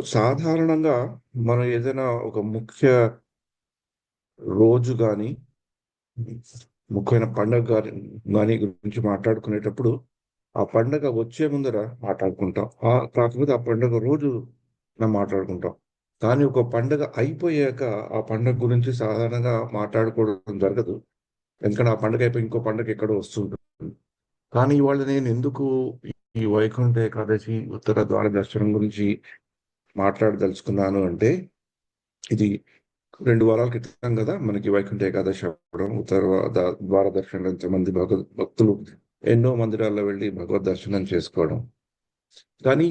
సాధారణంగా మనం ఏదైనా ఒక ముఖ్య రోజు గాని, ముఖ్యమైన పండగ గాని గురించి మాట్లాడుకునేటప్పుడు, ఆ పండగ వచ్చే ముందర మాట్లాడుకుంటాం. కాకపోతే ఆ పండగ రోజు మనం మాట్లాడుకుంటాం. కానీ ఒక పండగ అయిపోయాక ఆ పండగ గురించి సాధారణంగా మాట్లాడుకోవడం జరగదు. ఎందుకంటే ఆ పండగ అయిపోయి ఇంకో పండగ ఎక్కడో వస్తుంటుంది. కానీ ఇవాళ నేను ఎందుకు ఈ వైకుంఠ ఏకాదశి, ఉత్తర ద్వార దర్శనం గురించి మాట్లాడదలుచుకున్నాను అంటే, ఇది 2 వారాల క్రితం గదా! మనకి వైకుంఠ ఏకాదశి అవ్వడం. ద్వార దర్శనం ఎంతమంది భక్తులు ఎన్నో మందిరాల్లో వెళ్లి భగవద్ దర్శనం చేసుకోవడం. కానీ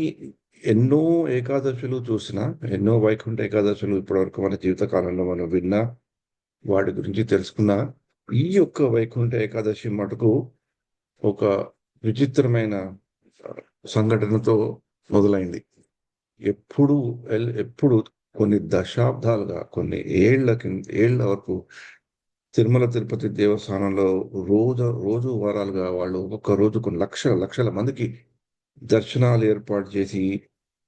ఎన్నో ఏకాదశులు చూసినా, ఎన్నో వైకుంఠ ఏకాదశులు ఇప్పటివరకు మన జీవిత కాలంలో మనం విన్నా, వాటి గురించి తెలుసుకున్నా, ఈ యొక్క వైకుంఠ ఏకాదశి మటుకు ఒక విచిత్రమైన సంఘటనతో మొదలైంది. ఎప్పుడు కొన్ని దశాబ్దాలుగా, కొన్ని ఏళ్ల వరకు తిరుమల తిరుపతి దేవస్థానంలో రోజు వారాలుగా వాళ్ళు ఒక్క రోజు కొన్ని లక్షల మందికి దర్శనాలు ఏర్పాటు చేసి,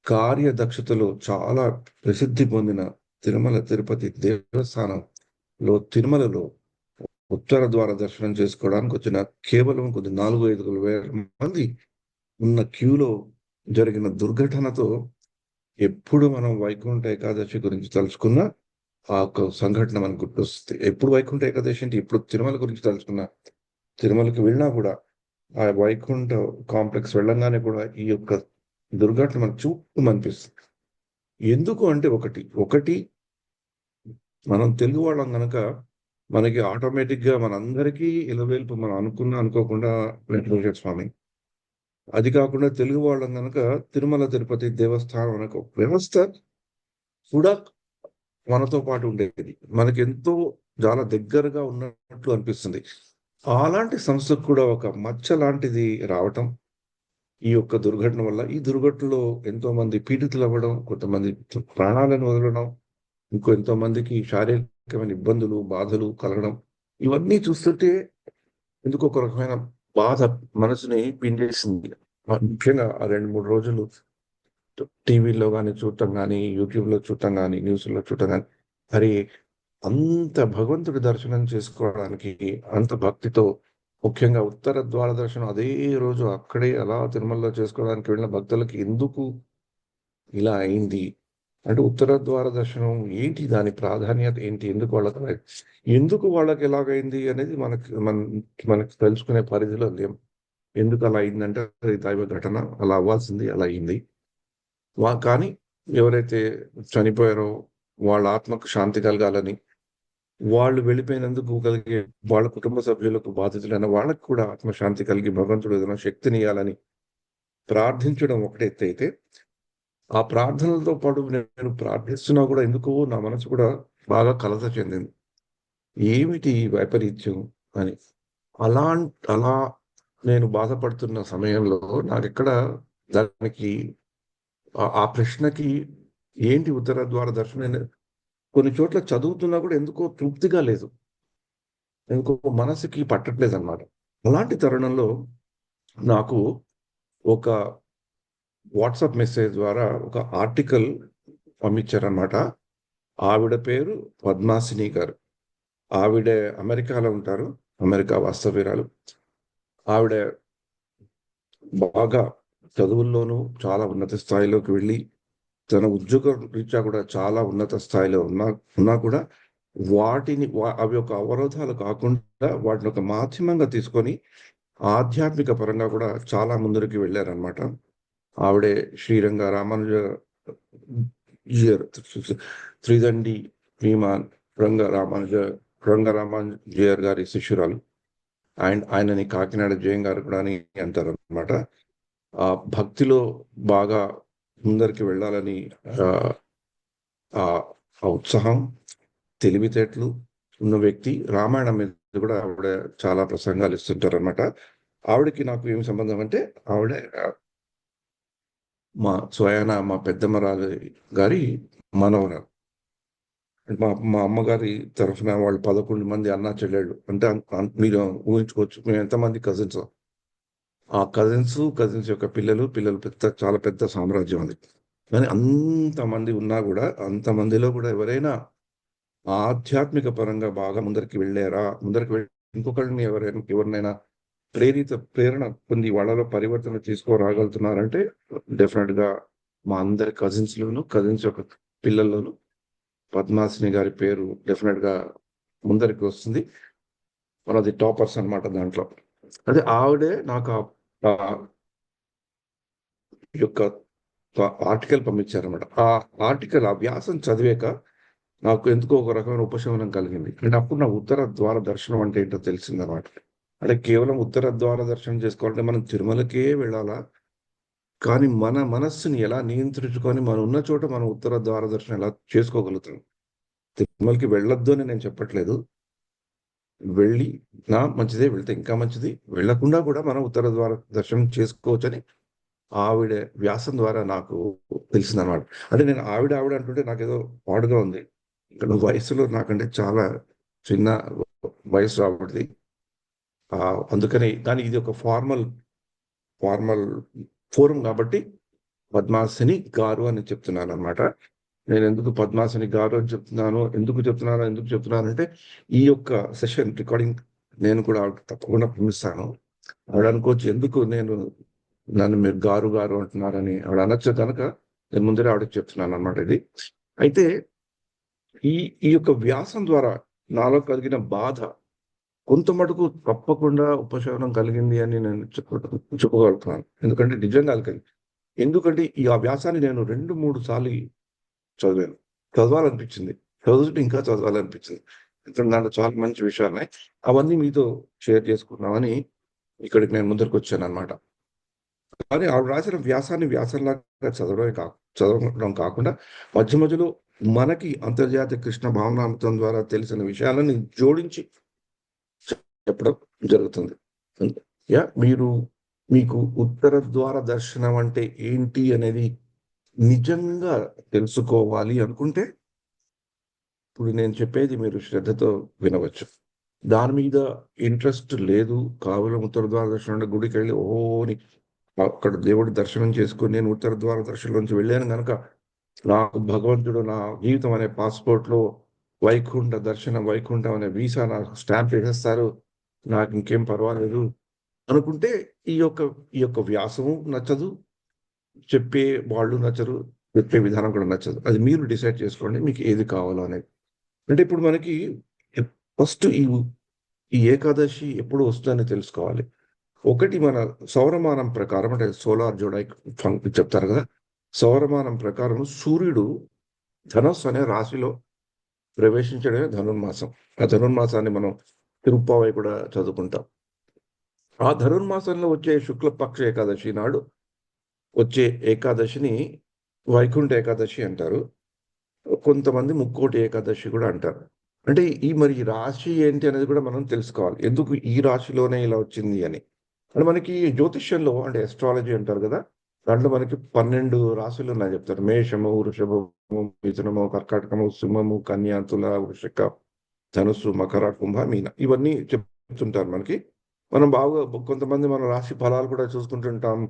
కార్యదక్షతలో చాలా ప్రసిద్ధి పొందిన తిరుమల తిరుపతి దేవస్థానంలో తిరుమలలో ఉత్తర ద్వార దర్శనం చేసుకోవడానికి వచ్చిన కేవలం కొద్ది 4, 5 వేల మంది ఉన్న క్యూలో జరిగిన దుర్ఘటనతో ఎప్పుడు మనం వైకుంఠ ఏకాదశి గురించి తలుచుకున్నా, ఆ ఒక్క సంఘటన మనకు గుర్తొస్తుంది. ఎప్పుడు వైకుంఠ ఏకాదశి అంటే ఇప్పుడు తిరుమల గురించి తలుచుకున్నా, తిరుమలకి వెళ్ళినా కూడా, ఆ వైకుంఠ కాంప్లెక్స్ వెళ్ళంగానే కూడా ఈ యొక్క దుర్ఘటన మనకు చుట్టూమనిపిస్తుంది. ఎందుకు అంటే ఒకటి మనం తెలుగు వాళ్ళం గనక మనకి ఆటోమేటిక్‌గా మనందరికీ ఇలవేల్పు మనం అనుకున్నా, అనుకోకుండా వెంకటేశ్వర స్వామి. అది కాకుండా తెలుగు వాళ్ళం గనక తిరుమల తిరుపతి దేవస్థానం అనే ఒక వ్యవస్థ కూడా మనతో పాటు ఉండేది. మనకెంతో చాలా దగ్గరగా ఉన్నట్లు అనిపిస్తుంది. అలాంటి సంస్థకు కూడా ఒక మచ్చ లాంటిది రావటం, ఈ యొక్క దుర్ఘటన వల్ల. ఈ దుర్ఘటనలో ఎంతోమంది పీడితులవ్వడం, కొంతమంది ప్రాణాలను వదలడం, ఎంతో మందికి శారీరకమైన ఇబ్బందులు, బాధలు కలగడం. ఇవన్నీ చూస్తుంటే ఎందుకో ఒక రకమైన బాధ మనసుని పిండేసింది. ముఖ్యంగా ఆ 2, 3 రోజులు టీవీలో గాని చూడటం గాని, యూట్యూబ్‌లో చూడటం గాని, న్యూస్‌లో చూడటం గాని, మరి అంత భగవంతుడి దర్శనం చేసుకోవడానికి అంత భక్తితో, ముఖ్యంగా ఉత్తర ద్వార దర్శనం అదే రోజు అక్కడే అలా తిరుమలలో చేసుకోవడానికి వెళ్ళిన భక్తులకి ఎందుకు ఇలా అయింది? అంటే ఉత్తర ద్వార దర్శనం ఏంటి? దాని ప్రాధాన్యత ఏంటి? ఎందుకు వాళ్ళకి ఎలాగైంది అనేది మనకు తెలుసుకునే పరిధిలో లేం. ఎందుకు అలా అయిందంటే అది దైవ ఘటన. అలా అవ్వాల్సింది అలా అయింది. కానీ ఎవరైతే చనిపోయారో వాళ్ళ ఆత్మకు శాంతి కలగాలని, వాళ్ళు వెళ్ళిపోయినందుకు కలిగే వాళ్ళ కుటుంబ సభ్యులకు బాధితులైన వాళ్ళకి కూడా ఆత్మశాంతి కలిగి భగవంతుడు ఏదైనా శక్తినియ్యాలని ప్రార్థించడం ఒక ఎత్తైతే, ఆ ప్రార్థనలతో పాటు నేను ప్రార్థిస్తున్నా కూడా ఎందుకో నా మనసు కూడా బాగా కలత చెందింది. ఏమిటి ఈ వైపరీత్యం అని. అలా నేను బాధపడుతున్న సమయంలో నాకెక్కడ దానికి ఆ ప్రశ్నకి ఏంటి ఉత్తర ద్వార దర్శనం కొన్ని చోట్ల చదువుతున్నా కూడా ఎందుకో తృప్తిగా లేదు. ఎందుకో మనసుకి పట్టట్లేదనమాట. అలాంటి తరుణంలో నాకు ఒక వాట్సాప్ మెసేజ్ ద్వారా ఒక ఆర్టికల్ పంపించారనమాట. ఆవిడ పేరు పద్మాసిని గారు. ఆవిడ అమెరికాలో ఉంటారు. అమెరికా వాస్తవ్యురాలు. ఆవిడ బాగా చదువుల్లోనూ చాలా ఉన్నత స్థాయిలోకి వెళ్ళి, తన ఉద్యోగ రీత్యా కూడా చాలా ఉన్నత స్థాయిలో ఉన్నా కూడా అవి ఒక అవరోధాలు కాకుండా వాటిని ఒక మాధ్యమంగా తీసుకొని ఆధ్యాత్మిక పరంగా కూడా చాలా ముందరికి వెళ్లారనమాట. ఆవిడే శ్రీరంగ రామానుజ జీయర్ త్రిదండి శ్రీమాన్ రంగ రామానుజయ్యర్ గారి శిష్యురాలు. ఆయనని కాకినాడ జయం గారు కూడా అని అంటారనమాట. ఆ భక్తిలో బాగా ముందరికి వెళ్ళాలని ఆహ్, ఆ ఉత్సాహం, తెలివితేటలు ఉన్న వ్యక్తి. రామాయణం మీద కూడా ఆవిడ చాలా ప్రసంగాలు ఇస్తుంటారనమాట. ఆవిడకి నాకు ఏమి సంబంధం అంటే, ఆవిడ మా పెద్దమ్మరాలు గారి మనవరాలు. మా అమ్మగారి తరఫున వాళ్ళు 11 మంది అన్నా చెల్లెళ్ళు. అంటే మీరు ఊహించుకోవచ్చు మేము ఎంతమంది కజిన్సో. ఆ కజిన్స్ యొక్క పిల్లలు చాలా పెద్ద సామ్రాజ్యం అది. కానీ అంతమంది ఉన్నా కూడా, అంతమందిలో కూడా ఎవరైనా ఆధ్యాత్మిక పరంగా బాగా ముందరికి వెళ్ళారా, ముందరికి వెళ్ళి ఇంకొకరిని ఎవరినైనా ప్రేరణ పొంది వాళ్ళలో పరివర్తన తీసుకురాగలుగుతున్నారంటే డెఫినెట్ గా మా అందరి కజిన్స్ యొక్క పిల్లల్లోనూ పద్మాసిని గారి పేరు డెఫినెట్ గా ముందరికి వస్తుంది. వన్ ఆఫ్ ది టాపర్స్ అన్నమాట దాంట్లో. అదే ఆవిడే నాకు ఆ యొక్క ఆర్టికల్ పంపించారన్నమాట. ఆ ఆర్టికల్, ఆ వ్యాసం చదివాక నాకు ఎందుకో ఒక రకమైన ఉపశమనం కలిగింది. అంటే అప్పుడు నా ఉత్తర ద్వార దర్శనం అంటే ఏంటో తెలిసిందన్నమాట. అంటే కేవలం ఉత్తర ద్వార దర్శనం చేసుకోవాలంటే మనం తిరుమలకే వెళ్ళాలా? కానీ మన మనస్సుని ఎలా నియంత్రించుకొని మనం ఉన్న చోట మనం ఉత్తర ద్వార దర్శనం ఎలా చేసుకోగలుగుతాం? తిరుమలకి వెళ్ళొద్దు అని నేను చెప్పట్లేదు. వెళ్ళి మంచిదే, వెళ్తే ఇంకా మంచిది. వెళ్ళకుండా కూడా మనం ఉత్తర ద్వార దర్శనం చేసుకోవచ్చని ఆవిడ వ్యాసం ద్వారా నాకు తెలిసిందనమాట. అంటే నేను ఆవిడ అంటుంటే నాకేదో పాడుగా ఉంది. ఇక్కడ వయసులో నాకంటే చాలా చిన్న వయసు ఆవిడది. అందుకని కానీ ఇది ఒక ఫార్మల్ ఫోరం కాబట్టి పద్మాసిని గారు అని చెప్తున్నాను అనమాట. నేను ఎందుకు పద్మాసిని గారు అని చెప్తున్నాను, ఎందుకు చెప్తున్నాను అంటే ఈ యొక్క సెషన్ రికార్డింగ్ నేను కూడా ఆవిడకి తప్పకుండా పంపిస్తాను. ఆవిడ అనుకోవచ్చు ఎందుకు నన్ను మీరు గారు గారు అంటున్నారని ఆవిడ అనొచ్చు కనుక నేను ముందరే ఆవిడకి చెప్తున్నాను అనమాట ఇది. అయితే ఈ ఈ యొక్క వ్యాసం ద్వారా నాలో కలిగిన బాధ కొంత మటుకు తప్పకుండా ఉపశమనం కలిగింది అని నేను చెప్పగలుగుతున్నాను. ఎందుకంటే నిజంగా కలిగింది. ఎందుకంటే ఆ వ్యాసాన్ని నేను 2, 3 సార్లు చదివాను. చదవాలనిపించింది. చదువుతుంటే ఇంకా చదవాలనిపించింది. ఎందుకంటే దాంట్లో చాలా మంచి విషయాలున్నాయి. అవన్నీ మీతో షేర్ చేసుకుందామని ఇక్కడికి నేను ముందరికొచ్చాననమాట. కానీ ఆవిడ రాసిన వ్యాసాన్ని వ్యాసంలాగా చదవడం కాకుండా మధ్య మధ్యలో మనకి అంతర్జాతీయ కృష్ణ భావనామృతం ద్వారా తెలిసిన విషయాలను జోడించి చెప్పడం జరుగుతుంది. మీకు ఉత్తర ద్వార దర్శనం అంటే ఏంటి అనేది నిజంగా తెలుసుకోవాలి అనుకుంటే ఇప్పుడు నేను చెప్పేది మీరు శ్రద్ధతో వినవచ్చు. దాని మీద ఇంట్రెస్ట్ లేదు, కేవలం ఉత్తర ద్వార దర్శనం అంటే గుడికి వెళ్ళి ఓని అక్కడ దేవుడి దర్శనం చేసుకుని నేను ఉత్తర ద్వార దర్శనం నుంచి వెళ్ళాను కనుక నాకు భగవంతుడు నా జీవితం అనే పాస్పోర్ట్ లో వైకుంఠం అనే వీసా నాకు స్టాంప్ వేసేస్తారు, నాకు ఇంకేం పర్వాలేదు అనుకుంటే ఈ యొక్క వ్యాసము నచ్చదు, చెప్పే వాళ్ళు నచ్చరు, చెప్పే విధానం కూడా నచ్చదు. అది మీరు డిసైడ్ చేసుకోండి మీకు ఏది కావాలో అనేది. అంటే ఇప్పుడు మనకి ఫస్ట్ ఈ ఏకాదశి ఎప్పుడు వస్తుందని తెలుసుకోవాలి. ఒకటి మన సౌరమానం ప్రకారం అంటే సోలార్ జోడైక్ చెప్తారు కదా, సౌరమానం ప్రకారం సూర్యుడు ధనస్సు అనే రాశిలో ప్రవేశించడమే ధనుర్మాసం. ఆ ధనుర్మాసాన్ని మనం తిరుప్పావై కూడా చదువుకుంటాం. ఆ ధనుర్మాసంలో వచ్చే శుక్లపక్ష ఏకాదశి నాడు వచ్చే ఏకాదశిని వైకుంఠ ఏకాదశి అంటారు. కొంతమంది ముక్కోటి ఏకాదశి కూడా అంటారు. అంటే మరి ఈ రాశి ఏంటి అనేది కూడా మనం తెలుసుకోవాలి. ఎందుకు ఈ రాశిలోనే ఇలా వచ్చింది అని. అంటే మనకి జ్యోతిష్యంలో అంటే ఎస్ట్రాలజీ అంటారు కదా, దాంట్లో మనకి 12 రాశులు ఉన్నాయి చెప్తారు. మేషము, వృషభము, మిథునము, కర్కాటకము, సింహము, కన్య, తుల, వృషిక, ధనుస్సు, మకర, కుంభ, మీన ఇవన్నీ చెప్తుంటారు మనకి. మనం బాగా కొంతమంది మన రాశి ఫలాలు కూడా చూసుకుంటుంటాం.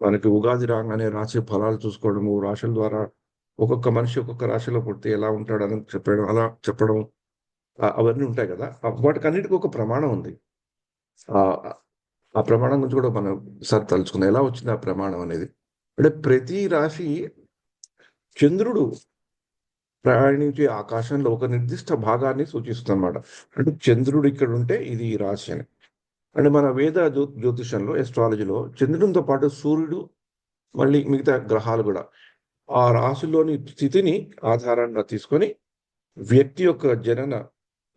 మనకి ఉగాది రాగానే రాశి ఫలాలు చూసుకోవడము, రాశుల ద్వారా ఒక్కొక్క మనిషి ఒక్కొక్క రాశిలో పుడితే ఎలా ఉంటాడని చెప్పడం అవన్నీ ఉంటాయి కదా. వాటికన్నిటికీ ఒక ప్రమాణం ఉంది. ఆ ఆ ప్రమాణం గురించి కూడా మనం ఒకసారి తలుచుకుందాం. ఎలా వచ్చింది ఆ ప్రమాణం అనేది. అంటే ప్రతి రాశి చంద్రుడు ప్రయాణించే ఆకాశంలో ఒక నిర్దిష్ట భాగాన్ని సూచిస్తుంది అనమాట. అంటే చంద్రుడు ఇక్కడ ఉంటే ఇది ఈ రాశి అని. అంటే మన వేద జ్యోతిషంలో ఎస్ట్రాలజీలో చంద్రునితో పాటు సూర్యుడు మళ్ళీ మిగతా గ్రహాలు కూడా ఆ రాశిలోని స్థితిని ఆధారంగా తీసుకొని వ్యక్తి యొక్క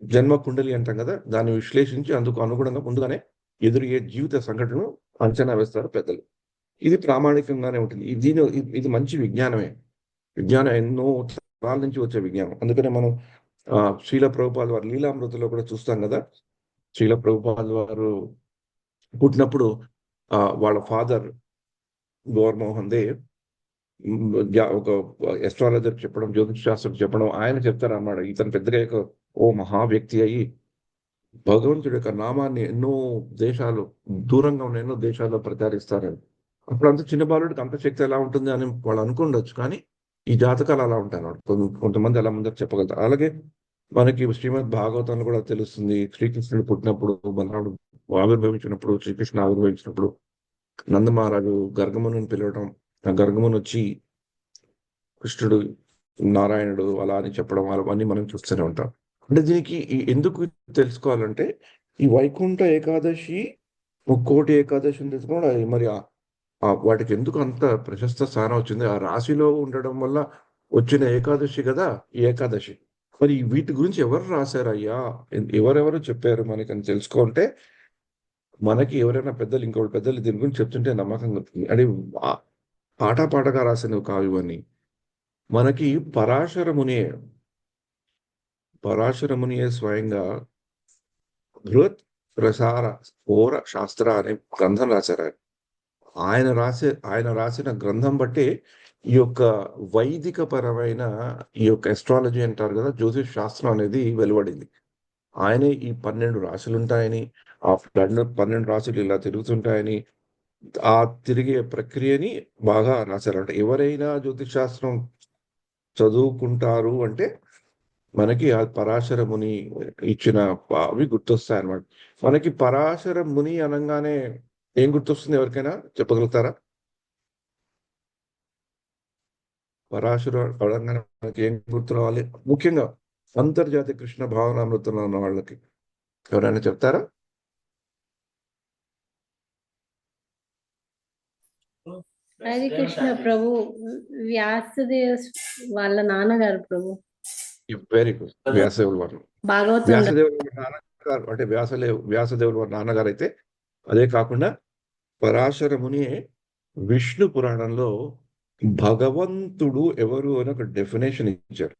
జన్మ కుండలి అంటాం కదా, దాన్ని విశ్లేషించి అందుకు అనుగుణంగా ముందుగానే ఎదురయ్యే జీవిత సంఘటనను అంచనా వేస్తారు పెద్దలు. ఇది ప్రామాణికంగానే ఉంటుంది. ఇది మంచి విజ్ఞానమే. విజ్ఞానం ఎన్నో తరాల నుంచి వచ్చే విజ్ఞానం. అందుకనే మనం శ్రీల ప్రభుపాల్ వారు లీలామృతిలో కూడా చూస్తాం కదా. శ్రీల ప్రభుపాల్ వారు పుట్టినప్పుడు వాళ్ళ ఫాదర్ గోవర్మోహన్ దేవ్ ఒక ఎస్ట్రాలజర్ చెప్పడం, జ్యోతిష్ శాస్త్రం చెప్పడం, ఆయన చెప్తారన్నమాట. ఇతను పెద్దగా ఓ మహా వ్యక్తి అయ్యి భగవంతుడి యొక్క నామాన్ని దూరంగా ఉన్న ఎన్నో దేశాల్లో ప్రచారిస్తారని. అప్పుడు అంత చిన్న బాలుడికి అంత శక్తి ఎలా ఉంటుంది అని వాళ్ళు అనుకుండొచ్చు. కానీ ఈ జాతకాలు అలా ఉంటాయన్నమాట. కొంతమంది అలా ముందర చెప్పగలుగుతారు. అలాగే మనకి శ్రీమద్ భాగవతంలో కూడా తెలుస్తుంది. శ్రీకృష్ణుడు పుట్టినప్పుడు, బలరాముడు ఆవిర్భవించినప్పుడు, శ్రీకృష్ణ ఆవిర్భవించినప్పుడు నంద మహారాజు గర్గముని పిలవడం, ఆ గర్గముని వచ్చి కృష్ణుడు, నారాయణుడు అలా అని చెప్పడం అవన్నీ మనం చూస్తూనే ఉంటాం. అంటే దీనికి ఎందుకు తెలుసుకోవాలంటే ఈ వైకుంఠ ఏకాదశి, ముక్కోటి ఏకాదశి అని తెలుసుకోవడం మరి వాటికి ఎందుకు అంత ప్రశస్త స్థానం వచ్చింది? ఆ రాశిలో ఉండడం వల్ల వచ్చిన ఏకాదశి కదా ఈ ఏకాదశి. మరి వీటి గురించి ఎవరు రాశారయ్యా? ఎవరెవరు చెప్పారు మనకని తెలుసుకుంటే, మనకి ఎవరైనా పెద్దలు, ఇంకోటి పెద్దలు దీని గురించి చెప్తుంటే నమ్మకంగా ఉంటుంది. అంటే పాటగా రాసినవి కావు ఇవన్నీ. మనకి పరాశర మునియే స్వయంగా బృహత్ ప్రసార ఘోర శాస్త్ర అనే గ్రంథం రాశారు. ఆయన రాసిన గ్రంథం బట్టి ఈ యొక్క వైదిక పరమైన ఈ యొక్క ఎస్ట్రాలజీ అంటారు కదా, జ్యోతిష్ శాస్త్రం అనేది వెలువడింది. ఆయనే ఈ 12 రాశులు ఉంటాయని, ఆ 12 రాశులు ఇలా తిరుగుతుంటాయని, ఆ తిరిగే ప్రక్రియని బాగా రాశారు. అంటే ఎవరైనా జ్యోతిష్ శాస్త్రం చదువుకుంటారు అంటే మనకి ఆ పరాశర ముని ఇచ్చిన అవి గుర్తొస్తాయన్నమాట. మనకి పరాశర ముని అనంగానే ఏం గుర్తొస్తుంది? ఎవరికైనా చెప్పగలుగుతారా? పరాశర అనంగానే మనకి ఏం గుర్తు రావాలి? ముఖ్యంగా అంతర్జాతీయ కృష్ణ భావనామృతంలో ఉన్న వాళ్ళకి ఎవరైనా చెప్తారా? హరే కృష్ణ ప్రభు, వ్యాసదేవ్ వాళ్ళ నాన్నగారు ప్రభు. Very good. వ్యాసదేవుల వారు. భాగవతం వ్యాసదేవుల వారి నాన్నగారు అంటే వ్యాసదేవుల వారి నాన్నగారు అయితే, అదే కాకుండా పరాశర ముని విష్ణు పురాణంలో భగవంతుడు ఎవరు అని ఒక డెఫినేషన్ ఇచ్చారు.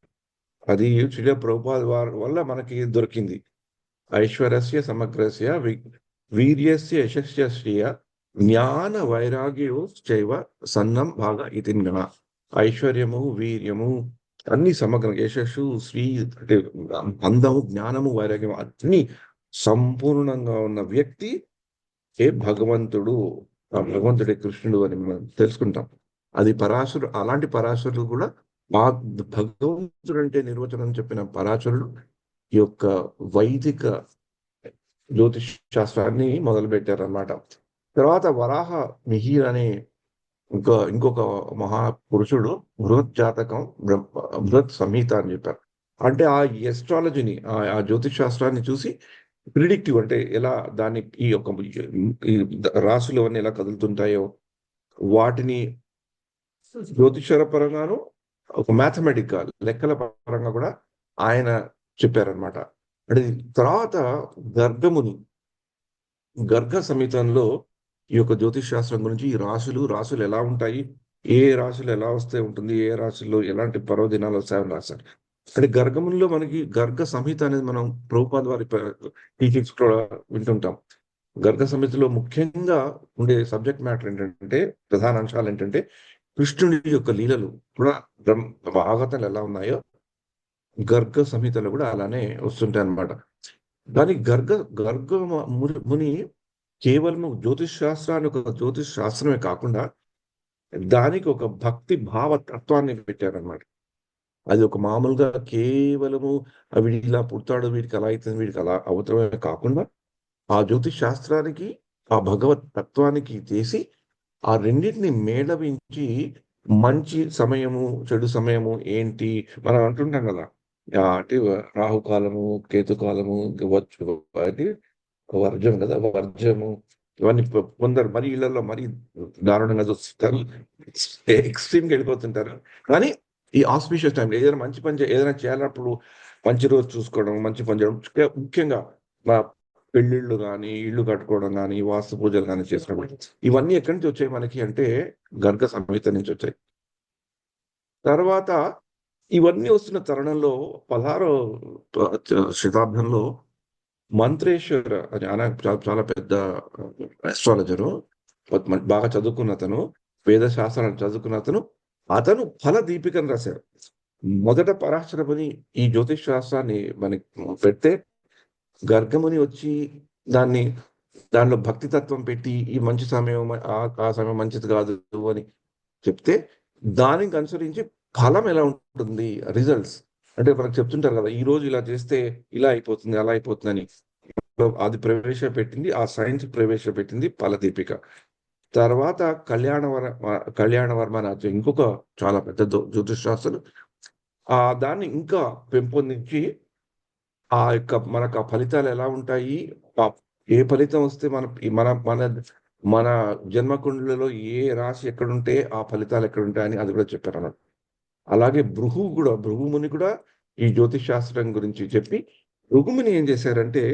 అది శ్రీల ప్రభుపాద వారి వల్ల మనకి దొరికింది. ఐశ్వర్యస్య సమగ్రస్య వీర్యస్య యశస్య శ్రియ జ్ఞాన వైరాగ్యో చైవ సన్నం భాగ ఇతిన్గణ. ఐశ్వర్యము, వీర్యము అన్ని సమగ్ర, యశస్సు, శ్రీ అంటే అందము, జ్ఞానము, వైరాగ్యం అన్ని సంపూర్ణంగా ఉన్న వ్యక్తి ఏ భగవంతుడు. ఆ భగవంతుడే కృష్ణుడు అని మనం తెలుసుకుంటాం. అది పరాశరుడు. అలాంటి పరాశరుడు కూడా మా భగవంతుడు అంటే నిర్వచనం చెప్పిన పరాశరుడు ఈ యొక్క వైదిక జ్యోతిష్ శాస్త్రాన్ని మొదలు పెట్టారన్నమాట. తర్వాత వరాహ మిహిర్ అనే ఇంకొక మహాపురుషుడు బృహత్ జాతకం, బృహత్ సంహిత అని చెప్పారు. అంటే ఆ ఎస్ట్రాలజీని, ఆ జ్యోతిష్ శాస్త్రాన్ని చూసి ప్రిడిక్టివ్ అంటే ఎలా దాన్ని ఈ యొక్క ఈ రాశులు అన్నీ ఎలా కదులుతుంటాయో వాటిని జ్యోతిషర పరంగాను, ఒక మ్యాథమెటికల్ లెక్కల పరంగా కూడా ఆయన చెప్పారనమాట. అంటే తర్వాత గర్గముని గర్గ సంహితంలో ఈ యొక్క జ్యోతిష్ శాస్త్రం గురించి ఈ రాశులు ఎలా ఉంటాయి, ఏ రాశులు ఎలా వస్తే ఉంటుంది, ఏ రాశుల్లో ఎలాంటి పర్వదినాలు వస్తాయని రాశారు. అంటే గర్గమునిలో మనకి గర్గ సంహిత అనేది మనం ప్రభుపాద వారి టీచింగ్స్ కూడా వింటుంటాం. గర్గ సంహితలో ముఖ్యంగా ఉండే సబ్జెక్ట్ మ్యాటర్ ఏంటంటే, ప్రధాన అంశాలు ఏంటంటే కృష్ణుడి యొక్క లీలలు కూడా భాగవతాలు ఎలా ఉన్నాయో గర్గ సంహితలో కూడా అలానే వస్తుంటాయి అన్నమాట. కానీ గర్గ ముని కేవలం జ్యోతిష్ శాస్త్రాన్ని ఒక జ్యోతిష్ శాస్త్రమే కాకుండా దానికి ఒక భక్తి భావ తత్వాన్ని పెట్టారనమాట. అది ఒక మామూలుగా కేవలము వీడి ఇలా పుడతాడు, వీడికి అలా అవుతుంది, వీడికి అలా అవుతామే కాకుండా ఆ జ్యోతిష్ శాస్త్రానికి, ఆ భగవత్ తత్వానికి చేసి ఆ రెండింటిని మేళవించి మంచి సమయము, చెడు సమయము ఏంటి మనం అంటుంటాం కదా, అంటే రాహుకాలము, కేతుకాలము, అంటే వర్జం కదా, వర్జము ఇవన్నీ కొందరు మరి ఇళ్లలో మరీ దారుణంగా చూస్తుంటారు, ఎక్స్ట్రీమ్కి వెళ్ళిపోతుంటారు. కానీ ఈ ఆస్పిషియస్ టైం ఏదైనా మంచి పని ఏదైనా చేయాలన్నప్పుడు మంచి రోజు చూసుకోవడం, మంచి పని చేయడం, ముఖ్యంగా మా పెళ్ళిళ్ళు కానీ, ఇళ్ళు కట్టుకోవడం కానీ, వాస్తు పూజలు కానీ చేసినప్పుడు ఇవన్నీ ఎక్కడి నుంచి వచ్చాయి మనకి అంటే గర్గ సంహిత నుంచి వచ్చాయి. తర్వాత ఇవన్నీ వస్తున్న తరుణంలో 16వ శతాబ్దంలో మంత్రేశ్వర్ అని చాలా పెద్ద అస్ట్రాలజరు, బాగా చదువుకున్న అతను, వేద శాస్త్రాన్ని చదువుకున్న అతను ఫల దీపికను రాశారు. మొదట పరాశరముని ఈ జ్యోతిష్ శాస్త్రాన్ని మనకి పెడితే గర్గముని వచ్చి దానిలో భక్తి తత్వం పెట్టి ఈ మంచి సమయం, ఆ సమయం మంచిది కాదు అని చెప్తే దానికి అనుసరించి ఫలం ఎలా ఉంటుంది, రిజల్ట్స్ అంటే మనకు చెప్తుంటారు కదా, ఈ రోజు ఇలా చేస్తే ఇలా అయిపోతుంది అలా అయిపోతుందని. అది ప్రవేశపెట్టింది, ఆ సైన్స్ ప్రవేశపెట్టింది ఫలదీపిక. తర్వాత కళ్యాణవర్మ అని ఇంకొక చాలా పెద్ద జ్యోతిష్ శాస్త్రులు దాన్ని ఇంకా పెంపొందించి మనకు ఆ ఫలితాలు ఎలా ఉంటాయి, ఆ ఏ ఫలితం వస్తే మన మన మన మన జన్మకుండలలో ఏ రాశి ఎక్కడుంటే ఆ ఫలితాలు ఎక్కడుంటాయని అది కూడా చెప్పారు అన్నమాట. అలాగే భృగుముని కూడా ఈ జ్యోతిష్ శాస్త్రం గురించి చెప్పి, భృగుముని ఏం చేశారంటే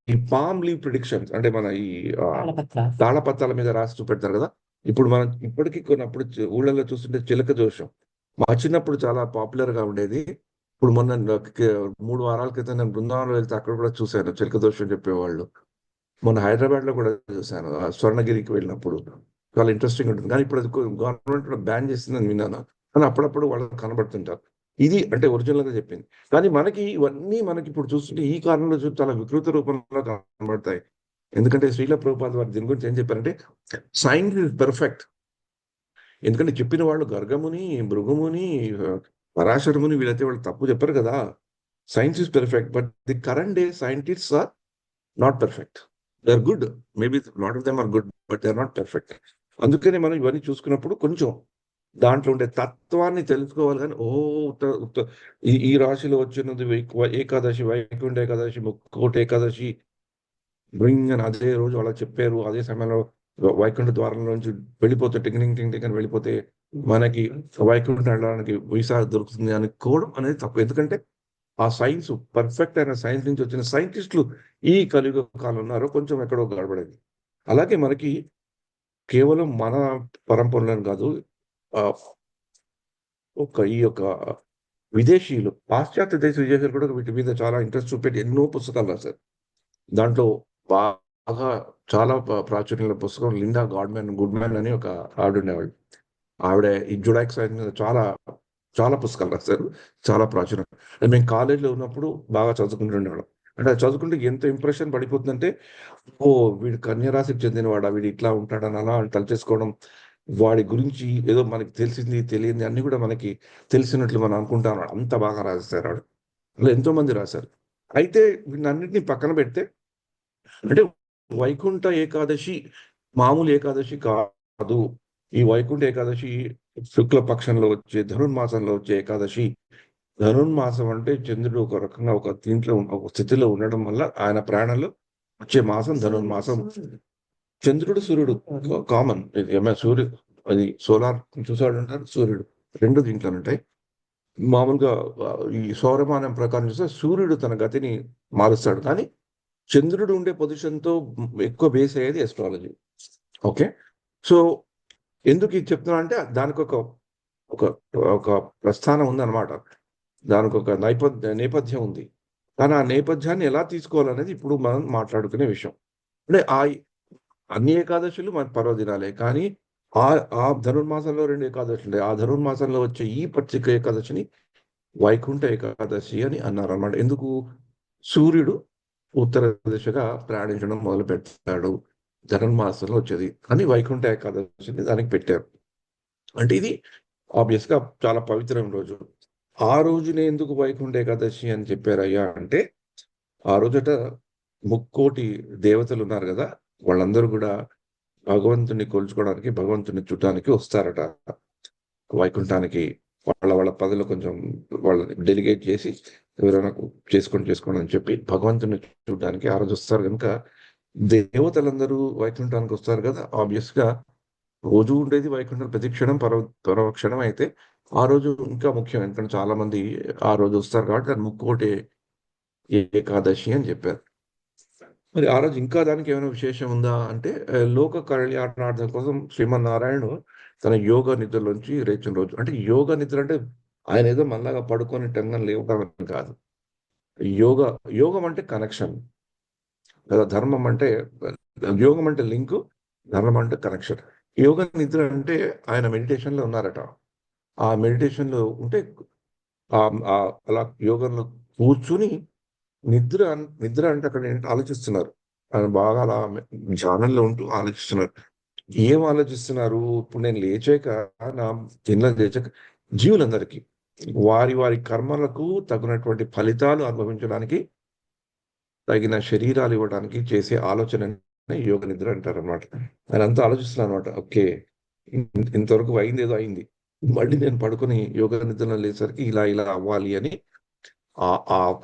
ఈ పామ్ లీవ్ ప్రిడిక్షన్స్ అంటే మన ఈ తాళపత్రాలు. తాళపత్రాల మీద రాసి చూపెడతారు కదా. ఇప్పుడు మనం ఇప్పటికీ కొన్నప్పుడు ఊళ్ళల్లో చూస్తుంటే చిలక జోషం మా చిన్నప్పుడు చాలా పాపులర్ గా ఉండేది. ఇప్పుడు మొన్న 3 వారాల క్రితం నేను బృందావనం వెళ్తే అక్కడ కూడా చూశాను చిలక దోషం చెప్పేవాళ్ళు. మొన్న హైదరాబాద్ లో కూడా చూశాను, స్వర్ణగిరికి వెళ్ళినప్పుడు. చాలా ఇంట్రెస్టింగ్ ఉంటుంది, కానీ ఇప్పుడు అది గవర్నమెంట్ కూడా బ్యాన్ చేసిందని విన్నాను. కానీ అప్పుడప్పుడు వాళ్ళు కనబడుతుంటారు. ఇది అంటే ఒరిజినల్ గా చెప్పింది. కానీ మనకి ఇవన్నీ మనకి ఇప్పుడు చూస్తుంటే ఈ కాలంలో చాలా వికృత రూపంలో కనబడతాయి. ఎందుకంటే శ్రీల ప్రభుపాద వారు దీని గురించి ఏం చెప్పారంటే, సైన్స్ ఇస్ పర్ఫెక్ట్. ఎందుకంటే చెప్పిన వాళ్ళు గర్గముని, భృగుముని, పరాశరముని వీళ్ళైతే వాళ్ళు తప్పు చెప్పారు కదా. Science is perfect, but the current day scientists are not perfect. They are good, maybe lot of them are good, but they are not perfect. అందుకని మనం ఇవన్నీ చూసుకున్నప్పుడు కొంచెం దాంట్లో ఉండే తత్వాన్ని తెలుసుకోవాలి. కానీ ఈ రాశిలో వచ్చినది ఏకాదశి, వైకుంఠ ఏకాదశి, ముక్కోటి ఏకాదశి బ్రింగ్ అని అదే రోజు అలా చెప్పారు, అదే సమయంలో వైకుంఠ ద్వారం నుంచి వెళ్ళిపోతే టింగ్ టింగ్ టింగ్ అని వెళ్ళిపోతే మనకి వైకుంఠం వెళ్ళడానికి వీసా దొరుకుతుంది అనుకోవడం అనేది తప్పు. ఎందుకంటే ఆ సైన్స్ పర్ఫెక్ట్ అయిన సైన్స్ నుంచి వచ్చిన సైంటిస్టులు ఈ కలియుగ కాలం ఉన్నారు, కొంచెం ఎక్కడో గడబడేది. అలాగే మనకి కేవలం మన పరంపరలను కాదు, ఈ యొక్క విదేశీయులు, పాశ్చాత్య దేశ విదేశీయులు కూడా వీటి మీద చాలా ఇంట్రెస్ట్ చూపెట్టి ఎన్నో పుస్తకాలు రాశారు. దాంట్లో బాగా చాలా ప్రాచుర్యంలో పుస్తకం లిండా గుడ్మ్యాన్ అని ఒక ఆవిడ ఉండేవాళ్ళు. ఆవిడ ఈ జుడాక్ సైన్స్ మీద చాలా చాలా పుస్తకాలు రాశారు, చాలా ప్రాచుర్యం. మేము కాలేజీలో ఉన్నప్పుడు బాగా చదువుకుంటుండేవాళ్ళం. అంటే అది చదువుకుంటే ఎంత ఇంప్రెషన్ పడిపోతుందంటే, ఓ వీడు కన్యరాశికి చెందినవాడా, వీడు ఇట్లా ఉంటాడని అలా తలచేసుకోవడం, వాడి గురించి ఏదో మనకి తెలిసింది తెలియంది అన్ని కూడా మనకి తెలిసినట్లు మనం అనుకుంటాం. అంత బాగా రాశారు ఆవిడ. అలా ఎంతో మంది రాశారు. అయితే వీటన్నిటిని పక్కన పెడితే, అంటే వైకుంఠ ఏకాదశి మామూలు ఏకాదశి కాదు. ఈ వైకుంఠ ఏకాదశి శుక్ల పక్షంలో వచ్చే ధనుర్మాసంలో వచ్చే ఏకాదశి. ధనుర్మాసం అంటే చంద్రుడు ఒక రకంగా ఒక దీంట్లో ఒక స్థితిలో ఉండడం వల్ల ఆయన ప్రాణంలో వచ్చే మాసం ధనుర్మాసం. చంద్రుడు సూర్యుడు కామన్, సూర్యుడు అది సోలార్ చూసాడు అంటారు, సూర్యుడు రెండు దీంట్లో ఉంటాయి. మామూలుగా ఈ సౌరమానం ప్రకారం చూస్తే సూర్యుడు తన గతిని మారుస్తాడు, కానీ చంద్రుడు ఉండే పొజిషన్తో ఎక్కువ బేస్ అయ్యేది ఎస్ట్రాలజీ. ఓకే, సో ఎందుకు ఇది చెప్తున్నా అంటే దానికి ఒక ఒక ఒక ప్రస్థానం ఉందన్నమాట, దానికి ఒక నేపథ్యం ఉంది. కానీ ఆ నేపథ్యాన్ని ఎలా తీసుకోవాలనేది ఇప్పుడు మనం మాట్లాడుకునే విషయం. అంటే అన్ని ఏకాదశులు మన పర్వదినాలే, కానీ ఆ ధనుర్మాసంలో 2 ఏకాదశులు ఉంటాయి. ఆ ధనుర్మాసంలో వచ్చే ఈ ప్రత్యేక ఏకాదశిని వైకుంఠ ఏకాదశి అని అన్నారు అన్నమాట. ఎందుకు? సూర్యుడు ఉత్తర దిశగా ప్రయాణించడం మొదలు పెడతాడు ధనుర్మాసంలో వచ్చేది అని వైకుంఠ ఏకాదశిని దానికి పెట్టారు. అంటే ఇది ఆబ్వియస్ గా చాలా పవిత్రమైన రోజు. ఆ రోజునే ఎందుకు వైకుంఠ ఏకాదశి అని చెప్పారయ్యా అంటే, ఆ రోజట ముక్కోటి దేవతలు ఉన్నారు కదా, వాళ్ళందరూ కూడా భగవంతుని కొలుచుకోవడానికి, భగవంతుని చుట్టానికి వస్తారట వైకుంఠానికి. వాళ్ళ పదవిలో కొంచెం వాళ్ళని డెలిగేట్ చేసి ఎవరైనా చేసుకోండి అని చెప్పి భగవంతుని చూడడానికి ఆ రోజు వస్తారు. కనుక దేవతలందరూ వైకుంఠానికి వస్తారు కదా, ఆబ్వియస్ గా రోజు ఉండేది వైకుంఠం ప్రతిక్షణం పరవక్షణం. అయితే ఆ రోజు ఇంకా ముఖ్యం, ఎందుకంటే చాలా మంది ఆ రోజు వస్తారు కాబట్టి దాన్ని ముక్కోటి ఏకాదశి అని చెప్పారు. మరి ఆ రోజు ఇంకా దానికి ఏమైనా విశేషం ఉందా అంటే, లోక కళ్యాణార్థం కోసం శ్రీమన్నారాయణుడు తన యోగ నిద్రలోంచి లేచిన రోజు. అంటే యోగ నిద్ర అంటే ఆయన ఏదో మళ్ళాగా పడుకొని టంగని లేవడం కాదు. యోగం అంటే కనెక్షన్ కదా, ధర్మం అంటే యోగం అంటే లింకు, ధర్మం అంటే కనెక్షన్. యోగ నిద్ర అంటే ఆయన మెడిటేషన్ లో ఉన్నారట. ఆ మెడిటేషన్ లో ఉంటే అలా యోగంలో కూర్చుని నిద్ర అంటే అక్కడ ఆలోచిస్తున్నారు. ఆయన బాగా అలా ధ్యానంలో ఉంటూ ఆలోచిస్తున్నారు. ఏం ఆలోచిస్తున్నారు? ఇప్పుడు నేను లేచాక నా తిన్న లేచాక జీవులందరికీ వారి వారి కర్మలకు తగినటువంటి ఫలితాలు అనుభవించడానికి తగిన శరీరాలు ఇవ్వడానికి చేసే ఆలోచన యోగ నిద్ర అంటారు అనమాట. ఆయన అంతా ఆలోచిస్తున్నాను అనమాట. ఓకే, ఇంతవరకు అయింది, ఏదో అయింది, మళ్ళీ నేను పడుకొని యోగ నిద్రలో లేసరికి ఇలా ఇలా అవ్వాలి అని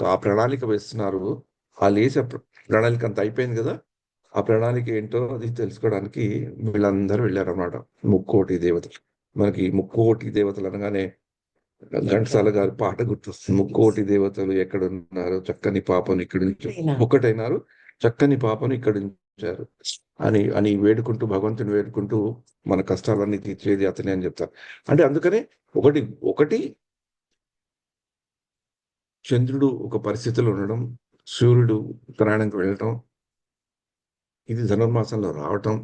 ఆ ప్రణాళిక వేస్తున్నారు. ఆ లేచే ప్రణాళిక అంత అయిపోయింది కదా, ఆ ప్రణాళిక ఏంటో అది తెలుసుకోవడానికి వీళ్ళందరూ వెళ్ళారన్నమాట. ముక్కోటి దేవతలు. మనకి ముక్కోటి దేవతలు అనగానే ఘంటసాల గారి పాట గుర్తొస్తుంది. ముక్కోటి దేవతలు ఎక్కడున్నారు, చక్కని పాపను ఇక్కడి నుంచి ఒక్కటైనారు, చక్కని పాపను ఇక్కడి ఉంచారు అని అని వేడుకుంటూ, భగవంతుని వేడుకుంటూ మన కష్టాలన్నీ తీర్చేది అతనే అని చెప్తారు. అంటే అందుకనే ఒకటి ఒకటి చంద్రుడు ఒక పరిస్థితిలో ఉండడం, సూర్యుడు ప్రయాణంకి వెళ్ళటం, ఇది ధనుర్మాసంలో రావటం,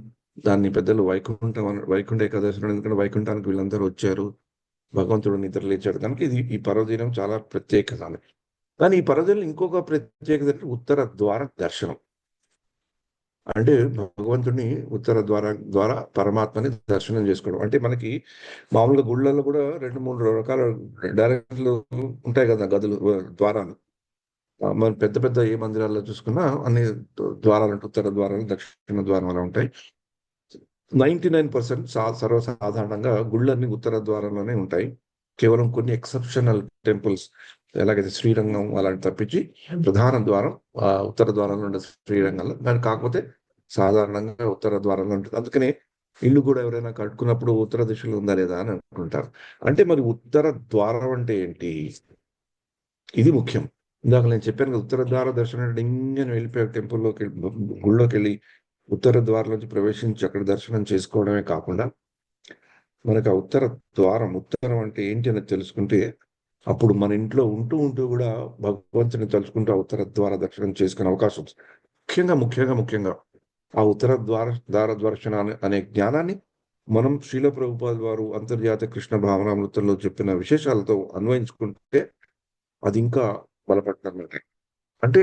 దాన్ని పెద్దలు వైకుంఠ ఏకాదశి, ఎందుకంటే వైకుంఠానికి వీళ్ళందరూ వచ్చారు, భగవంతుడు నిద్ర లేచాడు కనుక ఇది ఈ పర్వదినం చాలా ప్రత్యేకత. కానీ ఈ పర్వదినం ఇంకొక ప్రత్యేకత అంటే ఉత్తర ద్వార దర్శనం. అంటే భగవంతుడిని ఉత్తర ద్వారా పరమాత్మని దర్శనం చేసుకోవడం. అంటే మనకి మామూలుగా గుళ్ళల్లో కూడా 2-3 రకాల డైరెక్షన్లు ఉంటాయి కదా, గదులు, ద్వారాలు. మన పెద్ద పెద్ద ఏ మందిరాల్లో చూసుకున్నా అన్ని ద్వారాలు ఉంటాయి. ఉత్తర ద్వారాలు, దక్షిణ ద్వారం అలా ఉంటాయి. 99% సర్వసాధారణంగా గుళ్ళన్నీ ఉత్తర ద్వారంలోనే ఉంటాయి. కేవలం కొన్ని ఎక్సెప్షనల్ టెంపుల్స్, ఎలాగైతే శ్రీరంగం అలాంటి తప్పించి ప్రధాన ద్వారం ఉత్తర ద్వారంలో ఉండే శ్రీరంగంలో. దాని కాకపోతే సాధారణంగా ఉత్తర ద్వారంలో ఉంటుంది. అందుకనే ఇల్లు కూడా ఎవరైనా కట్టుకున్నప్పుడు ఉత్తర దిశలో ఉందా లేదా అని అనుకుంటారు. అంటే మరి ఉత్తర ద్వారం అంటే ఏంటి, ఇది ముఖ్యం. ఇందాక నేను చెప్పాను కదా, ఉత్తర ద్వార దర్శనం అంటే ఇంజన్ వెళ్ళిపోయే టెంపుల్లోకి గుళ్ళోకి వెళ్ళి ఉత్తర ద్వారంలోంచి ప్రవేశించి అక్కడ దర్శనం చేసుకోవడమే కాకుండా, మనకు ఆ ఉత్తర ద్వారం, ఉత్తరం అంటే ఏంటి అనేది తెలుసుకుంటే అప్పుడు మన ఇంట్లో ఉంటూ ఉంటూ కూడా భగవంతుని తలుచుకుంటూ ఆ ఉత్తర ద్వార దర్శనం చేసుకునే అవకాశం ఉంది. ముఖ్యంగా ఆ ఉత్తర ద్వార దర్శనం అనే జ్ఞానాన్ని మనం శ్రీల ప్రభుపాద వారు అంతర్జాతీయ కృష్ణ భావనామృతంలో చెప్పిన విశేషాలతో అన్వయించుకుంటే అది ఇంకా బలపడుతుంది. అంటే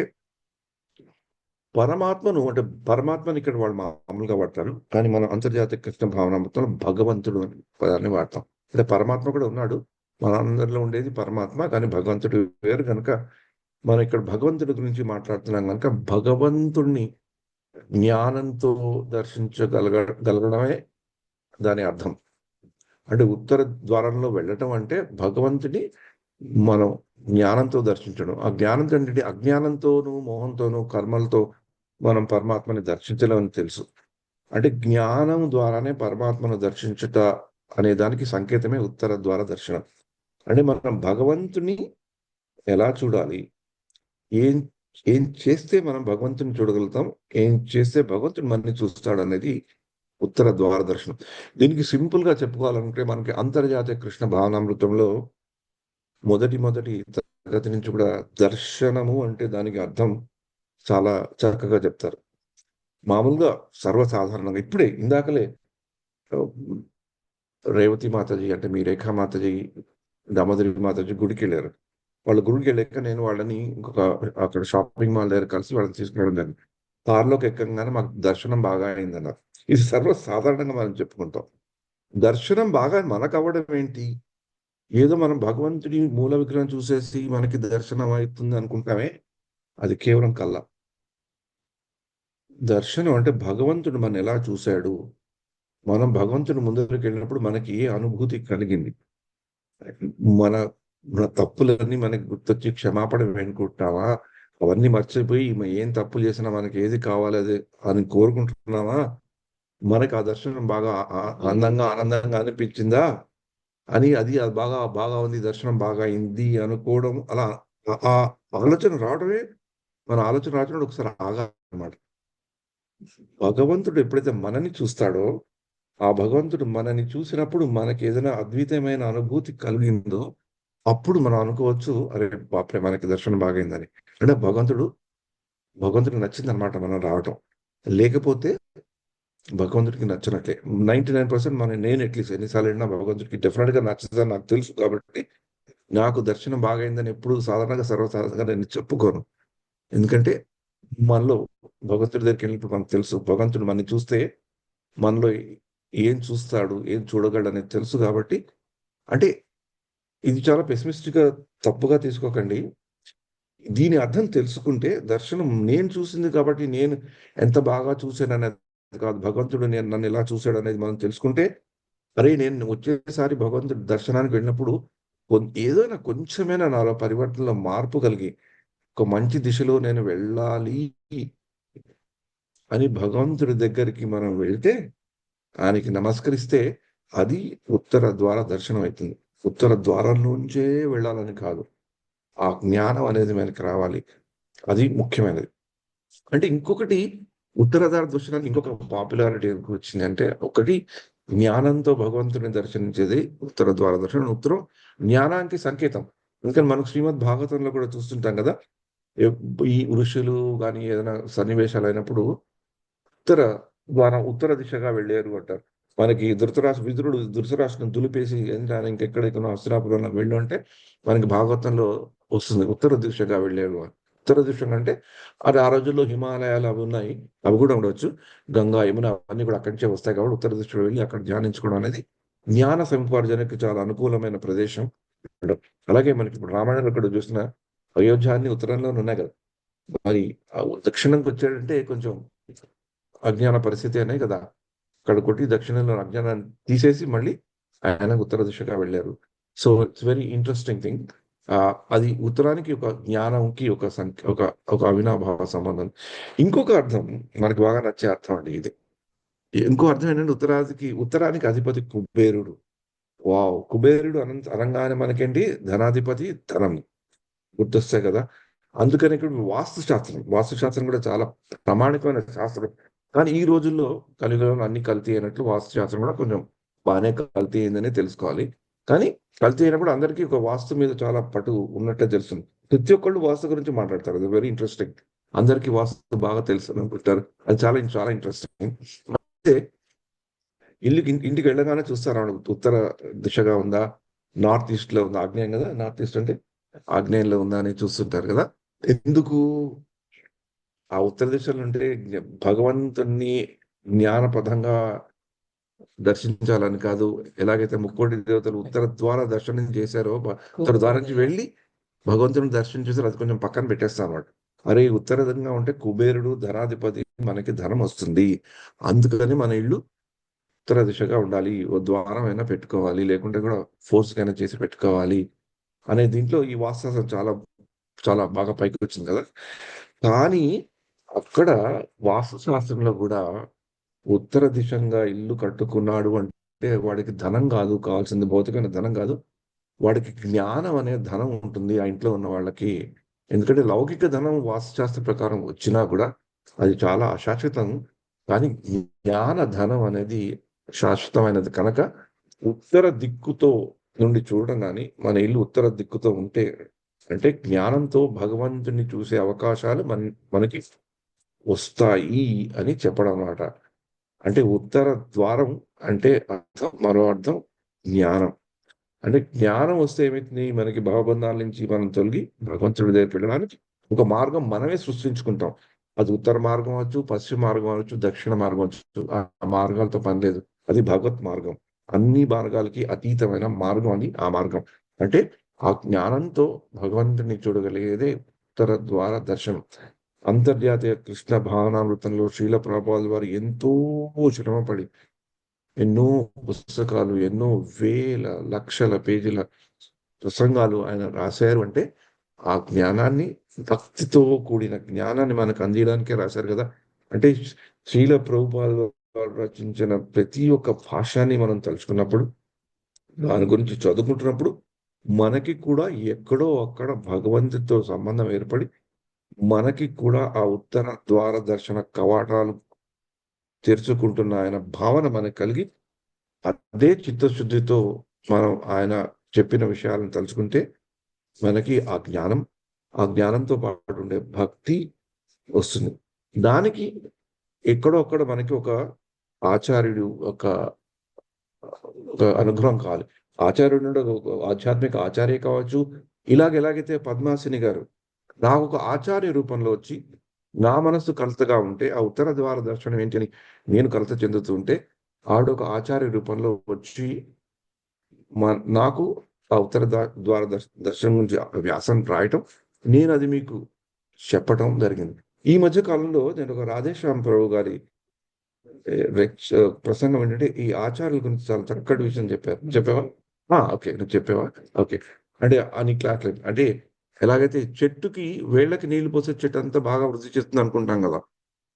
పరమాత్మని ఇక్కడ వాళ్ళు మామూలుగా వాడతారు, కానీ మనం అంతర్జాతీయ కృష్ణ భావనామృతంలో భగవంతుడు అని పదాన్ని వాడతాం. అంటే పరమాత్మ కూడా ఉన్నాడు, మన అందరిలో ఉండేది పరమాత్మ, కానీ భగవంతుడు వేరు కనుక మనం ఇక్కడ భగవంతుడి గురించి మాట్లాడుతున్నాం కనుక భగవంతుణ్ణి జ్ఞానంతో దర్శించగలగడమే దాని అర్థం. అంటే ఉత్తర ద్వారంలో వెళ్ళటం అంటే భగవంతుని మనం జ్ఞానంతో దర్శించడం. ఆ జ్ఞానంతో అంటే అజ్ఞానంతోనూ, మోహంతోనూ, కర్మలతో మనం పరమాత్మని దర్శించలేమని తెలుసు. అంటే జ్ఞానం ద్వారానే పరమాత్మను దర్శించుట అనే దానికి సంకేతమే ఉత్తర ద్వార దర్శనం. అంటే మనం భగవంతుని ఎలా చూడాలి, ఏం ఏం చేస్తే మనం భగవంతుని చూడగలుగుతాం, ఏం చేస్తే భగవంతుడు మనని చూస్తాడు అనేది ఉత్తర ద్వార దర్శనం. దీనికి సింపుల్ గా చెప్పుకోవాలంటే మనకి అంతర్జాతీయ కృష్ణ భావనామృతంలో మొదటి తరగతి నుంచి కూడా దర్శనము అంటే దానికి అర్థం చాలా చక్కగా చెప్తారు. మామూలుగా సర్వసాధారణంగా ఇప్పుడే ఇందాకలే రేవతి మాతాజీ, అంటే మీ రేఖా మాతాజీ, దామోదరి మాతాజీ గుడికి వెళ్ళారు. వాళ్ళ గుడికి వెళ్ళాక నేను వాళ్ళని ఇంకొక అక్కడ షాపింగ్ మాల్ దగ్గర కలిసి వాళ్ళని తీసుకుని వెళ్ళాను. కారులోకి ఎక్కగానే మాకు దర్శనం బాగా అయిందన్నారు. ఇది సర్వసాధారణంగా మనం చెప్పుకుంటాం. దర్శనం బాగా మనకు అవ్వడం ఏంటి, ఏదో మనం భగవంతుడి మూల విగ్రహం చూసేసి మనకి దర్శనం అవుతుంది అనుకుంటామే, అది కేవలం కళ్ళ. దర్శనం అంటే భగవంతుడు మన ఎలా చూశాడు, మనం భగవంతుడి ముందరికి వెళ్ళినప్పుడు మనకి ఏ అనుభూతి కలిగింది, మన మన తప్పులన్నీ మనకి గుర్తొచ్చి క్షమాపణ వేడుకుంటున్నావా, అవన్నీ మర్చిపోయి ఏం తప్పులు చేసినా మనకి ఏది కావాలి అది అని కోరుకుంటున్నావా, మనకి ఆ దర్శనం బాగా ఆనందంగా అనిపించిందా అని, అది బాగా బాగా ఉంది, దర్శనం బాగా అయింది అనుకోవడం, అలా ఆ ఆలోచన రావడమే, మన ఆలోచన రావడం ఒకసారి ఆగాలన్నమాట. భగవంతుడు ఎప్పుడైతే మనని చూస్తాడో, ఆ భగవంతుడు మనని చూసినప్పుడు మనకి ఏదైనా అద్భుతమైన అనుభూతి కలిగిందో అప్పుడు మనం అనుకోవచ్చు, అరే బాప్రే మనకి దర్శనం బాగైందని. అంటే భగవంతుడికి నచ్చింది అనమాట మనం రావటం. లేకపోతే భగవంతుడికి నచ్చినట్లే. 99% నేను అట్లీస్ట్ ఎన్నిసార్లు వెళ్ళినా భగవంతుడికి డెఫినెట్ గా నచ్చుతుందని నాకు తెలుసు కాబట్టి నాకు దర్శనం బాగైందని ఎప్పుడు సర్వసాధారణంగా నేను చెప్పుకోను. ఎందుకంటే మనలో భగవంతుడి దగ్గరికి వెళ్ళినప్పుడు మనకు తెలుసు, భగవంతుడు మనని చూస్తే మనలో ఏం చూస్తాడు, ఏం చూడగలడు అనేది తెలుసు కాబట్టి. అంటే ఇది చాలా పెసిమిస్టిక్‌గా తప్పుగా తీసుకోకండి. దీని అర్థం తెలుసుకుంటే దర్శనం నేను చూసింది కాబట్టి నేను ఎంత బాగా చూసాననేది కాదు. భగవంతుడు నన్ను ఎలా చూసాడనేది మనం తెలుసుకుంటే, అరే! నేను వచ్చేసారి భగవంతుడి దర్శనానికి వెళ్ళినప్పుడు ఏదైనా కొంచెమైనా నాలో పరివర్తనలో మార్పు కలిగి, ఒక మంచి దిశలో నేను వెళ్ళాలి అని భగవంతుడి దగ్గరికి మనం వెళ్తే, ఆయనకి నమస్కరిస్తే అది ఉత్తర ద్వార దర్శనం అయితుంది. ఉత్తర ద్వారం నుంచే వెళ్ళాలని కాదు. ఆ జ్ఞానం అనేది మనకి రావాలి. అది ముఖ్యమైనది. అంటే ఇంకొకటి ఉత్తర ద్వార దర్శనానికి ఇంకొక పాపులారిటీ ఎందుకు వచ్చిందంటే, ఒకటి జ్ఞానంతో భగవంతుడిని దర్శించేది ఉత్తర ద్వార దర్శనం. ఉత్తరం జ్ఞానానికి సంకేతం. అందుకని మనకు శ్రీమద్ భాగవతంలో కూడా చూస్తుంటాం కదా! ఈ ఋషులు గాని ఏదైనా సన్నివేశాలైనప్పుడు ఉత్తర ద్వారం ఉత్తర దిశగా వెళ్ళారు అంటారు. మనకి విదురుడు ధృతరాష్ట్రుని దులిపేసి ఆయన ఇంకెక్కడికనో హస్తినాపురంలోకి వెళ్ళు అంటే, మనకి భాగవతంలో వస్తుంది. ఉత్తర దిశగా వెళ్ళారు అని. ఉత్తర దిశగా అంటే అది ఆ రోజుల్లో హిమాలయాలు అవి ఉన్నాయి. అవి కూడా ఉండొచ్చు. గంగా, యమున అవన్నీ కూడా అక్కడి నుంచే వస్తాయి కాబట్టి ఉత్తర దిశలో వెళ్లి అక్కడ ధ్యానించుకోవడం అనేది జ్ఞాన సముపార్జనకి చాలా అనుకూలమైన ప్రదేశం. అలాగే మనకి ఇప్పుడు రామాయణంలో కూడా చూసిన అయోధ్య అన్ని ఉత్తరంలోనే ఉన్నాయి కదా! మరి దక్షిణంకి వచ్చాడంటే కొంచెం అజ్ఞాన పరిస్థితి అనే కదా! అక్కడ కొట్టి దక్షిణంలో అజ్ఞానాన్ని తీసేసి మళ్ళీ ఆయన ఉత్తర దిశగా వెళ్ళారు. So, it's very interesting thing. అది ఉత్తరానికి ఒక జ్ఞానంకి ఒక అవినాభావ సంబంధం. ఇంకొక అర్థం మనకు బాగా నచ్చే అర్థం అండి ఇది. ఇంకో అర్థం ఏంటంటే ఉత్తరానికి అధిపతి కుబేరుడు. వావ్! కుబేరుడు అనంగానే మనకేంటి ధనాధిపతి ధనం గుర్తొస్తాయి కదా! అందుకని ఇక్కడ వాస్తు శాస్త్రం కూడా చాలా ప్రామాణికమైన శాస్త్రం. కానీ ఈ రోజుల్లో కలియుగంలో అన్ని కల్తీ అయినట్లు వాస్తు శాస్త్రం కూడా కొంచెం బానే కల్తీ అయిందనే తెలుసుకోవాలి. కానీ కల్తీ అయినప్పుడు అందరికీ ఒక వాస్తు మీద చాలా పట్టు ఉన్నట్టే తెలుస్తుంది. ప్రతి ఒక్కళ్ళు వాస్తు గురించి మాట్లాడతారు. అది వెరీ ఇంట్రెస్టింగ్. అందరికీ వాస్తు బాగా తెలుసు అనుకుంటారు. అది చాలా ఇంట్రెస్టింగ్. అయితే ఇంటికి వెళ్ళగానే చూస్తారు ఉత్తర దిశగా ఉందా? నార్త్ ఈస్ట్‌లో ఉందా? ఆగ్నేయం కదా! నార్త్ ఈస్ట్ అంటే ఆగ్నేయంలో ఉందా అని చూస్తుంటారు కదా! ఎందుకు? ఆ ఉత్తర దిశలో ఉంటే భగవంతుడిని జ్ఞానపథంగా దర్శించాలని కాదు. ఎలాగైతే ముక్కోటి దేవతలు ఉత్తర ద్వార దర్శనం చేశారో, ఉత్తర ద్వారం నుంచి వెళ్లి భగవంతుడిని దర్శనం చేశారో అది కొంచెం పక్కన పెట్టేస్తామన్నమాట. అరే! ఉత్తరంగా ఉంటే కుబేరుడు ధనాధిపతి మనకి ధనం వస్తుంది. అందుకని మన ఇల్లు ఉత్తర దిశగా ఉండాలి. ఓ ద్వారం అయినా పెట్టుకోవాలి. లేకుంటే కూడా ఫోర్స్‌గైనా చేసి పెట్టుకోవాలి. అనే దీంట్లో ఈ వాస్తు చాలా, చాలా బాగా పైకొచ్చింది కదా! కానీ అక్కడ వాస్తు శాస్త్రంలో గూడా ఉత్తర దిశంగా ఇల్లు కట్టుకున్నాడు అంటే వాడికి ధనం గాదు కావాల్సింది భౌతికమైన ధనం గాదు. వాడికి జ్ఞానం అనే ధనం ఉంటుంది ఆ ఇంట్లో ఉన్న వాళ్ళకి. ఎందుకంటే లౌకిక ధనం వాస్తుశాస్త్ర ప్రకారం వచ్చినా గూడా అది చాలా అశాశ్వతం. కానీ జ్ఞాన ధనం అనేది శాశ్వతమైనది కనుక ఉత్తర దిక్కుతో నుండి చూడడం గాని, మన ఇల్లు ఉత్తర దిక్కుతో ఉంటే అంటే జ్ఞానంతో భగవంతుడిని చూసే అవకాశాలు మనకి వస్తాయి అని చెప్పడం అన్నమాట. అంటే ఉత్తర ద్వారం అంటే మరో అర్థం జ్ఞానం. అంటే జ్ఞానం వస్తే ఏమైతుంది? మనకి భవబంధాల నుంచి మనం తొలగి భగవంతుడి దగ్గరికి వెళ్ళడానికి ఒక మార్గం మనమే సృష్టించుకుంటాం. అది ఉత్తర మార్గం అవ్వచ్చు, పశ్చిమ మార్గం అవ్వచ్చు, దక్షిణ మార్గం అవ్వచ్చు. ఆ మార్గాలతో పని లేదు. అది భగవత్ మార్గం. అన్ని మార్గాలకి అతీతమైన మార్గం అది ఆ మార్గం. అంటే ఆ జ్ఞానంతో భగవంతుడిని చూడగలిగేదే ఉత్తర ద్వార దర్శనం. అంతర్జాతీయ కృష్ణ భావనామృతంలో శ్రీల ప్రభుపాదుల వారు ఎంతో శ్రమపడి ఎన్నో పుస్తకాలు, ఎన్నో వేల, లక్షల పేజీల ప్రసంగాలు ఆయన రాశారు అంటే, ఆ జ్ఞానాన్ని భక్తితో కూడిన జ్ఞానాన్ని మనకు అందియడానికే రాశారు గదా! అంటే శ్రీల ప్రభుపాదుల వారు రచించిన ప్రతి ఒక్క భాష్యాన్ని మనం తలుచుకున్నప్పుడు, దాని గురించి చదువుకుంటున్నప్పుడు, మనకి కూడా ఎక్కడో అక్కడ భగవంతుడితో సంబంధం ఏర్పడి, మనకి కూడా ఆ ఉత్తర ద్వార దర్శన కవాటాలు తెరుచుకుంటున్న ఆయన భావన మనకు కలిగి అదే చిత్తశుద్ధితో మనం ఆయన చెప్పిన విషయాలను తలుచుకుంటే, మనకి ఆ జ్ఞానంతో పాటు ఉండే భక్తి వస్తుంది. దానికి ఎక్కడో అక్కడ మనకి ఒక ఆచార్యుడు ఒక అనుగ్రహం కావాలి. ఆచార్యుడు నుండి ఒక ఆధ్యాత్మిక ఆచార్య కావచ్చు. ఎలాగైతే పద్మాసిని గారు నాకొక ఆచార్య రూపంలో వచ్చి, నా మనస్సు కలతగా ఉంటే, ఆ ఉత్తర ద్వార దర్శనం ఏంటి అని నేను కలత చెందుతూ ఉంటే, ఆవిడొక ఆచార్య రూపంలో వచ్చి నాకు ఆ ఉత్తర ద్వార దర్శనం గురించి వ్యాసం రాయటం, నేను అది మీకు చెప్పటం జరిగింది. ఈ మధ్య కాలంలో నేను ఒక రాధేశ్యామ్ ప్రభు గారి ప్రసంగం ఏంటంటే ఈ ఆచారాల గురించి చాలా చక్కటి విషయం చెప్పారు. చెప్పావా? ఓకే. నువ్వు చెప్పావా? ఓకే. అంటే నీ క్లాస్‌లో అంటే ఎలాగైతే చెట్టుకి వేళ్ళకి నీళ్లు పోసే చెట్టు అంతా బాగా వృద్ధి చేస్తుంది అనుకుంటాం గదా!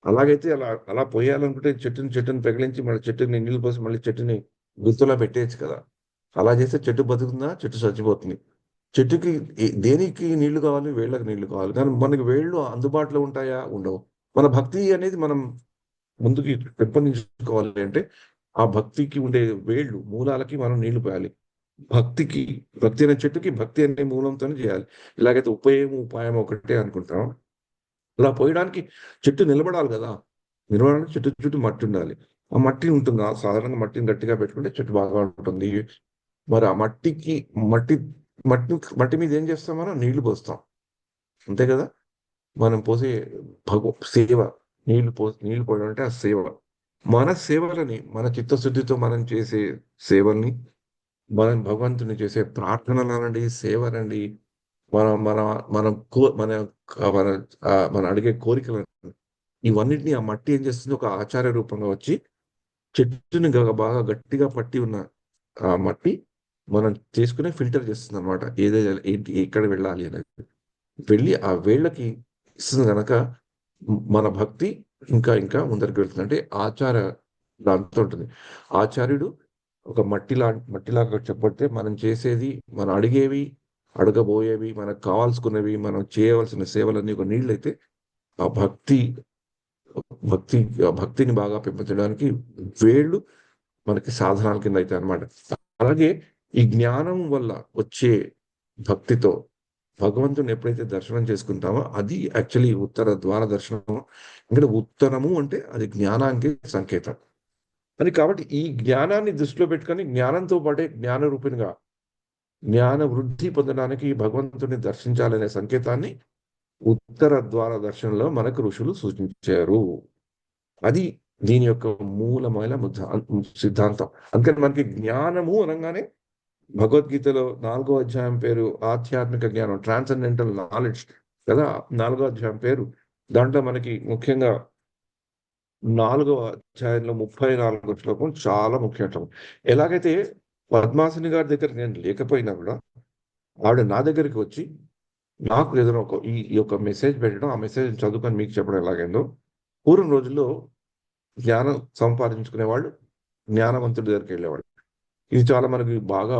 అలాగైతే అలా పోయాలనుకుంటే చెట్టుని పెగిలించి మళ్ళీ చెట్టుకి నీళ్లు పోసి మళ్ళీ చెట్టుని గుర్తులా పెట్టేయొచ్చు కదా! అలా చేస్తే చెట్టు బతుకుతుందా? చెట్టు చచ్చిపోతుంది. చెట్టుకి దేనికి నీళ్లు కావాలి? వేళ్ళకి నీళ్లు కావాలి. కానీ మనకి వేళ్ళు అందుబాటులో ఉంటాయా? ఉండవు. మన భక్తి అనేది మనం ముందుకి పెంపొందించుకోవాలి అంటే, ఆ భక్తికి ఉండే వేళ్ళు, మూలాలకి మనం నీళ్లు పోయాలి. భక్తికి భక్తి అనే చెట్టుకి భక్తి అనే మూలంతోనే చేయాలి. ఇలాగైతే ఉపాయం ఒకటే అనుకుంటాం. అలా పోయడానికి చెట్టు నిలబడాలి గదా! నిలబడాలంటే చెట్టు చుట్టూ మట్టి ఉండాలి. ఆ మట్టి ఉంటుంది. సాధారణంగా మట్టిని గట్టిగా పెట్టుకుంటే చెట్టు బాగా ఉంటుంది. మరి ఆ మట్టి మట్టి మీద ఏం చేస్తాం మనం? నీళ్లు పోస్తాం. అంతే గదా! మనం పోసే సేవ. నీళ్లు పోయడం అంటే ఆ సేవ. మన సేవలని, మన చిత్తశుద్ధితో మనం చేసే సేవల్ని, మనం భగవంతుని చేసే ప్రార్థనలనండి, సేవనండి, మన మన మనం కో మన మన మనం అడిగే కోరికలను ఇవన్నిటిని ఆ మట్టి ఏం చేస్తుంది? ఒక ఆచార రూపంగా వచ్చి చెట్టుని బాగా గట్టిగా పట్టి ఉన్న ఆ మట్టి మనం చేసుకునే ఫిల్టర్ చేస్తుందనమాట. ఏంటి ఎక్కడ వెళ్ళాలి అనేది. వెళ్ళి ఆ వేళ్ళకి ఇస్తుంది గనక మన భక్తి ఇంకా ముందరికి వెళ్తుంది. అంటే ఆచార దాంతో ఉంటుంది. ఆచార్యుడు ఒక మట్టిలాగా చెప్పడితే మనం చేసేది, మనం అడిగేవి, అడగబోయేవి, మనకు కావాల్సుకున్నవి, మనం చేయవలసిన సేవలన్నీ ఒక నీళ్ళైతే ఆ భక్తి భక్తిని బాగా పెంపొందడానికి వేళ్ళు మనకి సాధనాల కింద అయితాయన్నమాట. అలాగే ఈ జ్ఞానం వల్ల వచ్చే భక్తితో భగవంతుడిని ఎప్పుడైతే దర్శనం చేసుకుంటామో అది యాక్చువల్లీ ఉత్తర ద్వార దర్శనం. ఎందుకంటే ఉత్తరము అంటే అది జ్ఞానానికి సంకేతం. కాబట్టి ఈ జ్ఞానాన్ని దృష్టిలో పెట్టుకొని జ్ఞానంతో పాటే జ్ఞాన రూపిణిగా జ్ఞాన వృద్ధి పొందడానికి భగవంతుడిని దర్శించాలనే సంకేతాన్ని ఉత్తర ద్వార దర్శనంలో మనకు ఋషులు సూచించారు. అది దీని యొక్క మూలమైన సిద్ధాంతం. అందుకని మనకి జ్ఞానము అనంగానే భగవద్గీతలో 4వ అధ్యాయం పేరు ఆధ్యాత్మిక జ్ఞానం, ట్రాన్సెండెంటల్ నాలెడ్జ్ కదా! 4వ అధ్యాయం పేరు. దాంట్లో మనకి ముఖ్యంగా 4వ అధ్యాయంలో 34వ శ్లోకం చాలా ముఖ్యం. ఎలాగైతే పద్మాసని గారి దగ్గర నేను లేకపోయినా కూడా ఆవిడ నా దగ్గరికి వచ్చి నాకు ఏదైనా ఈ యొక్క మెసేజ్ పెట్టడం, ఆ మెసేజ్ చదువుకొని మీకు చెప్పడం ఎలాగైందో, పూర్వం రోజుల్లో జ్ఞానం సంపాదించుకునేవాళ్ళు జ్ఞానవంతుడి దగ్గరికెళ్ళేవాళ్ళు. ఇది చాలా మనకి బాగా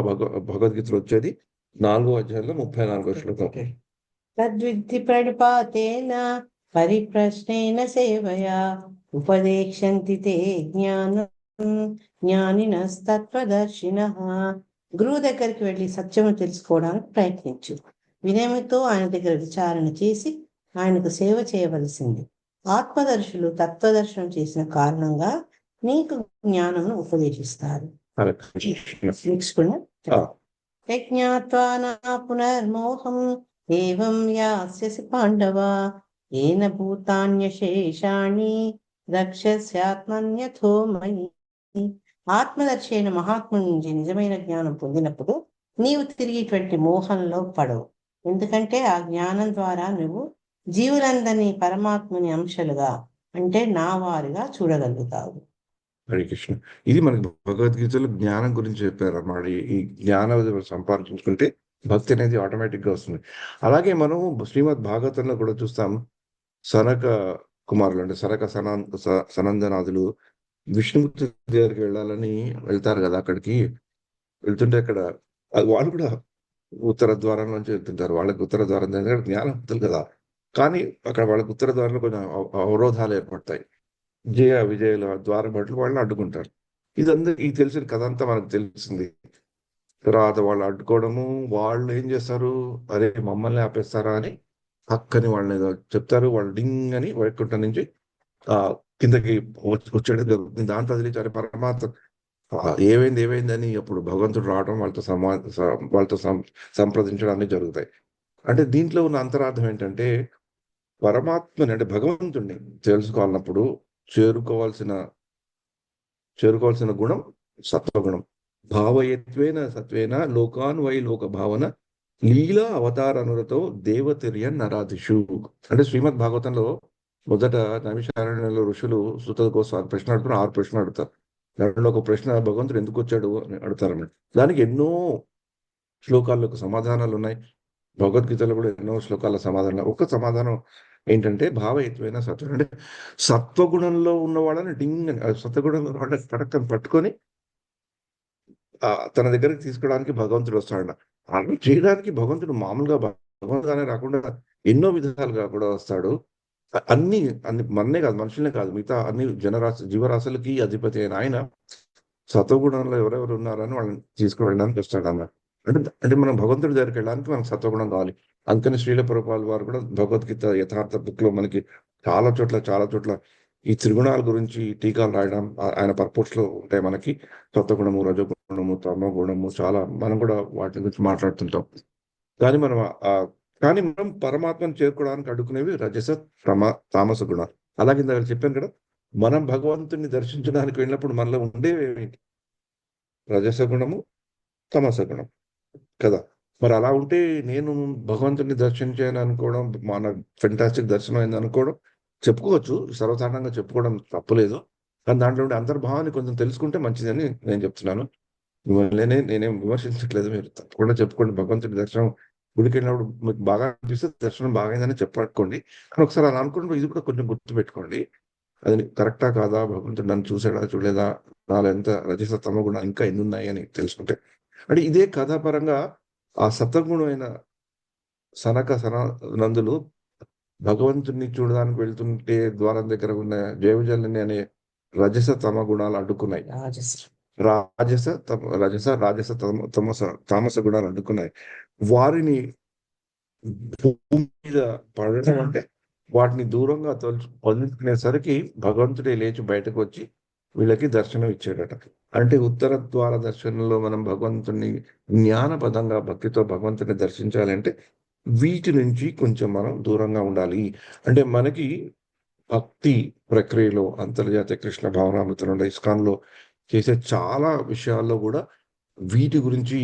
భగవద్గీతలో వచ్చేది. 4వ అధ్యాయంలో 34వ శ్లోకం. తద్విద్ధి ప్రణిపాతేన పరిప్రశ్నేన సేవయా ఉపదేశంతి తే జ్ఞానం జ్ఞానినస్తత్వదర్శినః. గురువు దగ్గరికి వెళ్ళి సత్యము తెలుసుకోవడానికి ప్రయత్నించు. వినయముతో ఆయన దగ్గర విచారణ చేసి ఆయనకు సేవ చేయవలసింది. ఆత్మదర్శులు తత్వదర్శనం చేసిన కారణంగా నీకు జ్ఞానమును ఉపదేశిస్తారు. నెక్స్ట్ యజ్ఞాత్వా నా పునర్మోహం ఏవం యాస్యసి పాండవ ఏన భూతాన్యశేషాణి రక్షస్యాత్మన్యథో మయి. ఆత్మదర్శి అయిన మహాత్ముడి నుంచి నిజమైన జ్ఞానం పొందినప్పుడు నీవు తిరిగి ఇటువంటి మోహంలో పడవు. ఎందుకంటే ఆ జ్ఞానం ద్వారా నువ్వు జీవులందరినీ పరమాత్ముని అంశాలుగా అంటే నా వారిగా చూడగలుగుతావు. హరే కృష్ణ. ఇది మనకి భగవద్గీతలో జ్ఞానం గురించి చెప్పారు అన్నమాట. ఈ జ్ఞానం సంపాదించుకుంటే భక్తి అనేది ఆటోమేటిక్ గా వస్తుంది. అలాగే మనం శ్రీమద్ భాగవతంలో కూడా చూస్తాం. సనక కుమారులు అంటే సనందనాథులు విష్ణుమూర్తి దగ్గరికి వెళ్ళాలని వెళ్తారు కదా! అక్కడికి వెళ్తుంటే అక్కడ వాళ్ళు కూడా ఉత్తర ద్వారం నుంచి వెళ్తుంటారు. వాళ్ళకి ఉత్తర ద్వారం దగ్గర జ్ఞానవంతులు కదా! కానీ అక్కడ వాళ్ళకి ఉత్తర ద్వారంలో కొంచెం అవరోధాలు ఏర్పడతాయి. విజయాల ద్వారం భటులు వాళ్ళని అడ్డుకుంటారు. ఇది తెలిసిన కథ అంతా మనకు తెలిసింది. తర్వాత వాళ్ళు అడ్డుకోవడము, వాళ్ళు ఏం చేస్తారు? అరే మమ్మల్ని ఆపేస్తారా అని పక్కని వాళ్ళని ఏదో చెప్తారు. వాళ్ళు డింగ్ అని వైకుంఠం నుంచి కిందకి వచ్చేయడం జరుగుతుంది. దాంట్లో వదిలించారు పరమాత్మ ఏమైందని అప్పుడు భగవంతుడు రావడం వాళ్ళతో సంప్రదించడం అన్ని జరుగుతాయి. అంటే దీంట్లో ఉన్న అంతరార్థం ఏంటంటే పరమాత్మని అంటే భగవంతుడిని తెలుసుకోవాలన్నప్పుడు చేరుకోవాల్సిన గుణం సత్వగుణం. భావయత్వేన సత్వేన లోకాన్ వై లోక భావన లీలా అవతారనులతో దేవతిర్యన్ నరాదిషు. అంటే శ్రీమద్ భాగవతంలో మొదట నైమిషారణ్యంలో ఋషులు సుత గోస్వామి ప్రశ్న అడుగుతారు, 6 ప్రశ్నలు అడుగుతారు. దాంట్లో ఒక ప్రశ్న భగవంతుడు ఎందుకు వచ్చాడు అని అడుగుతారన్నమాట. దానికి ఎన్నో శ్లోకాలకు సమాధానాలు ఉన్నాయి. భగవద్గీతలో కూడా ఎన్నో శ్లోకాల సమాధానాలు. ఒక సమాధానం ఏంటంటే భావయత్వైన సత్వం, అంటే సత్వగుణంలో ఉన్న వాళ్ళని డింగ్ అని, సత్వగుణంలో ఉన్న వాళ్ళని కరెక్ట్ పట్టుకొని తన దగ్గరికి తీసుకోవడానికి భగవంతుడు వస్తాడు. అలా చేయడానికి భగవంతుడు మామూలుగా భగవంతుగానే రాకుండా ఎన్నో విధాలుగా కూడా వస్తాడు. అన్ని అన్ని మన్నే కాదు, మనుషులనే కాదు, మిగతా అన్ని జీవరాశులకి అధిపతి అయిన ఆయన సత్వగుణంలో ఎవరెవరు ఉన్నారని వాళ్ళని తీసుకువెళ్ళడానికి వస్తాడు అన్న. అంటే అంటే మనం భగవంతుడి దగ్గరికి వెళ్ళడానికి మనకు సత్వగుణం కావాలి. అందుకని శ్రీల ప్రభుపాదుల వారు కూడా భగవద్గీత యథార్థ బుక్ లో మనకి చాలా చోట్ల ఈ త్రిగుణాల గురించి టీకాలు రాయడం ఆయన పర్పోర్ట్స్ లో ఉంటాయి. మనకి సత్వగుణము, రజోగుణము, తమో గుణము చాలా మనం కూడా వాటి గురించి మాట్లాడుతుంటాం. కానీ మనం పరమాత్మను చేరుకోవడానికి అడుగునేవి రజస తామస గుణాలు. అలాగే ఇందాక చెప్పాను కదా, మనం భగవంతుని దర్శించడానికి వెళ్ళినప్పుడు మనలో ఉండేవి రజస గుణము, తమస గుణం కదా. మరి అలా ఉంటే నేను భగవంతుని దర్శించాను అనుకోవడం, మన ఫెంటాస్టిక్ దర్శనం అయింది అనుకోవడం చెప్పుకోవచ్చు, సర్వసాధారణంగా చెప్పుకోవడం తప్పులేదు. కానీ దాంట్లో ఉండే అంతర్భావాన్ని కొంచెం తెలుసుకుంటే మంచిదని నేను చెప్తున్నాను. నేనేం విమర్శించట్లేదు, మీరు తప్పకుండా చెప్పుకోండి. భగవంతుడి దర్శనం గుడికి వెళ్ళినప్పుడు మీకు బాగా అనిపిస్తే దర్శనం బాగైందని చెప్పట్టుకోండి. కానీ ఒకసారి అలా అనుకుంటే ఇది కూడా కొంచెం గుర్తు పెట్టుకోండి. అది కరెక్టా కాదా, భగవంతుడు నన్ను చూసాడా చూడలేదా, నాలో ఎంత రజస తమ గుణాలు ఇంకా ఎన్ని ఉన్నాయి అని తెలుసుకుంటే. అంటే ఇదే కథాపరంగా ఆ సత్వగుణమైన సనందులు భగవంతుడిని చూడడానికి వెళ్తుంటే ద్వారం దగ్గర ఉన్న జయవిజలని అనే రజస తమ గుణాలు అడ్డుకున్నాయి. రాజస తామస గుణాలు అడ్డుకున్నాయి. వారిని భూమి మీద పడడం అంటే వాటిని దూరంగా వదులుకునేసరికి భగవంతుడే లేచి బయటకు వచ్చి వీళ్ళకి దర్శనం ఇచ్చాడట. అంటే ఉత్తర ద్వార దర్శనంలో మనం భగవంతుని జ్ఞానపదంగా భక్తితో భగవంతుని దర్శించాలంటే వీటి నుంచి కొంచెం మనం దూరంగా ఉండాలి. అంటే మనకి భక్తి ప్రక్రియలో అంతర్జాతీయ కృష్ణ భావనామృతంలో ఇస్కాన్లో చేసే చాలా విషయాల్లో కూడా వీటి గురించి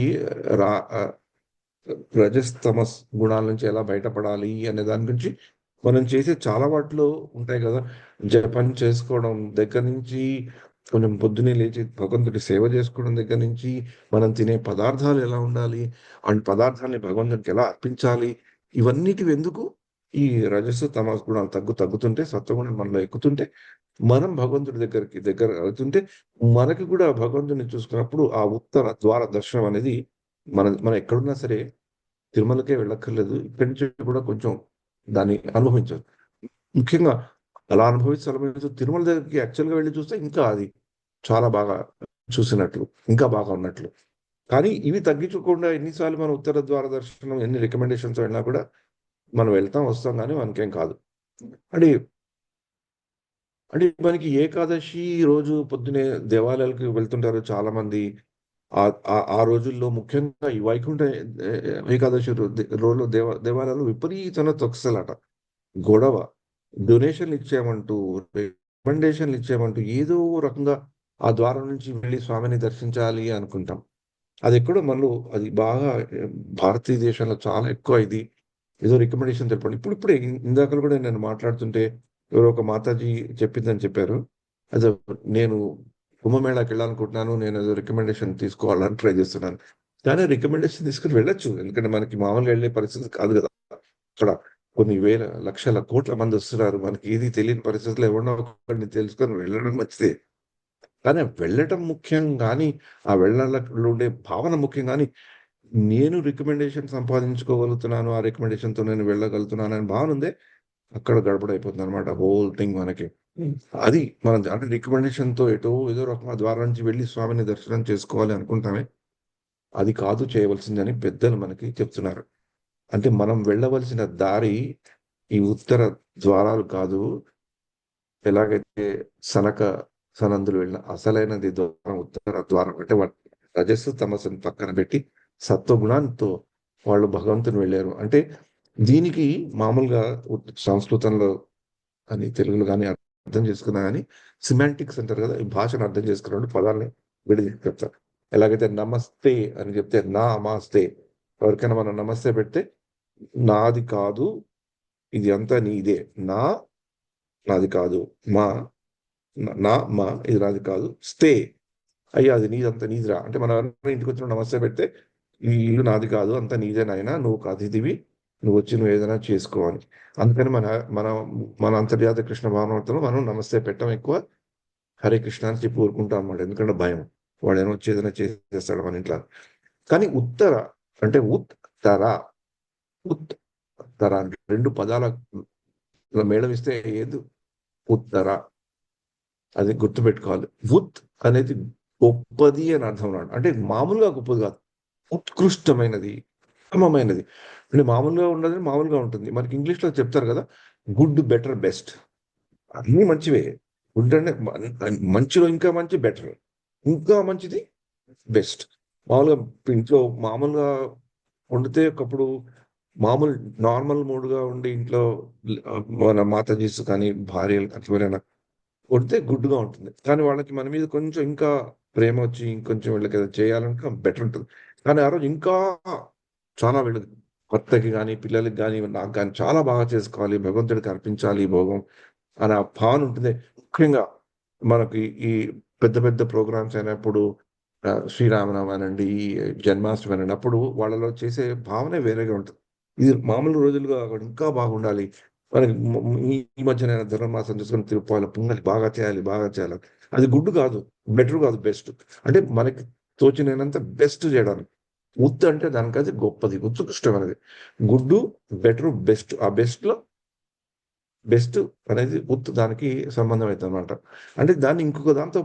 రజస్తమస్ గుణాల నుంచి ఎలా బయటపడాలి అనే దాని గురించి మనం చేసే చాలా వాటిలో ఉంటాయి కదా. జపం చేసుకోవడం దగ్గర నుంచి, కొంచెం పొద్దునే లేచి భగవంతుడి సేవ చేసుకోవడం దగ్గర నుంచి, మనం తినే పదార్థాలు ఎలా ఉండాలి, అండ్ పదార్థాలని భగవంతుడికి ఎలా అర్పించాలి, ఇవన్నిటివి ఎందుకు ఈ రజస్సు తమస్ గుణాలు తగ్గుతుంటే, సత్వగుణం మనలో ఎక్కుతుంటే, మనం భగవంతుడి దగ్గర అవుతుంటే మనకి కూడా భగవంతుడిని చూసుకున్నప్పుడు ఆ ఉత్తర ద్వార దర్శనం అనేది మనం ఎక్కడున్నా సరే, తిరుమలకే వెళ్ళక్కర్లేదు, ఇక్కడి నుంచి కూడా కొంచెం దాన్ని అనుభవించవచ్చు. ముఖ్యంగా అలా అనుభవించు తిరుమల దగ్గరికి యాక్చువల్గా వెళ్ళి చూస్తే ఇంకా అది చాలా బాగా చూసినట్లు, ఇంకా బాగా ఉన్నట్లు. కానీ ఇవి తగ్గించకుండా ఎన్నిసార్లు మనం ఉత్తర ద్వార దర్శనం ఎన్ని రికమెండేషన్స్ అయినా కూడా మనం వెళ్తాం వస్తాం, కానీ మనకేం కాదు. అంటే అంటే మనకి ఏకాదశి రోజు పొద్దునే దేవాలయాలకు వెళ్తుంటారు చాలా మంది. ఆ రోజుల్లో ముఖ్యంగా ఈ వైకుంఠ ఏకాదశి రోజుల్లో దేవాలయాలు విపరీతమైన తొక్సలాట, గొడవ, డొనేషన్లు ఇచ్చామంటూ, రికమెండేషన్లు ఇచ్చామంటూ ఏదో రకంగా ఆ ద్వారం నుంచి వెళ్ళి స్వామిని దర్శించాలి అనుకుంటాం. అది ఎక్కడో మనలో అది బాగా భారతీయ దేశంలో చాలా ఎక్కువ ఇది. ఏదో రికమెండేషన్ తెలపండి. ఇప్పుడే ఇందాకలు కూడా నేను మాట్లాడుతుంటే ఎవరో ఒక మాతాజీ చెప్పిందని చెప్పారు. అదే నేను కుంభమేళాకి వెళ్ళాలనుకుంటున్నాను, నేను ఏదో రికమెండేషన్ తీసుకోవాలని ట్రై చేస్తున్నాను. కానీ రికమెండేషన్ తీసుకుని వెళ్ళొచ్చు, ఎందుకంటే మనకి మామూలుగా వెళ్ళే పరిస్థితి కాదు కదా. అక్కడ కొన్ని వేల లక్షల కోట్ల మంది వస్తున్నారు, మనకి ఏది తెలియని పరిస్థితుల్లో ఎవరినో ఒకరిని తెలుసుకొని వెళ్ళడం మంచిదే. కానీ వెళ్ళటం ముఖ్యం, కానీ ఆ వెళ్ళాలలో ఉండే భావన ముఖ్యం. కానీ నేను రికమెండేషన్ సంపాదించుకోగలుగుతున్నాను, ఆ రికమెండేషన్తో నేను వెళ్ళగలుగుతున్నాను అనే భావన ఉందే, అక్కడ గడబడైపోతుంది అనమాట హోల్ థింగ్ మనకి. అది మనం అంటే రికమెండేషన్తో ఏదో రకంగా ద్వారం నుంచి వెళ్ళి స్వామిని దర్శనం చేసుకోవాలి అనుకుంటామే, అది కాదు చేయవలసిందని పెద్దలు మనకి చెప్తున్నారు. అంటే మనం వెళ్ళవలసిన దారి ఈ ఉత్తర ద్వారాలు కాదు. ఎలాగైతే సనందులు వెళ్ళిన అసలైనది ద్వారం ఉత్తర ద్వారం. అంటే రజస్సు తమస్సుని పక్కన పెట్టి సత్వగుణంతో వాళ్ళు భగవంతుని వెళ్ళారు. అంటే దీనికి మామూలుగా సంస్కృతంలో కానీ తెలుగులో కానీ అర్థం చేసుకున్నా కానీ సిమాంటిక్స్ అంటారు కదా, ఈ భాషను అర్థం చేసుకున్నప్పుడు పదాలని విడిది చెప్తారు. ఎలాగైతే నమస్తే అని చెప్తే నా మాస్తే, ఎవరికైనా మనం నమస్తే పెడితే నాది కాదు, ఇది అంతా నీదే, నా నాది కాదు, మా మా ఇది నాది కాదు, స్తే అయ్యా అది నీదంతా నీదిరా అంటే మనం ఎవరైనా ఇంటికి వచ్చిన నమస్తే పెడితే ఈ ఇల్లు నాది కాదు అంతా నీదే నాయనా, నువ్వు అతిథివి, నువ్వు వచ్చి నువ్వు ఏదైనా చేసుకోవాలి. అందుకని మన మన అంతర్జాతీయ కృష్ణ భావనలో మనం నమస్తే పెట్టడం ఎక్కువ, హరే కృష్ణ అని చెప్పి ఊరుకుంటాం అన్నమాట. ఎందుకంటే భయం, వాడు ఏమో వచ్చి ఏదైనా చేసేస్తాడు మన ఇంట్లో. కానీ ఉత్తర అంటే ఉత్తర ఉత్తర అంటే రెండు పదాల మేళవిస్తే ఏది ఉత్తర, అది గుర్తుపెట్టుకోవాలి. ఉత్ అనేది గొప్పది అని అర్థం అన్నాడు. అంటే మామూలుగా గొప్పది కాదు, ఉత్కృష్టమైనది, ఉత్తమమైనది. అంటే మామూలుగా ఉండదు, మామూలుగా ఉంటుంది. మనకి ఇంగ్లీష్ లో చెప్తారు కదా, గుడ్, బెటర్, బెస్ట్, అన్ని మంచివే. గుడ్ అంటే మంచిలో ఇంకా మంచి, బెటర్ ఇంకా మంచిది, బెస్ట్. మామూలుగా ఇంట్లో మామూలుగా వండితే ఒకప్పుడు మామూలు నార్మల్ మూడ్గా ఉండి ఇంట్లో మన మాతాజీస్ కానీ భార్యలు అట్లా కొడితే గుడ్డుగా ఉంటుంది. కానీ వాళ్ళకి మన మీద కొంచెం ఇంకా ప్రేమ వచ్చి ఇంకొంచెం వీళ్ళకి ఏదో చేయాలంటే బెటర్ ఉంటుంది. కానీ ఆ రోజు ఇంకా చాలా వీళ్ళకి భర్తకి కానీ పిల్లలకి కానీ నాకు కానీ చాలా బాగా చేసుకోవాలి, భగవంతుడికి అర్పించాలి ఈ భోగం అని ఆ భావన ఉంటుంది. ముఖ్యంగా మనకి ఈ పెద్ద పెద్ద ప్రోగ్రామ్స్ అయినప్పుడు శ్రీరామనవమి అనండి, ఈ జన్మాష్టమి అనండి, అప్పుడు వాళ్ళలో చేసే భావనే వేరేగా ఉంటుంది. ఇది మామూలు రోజులుగా కాకుండా ఇంకా బాగుండాలి. మనకి ఈ మధ్యన ధనుర్మాసం చూసుకొని తిరుపాల పొంగలి బాగా చేయాలి, బాగా చేయాలి. అది గుడ్డు కాదు, బెటర్ కాదు, బెస్ట్. అంటే మనకి తోచినంత బెస్ట్ చేయడానికి. ఉత్ అంటే దానికి అది గొప్పది, ఉత్కృష్టమైనది. గుడ్డు, బెటర్, బెస్ట్. ఆ బెస్ట్ లో బెస్ట్ అనేది ఉత్ దానికి సంబంధం అవుతుంది అనమాట. అంటే దాన్ని ఇంకొక దాంతో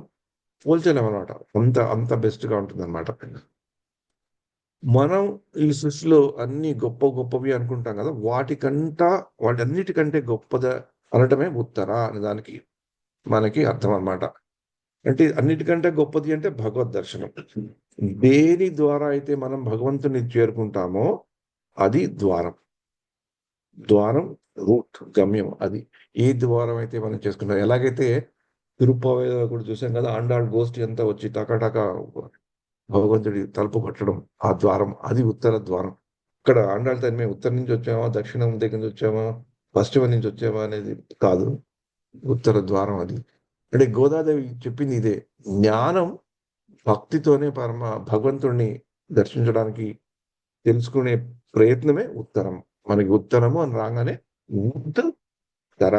పోల్చలేమన్నమాట. అంత అంత బెస్ట్ గా ఉంటుంది అనమాట. మనం ఈ సృష్టిలో అన్ని గొప్ప గొప్పవి అనుకుంటాం కదా, వాటన్నిటికంటే గొప్పద అనటమే ఉత్తర అనే దానికి మనకి అర్థం అన్నమాట. అంటే అన్నిటికంటే గొప్పది అంటే భగవద్ దర్శనం. దేని ద్వారా అయితే మనం భగవంతుని చేరుకుంటామో అది ద్వారం. ద్వారం, రూట్, గమ్యం. అది ఏ ద్వారం అయితే మనం చేసుకుంటాం. ఎలాగైతే తిరుప్పావేలో కూడా చూసాం కదా, ఆండాళ్ గోష్ఠి అంతా వచ్చి టకాటక భగవంతుడి తలుపు కొట్టడం, ఆ ద్వారం అది ఉత్తర ద్వారం. ఇక్కడ ఆండాళ్ తల్లి మేము ఉత్తరం నుంచి వచ్చామా, దక్షిణం దగ్గర నుంచి వచ్చామా, పశ్చిమ నుంచి వచ్చామా అనేది కాదు, ఉత్తర ద్వారం అది. అంటే గోదాదేవి చెప్పింది ఇదే. జ్ఞానం భక్తితోనే భగవంతుడిని దర్శించడానికి తెలుసుకునే ప్రయత్నమే ఉత్తరం. మనకి ఉత్తరము అని రాగానే ఉత్తర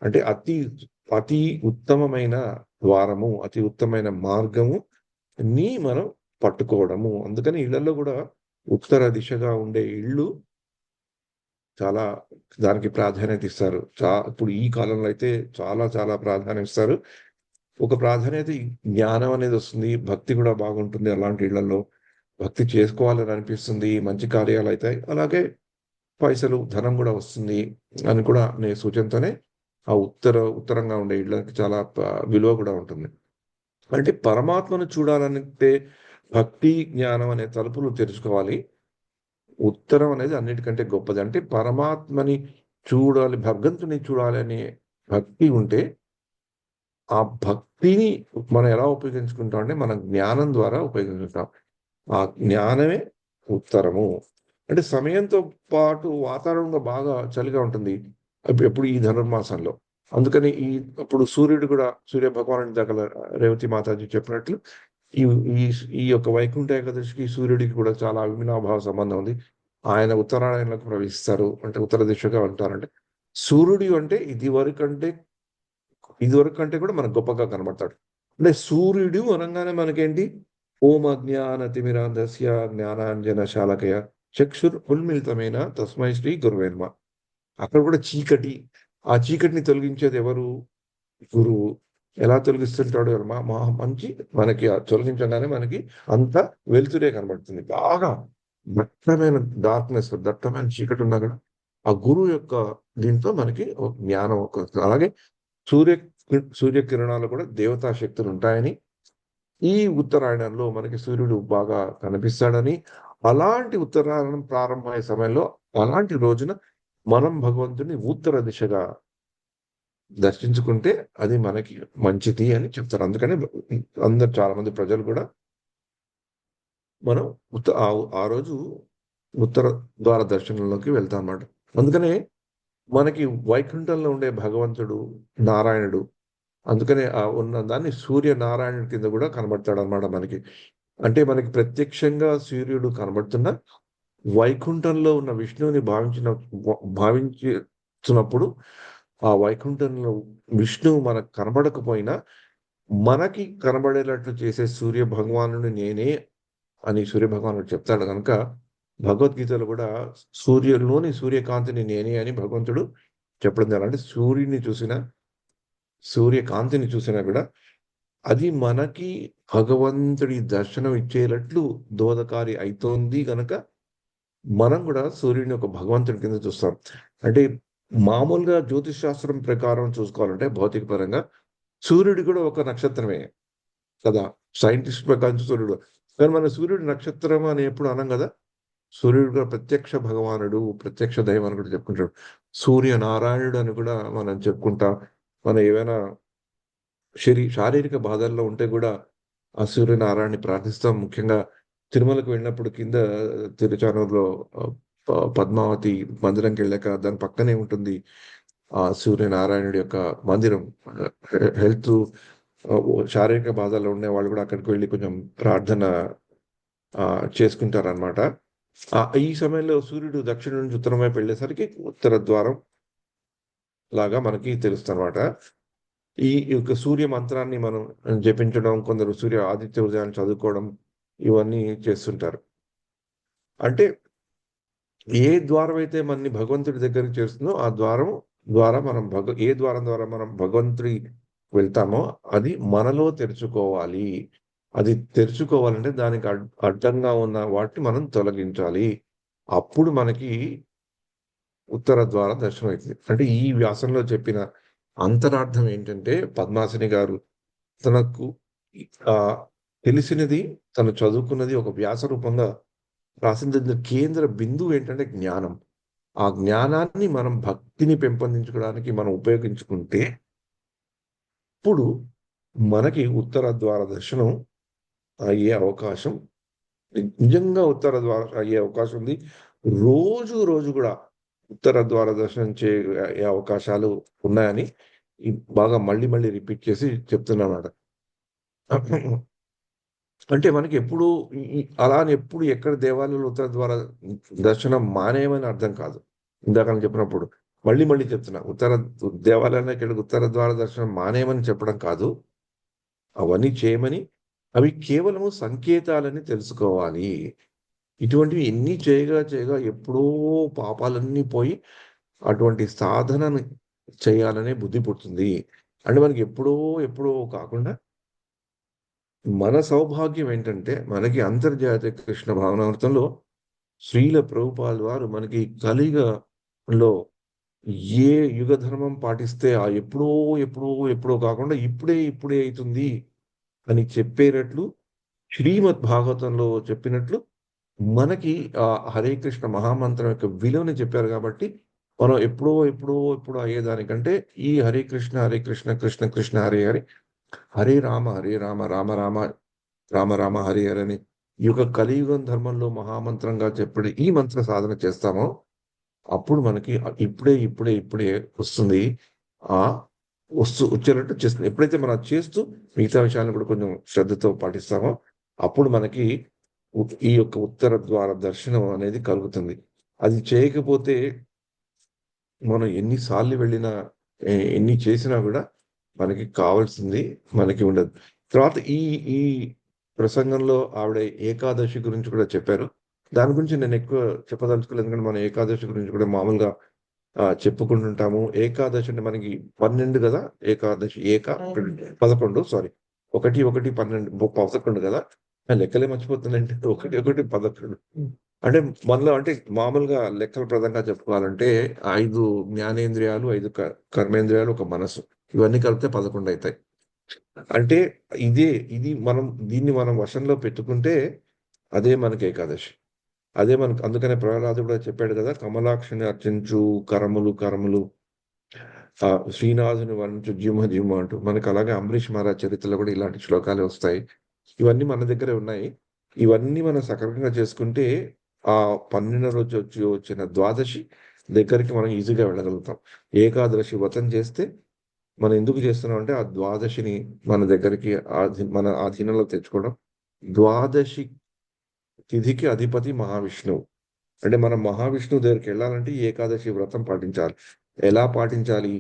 అంటే అతి అతి ఉత్తమమైన ద్వారము, అతి ఉత్తమమైన మార్గము ని మనం పట్టుకోవడము. అందుకని ఇళ్లలో కూడా ఉత్తర దిశగా ఉండే ఇళ్ళు చాలా దానికి ప్రాధాన్యత ఇస్తారు. ఇప్పుడు ఈ కాలంలో అయితే చాలా చాలా ప్రాధాన్యత ఇస్తారు. ఒక ప్రాధాన్యత జ్ఞానం అనేది వస్తుంది, భక్తి కూడా బాగుంటుంది. అలాంటి ఇళ్లలో భక్తి చేసుకోవాలని అనిపిస్తుంది, మంచి కార్యాలు అవుతాయి, అలాగే పైసలు ధనం కూడా వస్తుంది అని కూడా నేను సూచనతోనే ఆ ఉత్తరంగా ఉండే ఇళ్ళకి చాలా విలువ కూడా ఉంటుంది. అంటే పరమాత్మను చూడాలంటే భక్తి జ్ఞానం అనే తలుపులు తెరుచుకోవాలి. ఉత్తరం అనేది అన్నిటికంటే గొప్పది. అంటే పరమాత్మని చూడాలి, భగవంతుని చూడాలి అనే భక్తి ఉంటే ఆ భక్తిని మనం ఎలా ఉపయోగించుకుంటాం అంటే మన జ్ఞానం ద్వారా ఉపయోగించుకుంటాం. ఆ జ్ఞానమే ఉత్తరము. అంటే సమయంతో పాటు వాతావరణంలో బాగా చలిగా ఉంటుంది ఎప్పుడు ఈ ధనుర్మాసంలో. అందుకని అప్పుడు సూర్యుడు కూడా, సూర్య భగవానుడి దగ్గర రేవతి మాతాజీ చెప్పినట్లు ఈ ఈ ఈ యొక్క వైకుంఠ ఏకాదశికి సూర్యుడికి కూడా చాలా అవినాభావ సంబంధం ఉంది. ఆయన ఉత్తరాయణంలోకి ప్రవేశిస్తారు, అంటే ఉత్తర దిశగా ఉంటారంటే సూర్యుడు అంటే ఇదివరకు కంటే కూడా మనకు గొప్పగా కనబడతాడు. అంటే సూర్యుడు అనగానే మనకేంటి, ఓం అజ్ఞానతిమిరాంధస్య జ్ఞానాంజన శాలకయ చక్షుర్ ఉన్మిళితమైన తస్మై శ్రీ గురువే నమః. అక్కడ కూడా చీకటి, ఆ చీకటిని తొలగించేది ఎవరు? గురువు. ఎలా తొలగిస్తుంటాడు? మంచి మనకి తొలగించగానే మనకి అంత వెలుతురే కనబడుతుంది. బాగా దట్టమైన దట్టమైన చీకటి ఉన్నా కూడా ఆ గురువు యొక్క దీంతో మనకి జ్ఞానం అలాగే సూర్య సూర్యకిరణాలు కూడా దేవతా శక్తులు ఉంటాయని, ఈ ఉత్తరాయణంలో మనకి సూర్యుడు బాగా కనిపిస్తాడని, అలాంటి ఉత్తరాయణం ప్రారంభమయ్యే సమయంలో అలాంటి రోజున మనం భగవంతుని ఉత్తర దిశగా దర్శించుకుంటే అది మనకి మంచిది అని చెప్తారు. అందుకని చాలా మంది ప్రజలు కూడా మనం ఆ రోజు ఉత్తర ద్వార దర్శనంలోకి వెళ్తాం అన్నమాట. అందుకనే మనకి వైకుంఠంలో ఉండే భగవంతుడు నారాయణుడు, అందుకనే ఉన్న దాన్ని సూర్యనారాయణుడి కింద కూడా కనబడతాడు అనమాట మనకి. అంటే మనకి ప్రత్యక్షంగా సూర్యుడు కనబడుతున్నా వైకుంఠంలో ఉన్న విష్ణువుని భావించున్నప్పుడు ఆ వైకుంఠంలో విష్ణువు మనకు కనబడకపోయినా మనకి కనబడేటట్లు చేసే సూర్య భగవానుడు నేనే అని సూర్య భగవానుడు చెప్తాడు కనుక భగవద్గీతలో కూడా సూర్యుల్లోని సూర్యకాంతిని నేనే అని భగవంతుడు చెప్పడం జరిగింది. అంటే సూర్యకాంతిని చూసినా కూడా అది మనకి భగవంతుడి దర్శనం ఇచ్చేటట్లు దోహదకారి అవుతోంది గనక మనం కూడా సూర్యుడిని ఒక భగవంతుడి కింద చూస్తాం. అంటే మామూలుగా జ్యోతిష్ శాస్త్రం ప్రకారం చూసుకోవాలంటే భౌతిక పరంగా సూర్యుడు కూడా ఒక నక్షత్రమే కదా. సైంటిస్ట్ ప్రకారం సూర్యుడు, కానీ మన సూర్యుడు నక్షత్రం అని ఎప్పుడు అనం కదా. సూర్యుడు కూడా ప్రత్యక్ష భగవానుడు, ప్రత్యక్ష దైవం అని కూడా చెప్పుకుంటాడు. సూర్యనారాయణుడు అని కూడా మనం చెప్పుకుంటాం. మనం ఏవైనా శారీరక బాధల్లో ఉంటే కూడా ఆ సూర్యనారాయణని ప్రార్థిస్తాం. ముఖ్యంగా తిరుమలకు వెళ్ళినప్పుడు కింద తిరుచానూరులో పద్మావతి మందిరంకి వెళ్ళాక దాని పక్కనే ఉంటుంది ఆ సూర్యనారాయణుడి యొక్క మందిరం. హెల్త్ శారీరక బాధల్లో ఉండే వాళ్ళు కూడా అక్కడికి వెళ్ళి కొంచెం ప్రార్థన చేసుకుంటారనమాట. ఈ సమయంలో సూర్యుడు దక్షిణం నుంచి ఉత్తరం వైపు వెళ్ళేసరికి ఉత్తర ద్వారం లాగా మనకి తెలుస్తుంది అనమాట. ఈ యొక్క సూర్య మంత్రాన్ని మనం జపించడం, కొందరు సూర్య ఆదిత్య హృదయాన్ని చదువుకోవడం ఇవన్నీ చేస్తుంటారు. అంటే ఏ ద్వారం అయితే మనని భగవంతుడి దగ్గరికి చేస్తుందో ఆ ద్వారం ద్వారా మనం ఏ ద్వారం ద్వారా మనం భగవంతుడి వెళ్తామో అది మనలో తెరుచుకోవాలి. అది తెరుచుకోవాలంటే దానికి అడ్డంగా ఉన్న వాటిని మనం తొలగించాలి. అప్పుడు మనకి ఉత్తర ద్వారం దర్శనం అవుతుంది. అంటే ఈ వ్యాసంలో చెప్పిన అంతరార్థం ఏంటంటే పద్మాసిని గారు తనకు తెలిసినది, తను చదువుకున్నది ఒక వ్యాస రూపంగా రాసిన కేంద్ర బిందువు ఏంటంటే జ్ఞానం. ఆ జ్ఞానాన్ని మనం భక్తిని పెంపొందించుకోవడానికి మనం ఉపయోగించుకుంటే ఇప్పుడు మనకి ఉత్తర ద్వార దర్శనం అయ్యే అవకాశం, నిజంగా ఉత్తర ద్వార అయ్యే అవకాశం ఉంది. రోజు కూడా ఉత్తర ద్వార దర్శనం అయ్యే అవకాశాలు ఉన్నాయని బాగా మళ్ళీ రిపీట్ చేసి చెప్తున్నమాట. అంటే మనకి ఎప్పుడు అలా అని ఎప్పుడు ఎక్కడ దేవాలయంలో ఉత్తర ద్వార దర్శనం మానేయమని అర్థం కాదు. ఇందాక నేను చెప్పినప్పుడు మళ్ళీ చెప్తున్నా, దేవాలయానికి వెళ్ళి ఉత్తర ద్వార దర్శనం మానేయమని చెప్పడం కాదు, అవన్నీ చేయమని. అవి కేవలము సంకేతాలని తెలుసుకోవాలి. ఇటువంటివి ఎన్ని చేయగా ఎప్పుడో పాపాలన్నీ పోయి అటువంటి సాధనను చేయాలనే బుద్ధి పుడుతుంది. అంటే మనకి ఎప్పుడో కాకుండా మన సౌభాగ్యం ఏంటంటే మనకి అంతర్జాతీయ కృష్ణ భావనామృతంలో శ్రీల ప్రభుపాల్ వారు మనకి కలియుగంలో ఏ యుగ ధర్మం పాటిస్తే ఆ ఎప్పుడో కాకుండా ఇప్పుడే అవుతుంది అని చెప్పేటట్లు శ్రీమద్ భాగవతంలో చెప్పినట్లు మనకి ఆ హరే కృష్ణ మహామంత్రం యొక్క విలువని చెప్పారు. కాబట్టి మనం ఎప్పుడో అయ్యేదానికంటే ఈ హరే కృష్ణ కృష్ణ కృష్ణ హరే హరే హరే రామ రామ రామ హరే హరే అని ఈ యొక్క కలియుగం ధర్మంలో మహామంత్రంగా చెప్పి ఈ మంత్ర సాధన చేస్తామో అప్పుడు మనకి ఇప్పుడే వస్తుంది. ఆ వచ్చేటట్టు చేస్తుంది. ఎప్పుడైతే మనం చేస్తూ మిగతా విషయాలను కూడా కొంచెం శ్రద్ధతో పాటిస్తామో అప్పుడు మనకి ఈ యొక్క ఉత్తర ద్వార దర్శనం అనేది కలుగుతుంది. అది చేయకపోతే మనం ఎన్నిసార్లు వెళ్ళినా ఎన్ని చేసినా కూడా మనకి కావాల్సింది మనకి ఉండదు. తర్వాత ఈ ప్రసంగంలో ఆవిడ ఏకాదశి గురించి కూడా చెప్పారు. దాని గురించి నేను ఎక్కువ చెప్పదలుచుకోలేదు, ఎందుకంటే మనం ఏకాదశి గురించి కూడా మామూలుగా చెప్పుకుంటుంటాము. ఏకాదశి అంటే మనకి 12 కదా. ఏకాదశి 11 సారీ 1 1 12 11 కదా. లెక్కలే మర్చిపోతుందంటే 1 1 11 అంటే మనలో అంటే మామూలుగా లెక్కల ప్రదంగా చెప్పుకోవాలంటే 5 జ్ఞానేంద్రియాలు, 5 కర్మేంద్రియాలు, ఒక మనసు, ఇవన్నీ కలిపితే 11 అవుతాయి. అంటే దీన్ని మనం వశంలో పెట్టుకుంటే అదే మనకి ఏకాదశి. అదే మనకు అందుకనే ప్రహ్లాదుడు కూడా చెప్పాడు కదా, కమలాక్షిని అర్చించు కరములు శ్రీనాథుని వర్ణించు జిమ అంటూ. మనకు అలాగే అంబరీష్ మహారాజ్ చరిత్రలో కూడా ఇలాంటి శ్లోకాలే వస్తాయి. ఇవన్నీ మన దగ్గరే ఉన్నాయి. ఇవన్నీ మనం సక్రమంగా చేసుకుంటే ఆ 12 రోజు వచ్చిన ద్వాదశి దగ్గరికి మనం ఈజీగా వెళ్ళగలుగుతాం. ఏకాదశి వ్రతం చేస్తే మనం ఎందుకు చేస్తున్నాం అంటే ఆ ద్వాదశిని మన దగ్గరికి మన ఆధీనంలో తెచ్చుకోవడం. ద్వాదశి తిథికి అధిపతి మహావిష్ణువు. అంటే మనం మహావిష్ణువు దగ్గరికి వెళ్ళాలంటే ఈ ఏకాదశి వ్రతం పాటించాలి. ఎలా పాటించాలి?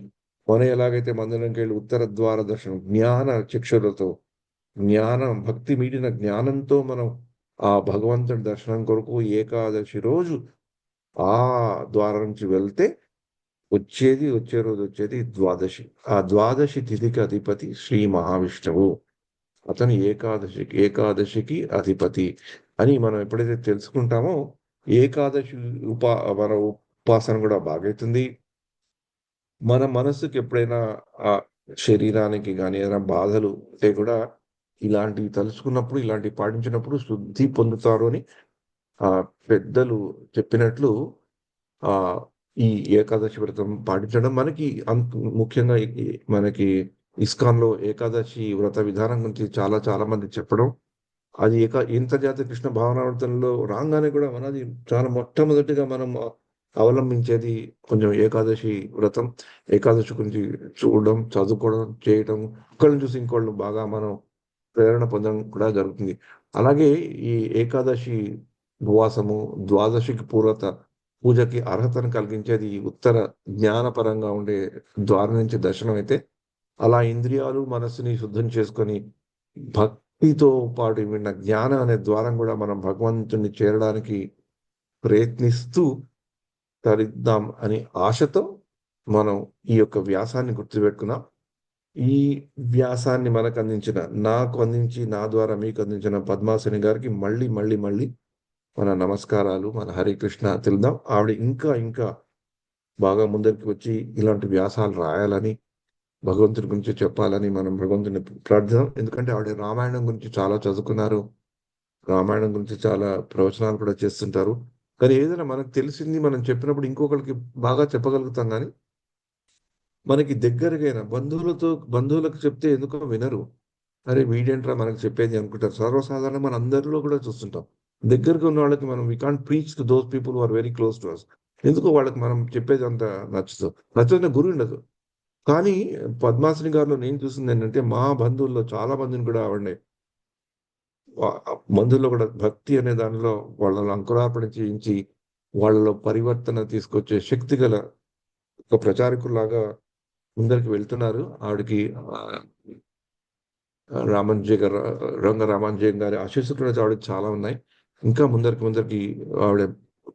మనం ఎలాగైతే మందిరంకి వెళ్ళి ఉత్తర ద్వార దర్శనం జ్ఞాన చక్షులతో జ్ఞానం భక్తి మీడిన జ్ఞానంతో మనం ఆ భగవంతుడి దర్శనం కొరకు ఏకాదశి రోజు ఆ ద్వారం నుంచి వెళ్తే వచ్చే రోజు వచ్చేది ద్వాదశి. ఆ ద్వాదశి తిథికి అధిపతి శ్రీ మహావిష్ణువు. అతను ఏకాదశికి అధిపతి అని మనం ఎప్పుడైతే తెలుసుకుంటామో ఏకాదశి మన ఉపాసన కూడా బాగైతుంది. మన మనసుకి ఎప్పుడైనా ఆ శరీరానికి కానీ ఏదైనా బాధలు ఉంటే కూడా ఇలాంటివి తలుచుకున్నప్పుడు ఇలాంటివి పాటించినప్పుడు శుద్ధి పొందుతారు అని ఆ పెద్దలు చెప్పినట్లు ఆ ఈ ఏకాదశి వ్రతం పాటించడం మనకి ముఖ్యంగా మనకి ఇస్కాన్ లో ఏకాదశి వ్రత విధానం గురించి చాలా చాలా మంది చెప్పడం అది ఇంతర్జాతీయ కృష్ణ భావనావర్తనలో రాగానే కూడా మనది చాలా మొట్టమొదటిగా మనం అవలంబించేది కొంచెం ఏకాదశి వ్రతం. ఏకాదశి గురించి చూడడం, చదువుకోవడం, చేయటం, ఒకళ్ళని చూసి ఇంకోళ్ళు బాగా మనం ప్రేరణ పొందడం కూడా జరుగుతుంది. అలాగే ఈ ఏకాదశి ఉపవాసము, ద్వాదశికి పూజకి అర్హతను కలిగించేది ఈ ఉత్తర జ్ఞానపరంగా ఉండే ద్వారం నుంచి దర్శనం అయితే, అలా ఇంద్రియాలు, మనస్సుని శుద్ధం చేసుకొని భక్తితో పాటు విన్న జ్ఞానం అనే ద్వారం కూడా మనం భగవంతుని చేరడానికి ప్రయత్నిస్తూ తరిద్దాం అని ఆశతో మనం ఈ యొక్క వ్యాసాన్ని గుర్తుపెట్టుకున్నాం. ఈ వ్యాసాన్ని మనకు అందించిన, నాకు అందించి, నా ద్వారా మీకు అందించిన పద్మాసని గారికి మళ్ళీ మళ్ళీ మళ్ళీ మన నమస్కారాలు, మన హరే కృష్ణ తెలుద్దాం. ఆవిడ ఇంకా ఇంకా బాగా ముందరికి వచ్చి ఇలాంటి వ్యాసాలు రాయాలని, భగవంతుడి గురించి చెప్పాలని మనం భగవంతుని ప్రార్థిద్దాం. ఎందుకంటే ఆవిడ రామాయణం గురించి చాలా చదువుకున్నారు. రామాయణం గురించి చాలా ప్రవచనాలు కూడా చేస్తుంటారు. కానీ ఏదైనా మనకు తెలిసింది మనం చెప్పినప్పుడు ఇంకొకరికి బాగా చెప్పగలుగుతాం కానీ మనకి దగ్గరగైన బంధువులకు చెప్తే ఎందుకో వినరు. అరే వీడేంట్రా మనకు చెప్పేది అనుకుంటారు. సర్వసాధారణంగా మన అందరిలో కూడా చూస్తుంటాం. దగ్గరగా ఉన్న వాళ్ళకి మనం we can't preach to those people who are very close to us. ఎందుకో వాళ్ళకి మనం చెప్పేది అంత నచ్చదు. నచ్చదనే గురి ఉండదు. కానీ పద్మాసని గారిలో నేను చూసింది ఏంటంటే మా బంధువుల్లో చాలా మందిని కూడా ఆవిడని మందుల్లో కూడా భక్తి అనే దానిలో వాళ్ళలో అంకురార్పణ చేయించి వాళ్ళలో పరివర్తన తీసుకొచ్చే శక్తి గల ఒక ప్రచారకుల్లాగా ముందరికి వెళ్తున్నారు. ఆవిడకి రామానుజయ్ గారు రంగ రామానుజయం గారి ఆశీస్సులు కూడా ఆవిడకి చాలా ఉన్నాయి. ఇంకా ముందరికి ఆవిడ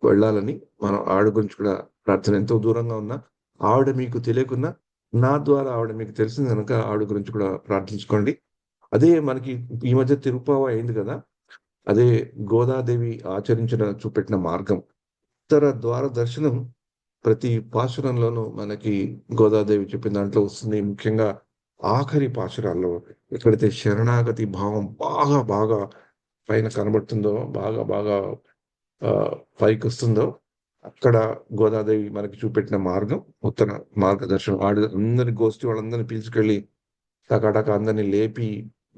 వెళ్ళాలని మనం ఆవిడ గురించి కూడా ప్రార్థన. ఎంతో దూరంగా ఉన్నా ఆవిడ మీకు తెలియకున్నా నా ద్వారా ఆవిడ మీకు తెలిసింది కనుక ఆవిడ గురించి కూడా ప్రార్థించుకోండి. అదే మనకి ఈ మధ్య తిరుపావ అయింది కదా, అదే గోదాదేవి చూపెట్టిన మార్గం. ఉత్తర ద్వార దర్శనం ప్రతి పాశురంలోనూ మనకి గోదాదేవి చెప్పిన దాంట్లో వస్తుంది. ముఖ్యంగా ఆఖరి పాశురాల్లో ఎక్కడైతే శరణాగతి భావం బాగా బాగా పైన కనబడుతుందో, బాగా బాగా పైకి వస్తుందో అక్కడ గోదాదేవి మనకి చూపెట్టిన మార్గం ఉత్తర మార్గదర్శనం. అందరి గోష్ఠి వాళ్ళందరినీ పిలుచుకెళ్ళి టకాటక అందరినీ లేపి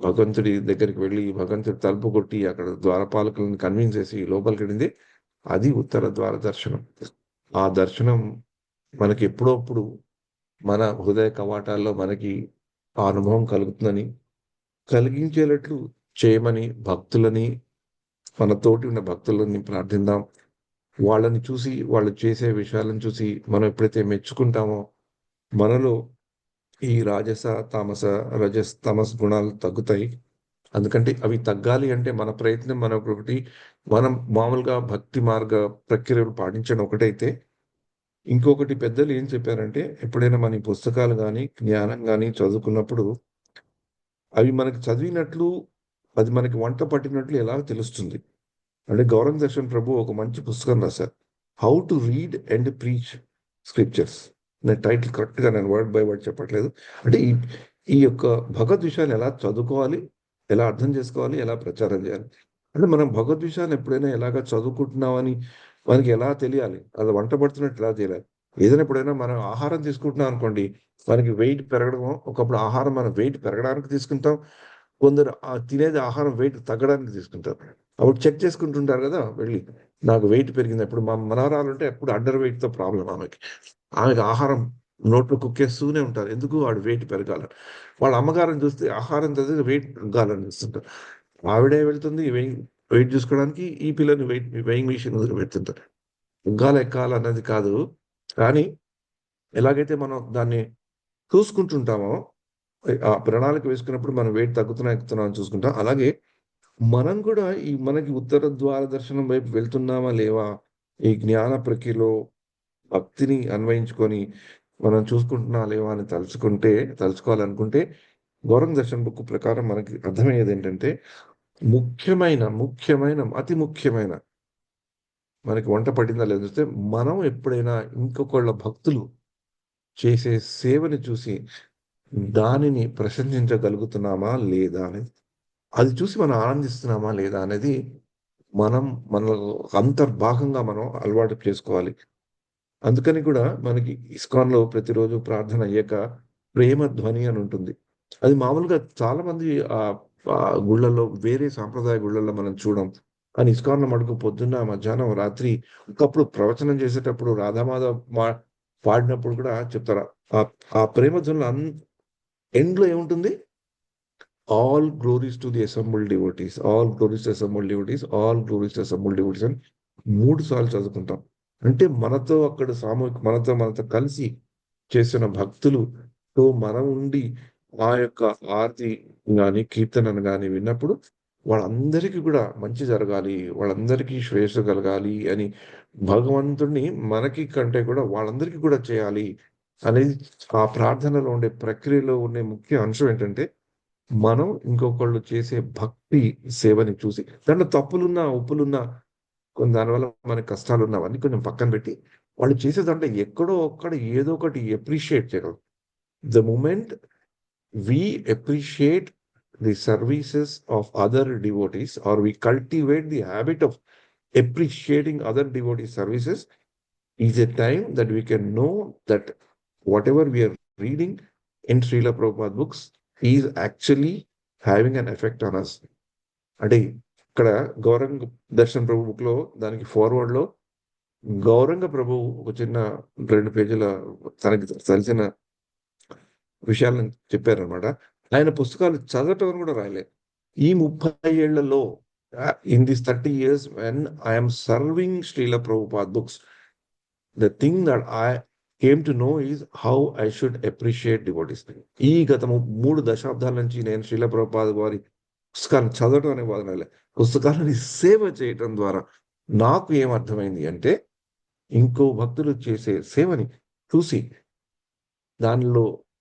భగవంతుడి దగ్గరికి వెళ్ళి భగవంతుడి తలుపు కొట్టి అక్కడ ద్వారపాలకులను కన్విన్స్ చేసి లోపలికి వెళ్ళింది. అది ఉత్తర ద్వార దర్శనం. ఆ దర్శనం మనకి ఎప్పుడప్పుడు మన హృదయ కవాటాల్లో మనకి ఆ అనుభవం కలుగుతుందని, కలిగించేటట్లు చేయమని భక్తులని, మనతోటి ఉన్న భక్తులని ప్రార్థిద్దాం. వాళ్ళని చూసి, వాళ్ళు చేసే విషయాలను చూసి మనం ఎప్పుడైతే మెచ్చుకుంటామో మనలో ఈ రాజస, తామస, తమస్ గుణాలు తగ్గుతాయి. ఎందుకంటే అవి తగ్గాలి అంటే మన ప్రయత్నం మనకొకటి. మనం మామూలుగా భక్తి మార్గ ప్రక్రియలు పాటించడం ఒకటైతే, ఇంకొకటి పెద్దలు ఏం చెప్పారంటే ఎప్పుడైనా మన ఈ పుస్తకాలు గాని, జ్ఞానం గాని చదువుకున్నప్పుడు అవి మనకి చదివినట్లు, అది మనకి వంట పట్టినట్లు ఎలా తెలుస్తుంది. అంటే గౌరంగ్ దర్శన్ ప్రభు ఒక మంచి పుస్తకం రాశారు. How to read and preach scriptures. నేను టైటిల్ కరెక్ట్గా నేను వర్డ్ బై వర్డ్ చెప్పట్లేదు. అంటే ఈ యొక్క భగవద్ విషయాన్ని ఎలా చదువుకోవాలి, ఎలా అర్థం చేసుకోవాలి, ఎలా ప్రచారం చేయాలి. అంటే మనం భగవద్ విషయాన్ని ఎప్పుడైనా ఎలాగ చదువుకుంటున్నామని మనకి ఎలా తెలియాలి, అది వంట పడుతున్నట్టు ఎలా తెలియాలి. ఏదైనా ఎప్పుడైనా మనం ఆహారం తీసుకుంటున్నాం అనుకోండి, మనకి వెయిట్ పెరగడం, ఒకప్పుడు ఆహారం మనం వెయిట్ పెరగడానికి తీసుకుంటాం, కొందరు తినేది ఆహారం వెయిట్ తగ్గడానికి తీసుకుంటారు. అప్పుడు చెక్ చేసుకుంటుంటారు కదా వెళ్ళి, నాకు వెయిట్ పెరిగింది. ఇప్పుడు మా మనవరాలు ఉంటే ఎప్పుడు అండర్ వెయిట్తో ప్రాబ్లం ఆమెకి ఆహారం నోట్లో కుక్కేస్తూనే ఉంటారు, ఎందుకు వాడు వెయిట్ పెరగాలని. వాళ్ళ అమ్మగారిని చూస్తే ఆహారం చదివి వెయిట్ తగ్గాలని చూస్తుంటారు. ఆవిడే వెళ్తుంది వెయిట్ చూసుకోవడానికి, ఈ పిల్లని వెయింగ్ మిషన్ దగ్గర పెడుతుంటారు. ఎక్కాలన్నది కాదు, కానీ ఎలాగైతే మనం దాన్ని చూసుకుంటుంటామో, ఆ ప్రణాళిక వేసుకున్నప్పుడు మనం వెయిట్ తగ్గుతున్నా ఎక్కుతున్నాం అని చూసుకుంటాం. అలాగే మనం కూడా మనకి ఉత్తర ద్వార దర్శనం వైపు వెళ్తున్నామా లేవా, ఈ జ్ఞాన ప్రక్రియలో భక్తిని అన్వయించుకొని మనం చూసుకుంటున్నా లేవా అని తలుచుకోవాలనుకుంటే, గౌరంగ దర్శన్ బుక్ ప్రకారం మనకి అర్థమయ్యేది ఏంటంటే, అతి ముఖ్యమైన మనకి వంట పడిందా లేదా చూస్తే, మనం ఎప్పుడైనా ఇంకొకళ్ళ భక్తులు చేసే సేవని చూసి దానిని ప్రశంసించగలుగుతున్నామా లేదా అనేది, అది చూసి మనం ఆనందిస్తున్నామా లేదా అనేది మనం మన అంతర్భాగంగా మనం అలవాటు చేసుకోవాలి. అందుకని కూడా మనకి ఇస్కాన్‌లో ప్రతిరోజు ప్రార్థన అయ్యాక ప్రేమ ధ్వని అని ఉంటుంది. అది మామూలుగా చాలా మంది గుళ్ళల్లో, వేరే సాంప్రదాయ గుళ్ళల్లో మనం చూడం. కానీ ఇస్కాన్‌లో మటుకు పొద్దున్న, మధ్యాహ్నం, రాత్రి ఒకప్పుడు ప్రవచనం చేసేటప్పుడు రాధామాధవ్ పాడినప్పుడు కూడా చెప్తారు. ఆ ఆ ప్రేమ ధ్వనులు ఎండ్‌లో ఏముంటుంది? All glories to the assembled devotees, all glories to assembled devotees, all glories to assembled devotees అని 3 సార్లు చదువుకుంటాం. అంటే మనతో అక్కడ మనతో కలిసి చేసిన భక్తులుతో మనం ఉండి ఆ యొక్క ఆరతి గాని, కీర్తనను గాని విన్నప్పుడు వాళ్ళందరికీ కూడా మంచి జరగాలి, వాళ్ళందరికీ శ్రేయస్సు కలగాలి అని భగవంతుడిని మనకి కంటే కూడా వాళ్ళందరికీ కూడా చేయాలి అనేది ఆ ప్రార్థనలో ఉండే ప్రక్రియలో ఉండే ముఖ్య అంశం ఏంటంటే, మనం ఇంకొకళ్ళు చేసే భక్తి సేవని చూసి, దాంట్లో తప్పులున్నా, ఒప్పులున్నా, దానివల్ల మనకి కష్టాలున్నా అవన్నీ కొంచెం పక్కన పెట్టి, వాళ్ళు చేసే దాంట్లో ఎక్కడో ఒక్కడ ఏదో ఒకటి అప్రిషియేట్ చేయగలం. The moment we appreciate the services of other devotees, or we cultivate the habit of appreciating other devotees' services, is a time that we can know that whatever we are reading in Srila Prabhupada books is actually having an effect on us. అంటే ఇక్కడ గౌరంగ దర్శన్ ప్రభు book లో దానికి forward లో గౌరంగ ప్రభు ఒక చిన్న 2 పేజీల తనకి తెలిసిన విషయాలను చెప్పారనమాట. ఆయన పుస్తకాలు చదవటం కూడా రాయలే. ఈ 30 ఏళ్లలో, in this 30 years when I'm serving Srila Prabhupad books, the thing that I came to know is how I should appreciate devotees. ఈ గత 3 దశాబ్దాల నుంచి నేను శ్రీల ప్రభుపాద్ వారి పుస్తకాలను చదవటం అనే వాదనలే, పుస్తకాలని సేవ చేయటం ద్వారా నాకు ఏమర్థమైంది అంటే, ఇంకో భక్తులు చేసే సేవని చూసి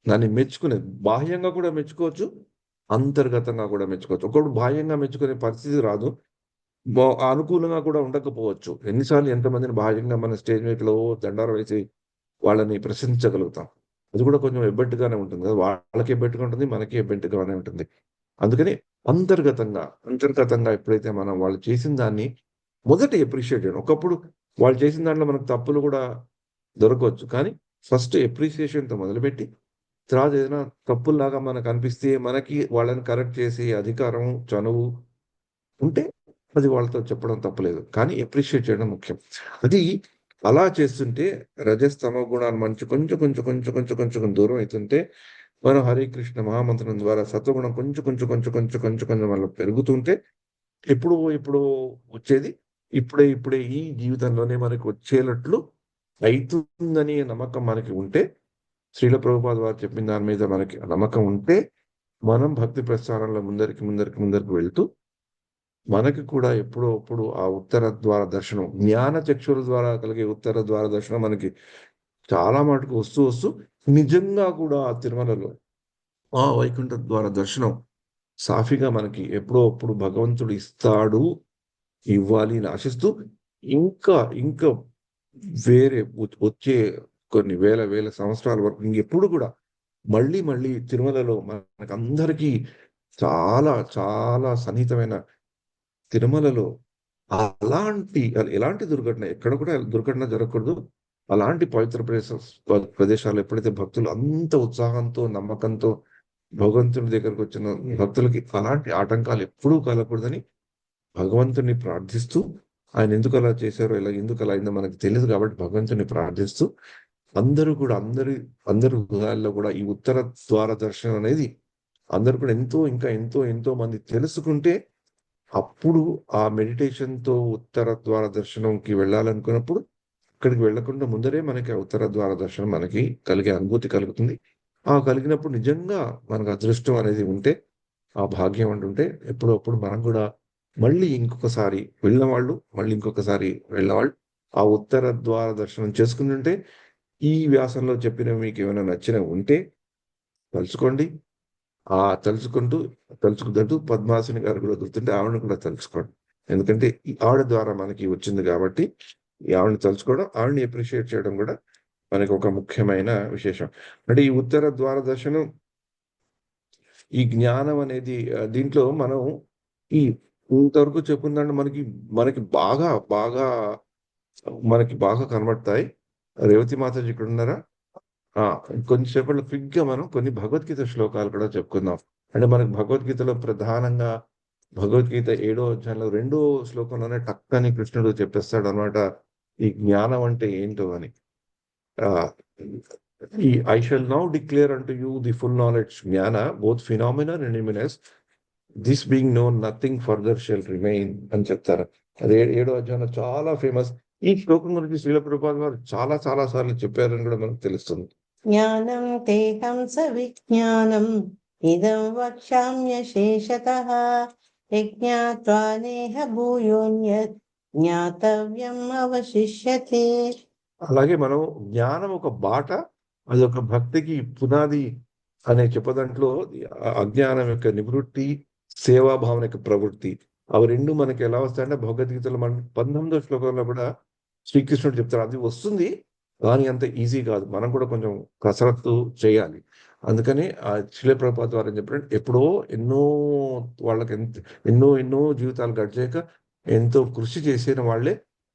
దాన్ని మెచ్చుకునే, బాహ్యంగా కూడా మెచ్చుకోవచ్చు, అంతర్గతంగా కూడా మెచ్చుకోవచ్చు. ఒకడు బాహ్యంగా మెచ్చుకునే పరిస్థితి రాదు, అనుకూలంగా కూడా ఉండకపోవచ్చు. ఎన్నిసార్లు ఎంతమందిని బాహ్యంగా మన స్టేజ్ మీదలో దండాలు వేసి వాళ్ళని ప్రశంసించగలుగుతాం. అది కూడా కొంచెం ఎబ్బెట్టుగానే ఉంటుంది కదా, వాళ్ళకి ఎబ్బెట్టుగా ఉంటుంది, మనకి ఎబ్బెట్టుగానే ఉంటుంది. అందుకని అంతర్గతంగా ఎప్పుడైతే మనం వాళ్ళు చేసిన దాన్ని మొదట అప్రిషియేట్ చేయడం. ఒకప్పుడు వాళ్ళు చేసిన దాంట్లో మనకు తప్పులు కూడా దొరకవచ్చు, కానీ ఫస్ట్ అప్రిసియేషన్‌తో మొదలుపెట్టి, తర్వాత ఏదైనా తప్పుల్లాగా మనకు అనిపిస్తే మనకి వాళ్ళని కరెక్ట్ చేసే అధికారం, చనువు ఉంటే అది వాళ్ళతో చెప్పడం తప్పులేదు. కానీ అప్రిషియేట్ చేయడం ముఖ్యం. అది అలా చేస్తుంటే రజస్, తమో గుణాల నుంచి కొంచెం దూరం అయితుంటే, మనం హరే కృష్ణ మహామంత్రం ద్వారా సత్వగుణం కొంచెం మనం పెరుగుతుంటే, ఎప్పుడో వచ్చేది ఇప్పుడే ఈ జీవితంలోనే మనకి వచ్చేటట్లు అయితుందనే నమ్మకం మనకి ఉంటే, శ్రీల ప్రభుపాద వారు చెప్పిన దాని మీద మనకి నమ్మకం ఉంటే, మనం భక్తి ప్రస్థానంలో ముందరికి వెళ్తూ, మనకి కూడా ఎప్పుడో అప్పుడు ఆ ఉత్తర ద్వార దర్శనం, జ్ఞాన చక్షుల ద్వారా కలిగే ఉత్తర ద్వార దర్శనం మనకి చాలా మటుకు వస్తూ నిజంగా కూడా ఆ తిరుమలలో ఆ వైకుంఠ ద్వార దర్శనం సాఫీగా మనకి ఎప్పుడో అప్పుడు భగవంతుడు ఇవ్వాలి అని ఆశిస్తూ, ఇంకా వేరే వచ్చే కొన్ని వేల సంవత్సరాల వరకు ఇంకెప్పుడు కూడా మళ్ళీ తిరుమలలో మనకందరికీ చాలా చాలా సన్నిహితమైన తిరుమలలో ఎలాంటి దుర్ఘటన, ఎక్కడ కూడా దుర్ఘటన జరగకూడదు. అలాంటి పవిత్ర ప్రదేశాలు ఎప్పుడైతే భక్తులు అంత ఉత్సాహంతో, నమ్మకంతో భగవంతుని దగ్గరకు వచ్చిన భక్తులకి అలాంటి ఆటంకాలు ఎప్పుడూ కలగకూడదని భగవంతుని ప్రార్థిస్తూ, ఆయన ఎందుకు అలా చేశారో, ఇలా ఎందుకు అలా అయిందో మనకు తెలియదు కాబట్టి భగవంతుని ప్రార్థిస్తూ అందరూ కూడా అందరి హృదయాల్లో కూడా ఈ ఉత్తర ద్వార దర్శనం అనేది అందరూ కూడా ఎంతో మంది తెలుసుకుంటే అప్పుడు ఆ మెడిటేషన్ తో ఉత్తర ద్వార దర్శనంకి వెళ్ళాలనుకున్నప్పుడు అక్కడికి వెళ్ళకుండా ముందరే మనకి ఆ ఉత్తర ద్వార దర్శనం మనకి కలిగే అనుభూతి కలుగుతుంది. ఆ కలిగినప్పుడు నిజంగా మనకు అదృష్టం అనేది ఉంటే, ఆ భాగ్యం అంటుంటే ఎప్పుడప్పుడు మనం కూడా మళ్ళీ ఇంకొకసారి వెళ్ళినవాళ్ళు మళ్ళీ ఇంకొకసారి వెళ్ళేవాళ్ళు ఆ ఉత్తర ద్వార దర్శనం చేసుకుంటుంటే, ఈ వ్యాసంలో చెప్పినవి మీకు ఏమైనా నచ్చినవి ఉంటే తలుచుకోండి. ఆ తలుచుకుంటూ పద్మాసని గారు కూడా గుర్తుంటే ఆవిడని కూడా తలుచుకోండి. ఎందుకంటే ఆవిడ ద్వారా మనకి వచ్చింది కాబట్టి ఈ ఆవిడని తలుచుకోవడం, ఆవిడని అప్రిషియేట్ చేయడం కూడా మనకి ఒక ముఖ్యమైన విశేషం. అంటే ఈ ఉత్తర ద్వార దర్శనం, ఈ జ్ఞానం అనేది దీంట్లో మనం ఈ ఇంతవరకు చెప్పుందంటే మనకి బాగా కనబడతాయి. రేవతి మాతాజీ ఇక్కడ ఉన్నారా? కొంచెంసేపట్లో క్విక్‌గా మనం కొన్ని భగవద్గీత శ్లోకాలు కూడా చెప్పుకుందాం. అంటే మనకు భగవద్గీతలో ప్రధానంగా భగవద్గీత 7వ అధ్యాయంలో 2వ శ్లోకంలోనే టక్కని కృష్ణుడు చెప్పేస్తాడనమాట. ఈ జ్ఞానం అంటే ఏంటో అని. ఆహ్, ఈ I shall now declare unto you the full knowledge జ్ఞాన both phenomenal and immanence. This being known nothing further shall remain అని చెప్తారు. అది 7వ అధ్యాయంలో చాలా ఫేమస్. ఈ శ్లోకం గురించి శ్రీల ప్రభుపాద వారు చాలా సార్లు చెప్పారని కూడా మనకు తెలుస్తుంది. జ్ఞానం తేహం సవిజ్ఞానం ఇదం వక్ష్యామ్యశేషతః యజ్ఞాత్వా నేహ భూయోన్యత్ జ్ఞాతవ్యం అవశిష్యతే. అలాగే మనం జ్ఞానం ఒక బాట, అది ఒక భక్తికి పునాది అనే చెప్పదంట్లో అజ్ఞానం యొక్క నివృత్తి, సేవాభావన యొక్క ప్రవృత్తి, అవి రెండు మనకి ఎలా వస్తాయంటే భగవద్గీతలో మనం 19వ శ్లోకంలో కూడా శ్రీకృష్ణుడు చెప్తారు. అది వస్తుంది కానీ అంత ఈజీ కాదు. మనం కూడా కొంచెం కసరత్తు చేయాలి. అందుకని శ్రీల ప్రభుపాద వారు ఏం చెప్పారంటే ఎప్పుడో వాళ్ళకి ఎన్నో జీవితాలు గడిచాక ఎంతో కృషి చేసిన వాళ్ళే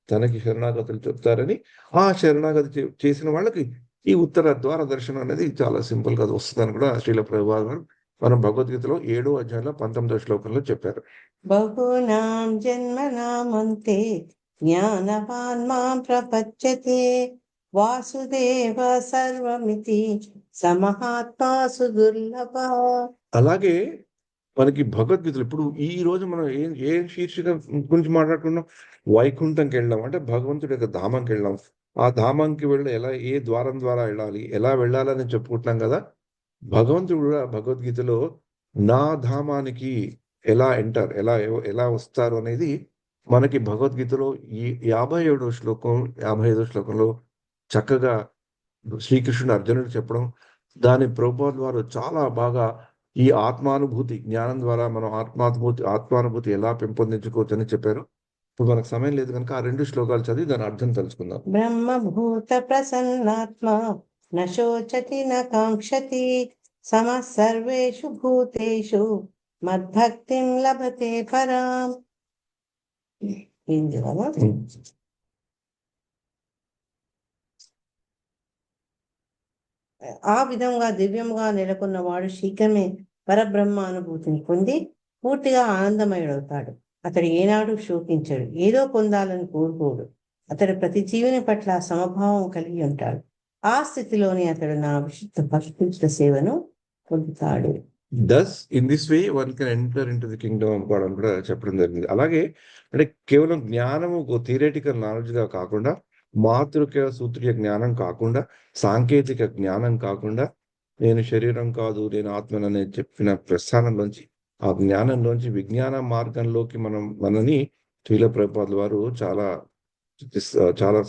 తనకి శరణాగతులు చెప్తారని, ఆ శరణాగతి చేసిన వాళ్ళకి ఈ ఉత్తర ద్వార దర్శనం అనేది చాలా సింపుల్ గా వస్తుందని కూడా శ్రీల ప్రభుపాద వారు మనం భగవద్గీతలో 7వ అధ్యాయంలో 19వ శ్లోకంలో చెప్పారు. బహూనాం జన్మనామంతే జ్ఞానవాన్ మాం ప్రపద్యతే వాసుదేవ సర్వమితి సమహాత్మా సుదుర్లభ. అలాగే మనకి భగవద్గీతలు ఇప్పుడు ఈ రోజు మనం ఏ శీర్షిక గురించి మాట్లాడుకున్నాం? వైకుంఠంకి వెళ్ళాం అంటే భగవంతుడి యొక్క ధామంకి వెళ్ళాం. ఆ ధామంకి ఏ ద్వారం ద్వారా వెళ్ళాలి, ఎలా వెళ్ళాలని చెప్పుకుంటున్నాం కదా. భగవంతుడు కూడా భగవద్గీతలో నా ధామానికి ఎలా ఎలా వస్తారు అనేది మనకి భగవద్గీతలో ఈ 55వ శ్లోకంలో చక్కగా శ్రీకృష్ణుడు అర్జునుడికి చెప్పడం, దాని ప్రభుపాద వారు చాలా బాగా ఈ ఆత్మానుభూతి జ్ఞానం ద్వారా మనం ఆత్మానుభూతి ఎలా పెంపొందించుకోవచ్చు అని చెప్పారు. ఇప్పుడు మనకు సమయం లేదు కనుక ఆ 2 శ్లోకాలు చదివి దాని అర్థం తెలుసుకుందాం. బ్రహ్మభూత ప్రసన్నాత్మ న శోచతి న కాంక్షతి సమః సర్వేషు భూతేషు మద్భక్తిం లభతే పరాం. ఏంది కదా? ఆ విధంగా దివ్యముగా నెలకొన్నవాడు శీఘ్రమే పరబ్రహ్మ అనుభూతిని పొంది పూర్తిగా ఆనందమయుడవుతాడు. అతడు ఏనాడు శోకించడు, ఏదో పొందాలని కోరుకోడు. అతడు ప్రతి జీవుని పట్ల సమభావం కలిగి ఉంటాడు. ఆ స్థితిలోని అతడు నా విశుద్ధ భక్తుల సేవను పొందుతాడు. Thus in this way one can enter into the kingdom of God అని కూడా చెప్పడం జరిగింది. అలాగే అంటే కేవలం జ్ఞానము థియరేటికల్ నాలెడ్జ్ గా కాకుండా, మాతృక సూత్రీయ జ్ఞానం కాకుండా, సాంకేతిక జ్ఞానం కాకుండా, నేను శరీరం కాదు నేను ఆత్మనని చెప్పిన ప్రస్థానంలోంచి, ఆ జ్ఞానంలోంచి విజ్ఞాన మార్గంలోకి మనని శ్రీల ప్రభుపాదుల వారు చాలా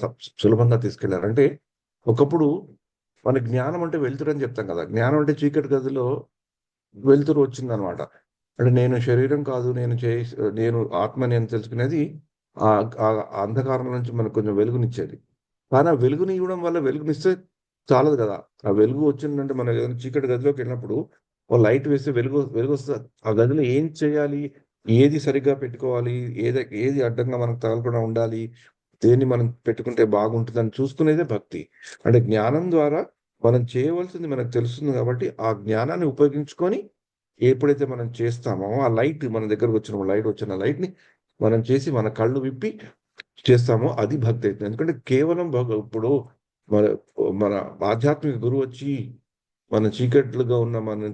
సులభంగా తీసుకెళ్లారు. అంటే ఒకప్పుడు మన జ్ఞానం అంటే వెలుతురని చెప్తాం కదా. జ్ఞానం అంటే చీకటి గదిలో వెలుతురు వచ్చిందనమాట. అంటే నేను శరీరం కాదు, నేను ఆత్మని అని తెలుసుకునేది ఆ అంధకారం నుంచి మనకు కొంచెం వెలుగునిచ్చేది. కానీ ఆ వెలుగునివ్వడం వల్ల వెలుగునిస్తే చాలదు కదా. ఆ వెలుగు వచ్చిందంటే మనం ఏదైనా చీకటి గదిలోకి వెళ్ళినప్పుడు ఓ లైట్ వేస్తే వెలుగొస్తది. ఆ గదిలో ఏం చేయాలి? ఏది సరిగ్గా పెట్టుకోవాలి? ఏది అడ్డంగా మనకు తగలకుండా ఉండాలి? దేన్ని మనం పెట్టుకుంటే బాగుంటుందని చూసుకునేదే భక్తి. అంటే జ్ఞానం ద్వారా మనం చేయవలసింది మనకు తెలుస్తుంది కాబట్టి, ఆ జ్ఞానాన్ని ఉపయోగించుకొని ఎప్పుడైతే మనం చేస్తామో, ఆ లైట్ మన దగ్గరకు వచ్చిన లైట్‌ని మనం చేసి మన కళ్ళు విప్పి చేస్తామో అది భక్తి అవుతుంది. ఎందుకంటే కేవలం ఇప్పుడు మన మన ఆధ్యాత్మిక గురువు వచ్చి మన చీకట్లుగా ఉన్న మనం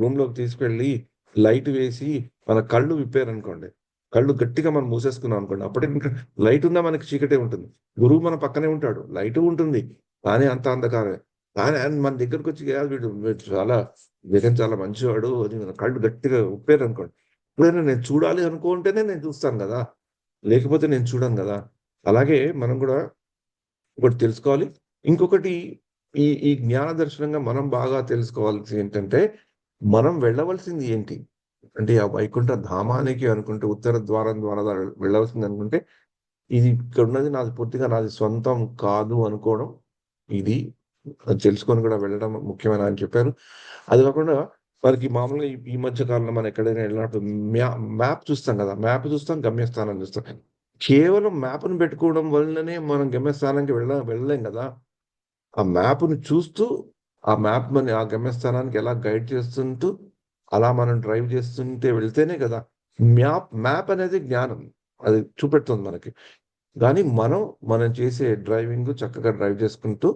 రూమ్లోకి తీసుకెళ్ళి లైట్ వేసి మన కళ్ళు విప్పారనుకోండి, కళ్ళు గట్టిగా మనం మూసేసుకున్నాం అనుకోండి, అప్పటికి ఇంకా లైట్ ఉందా మనకి చీకటే ఉంటుంది. గురువు మన పక్కనే ఉంటాడు, లైట్ ఉంటుంది, కానీ అంత అంధకారమే. కానీ ఆయన మన దగ్గరకు వచ్చి వీడు చాలా జగన్ చాలా మంచివాడు అని మన కళ్ళు గట్టిగా విప్పారు అనుకోండి, ఎప్పుడైనా నేను చూడాలి అనుకుంటేనే నేను చూస్తాను కదా, లేకపోతే నేను చూడను కదా. అలాగే మనం కూడా ఒకటి తెలుసుకోవాలి. ఇంకొకటి ఈ జ్ఞాన దర్శనంగా మనం బాగా తెలుసుకోవాల్సింది ఏంటంటే, మనం వెళ్ళవలసింది ఏంటి? అంటే ఆ వైకుంఠ ధామానికి అనుకుంటే ఉత్తర ద్వారం ద్వారా వెళ్ళవలసింది అనుకుంటే, ఇది ఇక్కడ ఉన్నది నాది పూర్తిగా నాది సొంతం కాదు అనుకోవడం, ఇది తెలుసుకొని కూడా వెళ్ళడం ముఖ్యమైన అని చెప్పారు. అది కాకుండా మనకి మామూలుగా ఈ మధ్య కాలంలో మనం ఎక్కడైనా వెళ్ళినప్పుడు మ్యాప్ చూస్తాం కదా, మ్యాప్ చూస్తాం, గమ్యస్థానం చూస్తాం. కేవలం మ్యాప్‌ని పెట్టుకోవడం వల్లనే మనం గమ్యస్థానానికి వెళ్ళలేం కదా. ఆ మ్యాప్‌ని చూస్తూ, ఆ మ్యాప్ ఆ గమ్యస్థానానికి ఎలా గైడ్ చేస్తుంటూ, అలా మనం డ్రైవ్ చేస్తుంటే వెళ్తేనే కదా. మ్యాప్ అనేది జ్ఞానం. అది చూపెడుతుంది మనకి. కానీ మనం చేసే డ్రైవింగ్ చక్కగా డ్రైవ్ చేసుకుంటూ,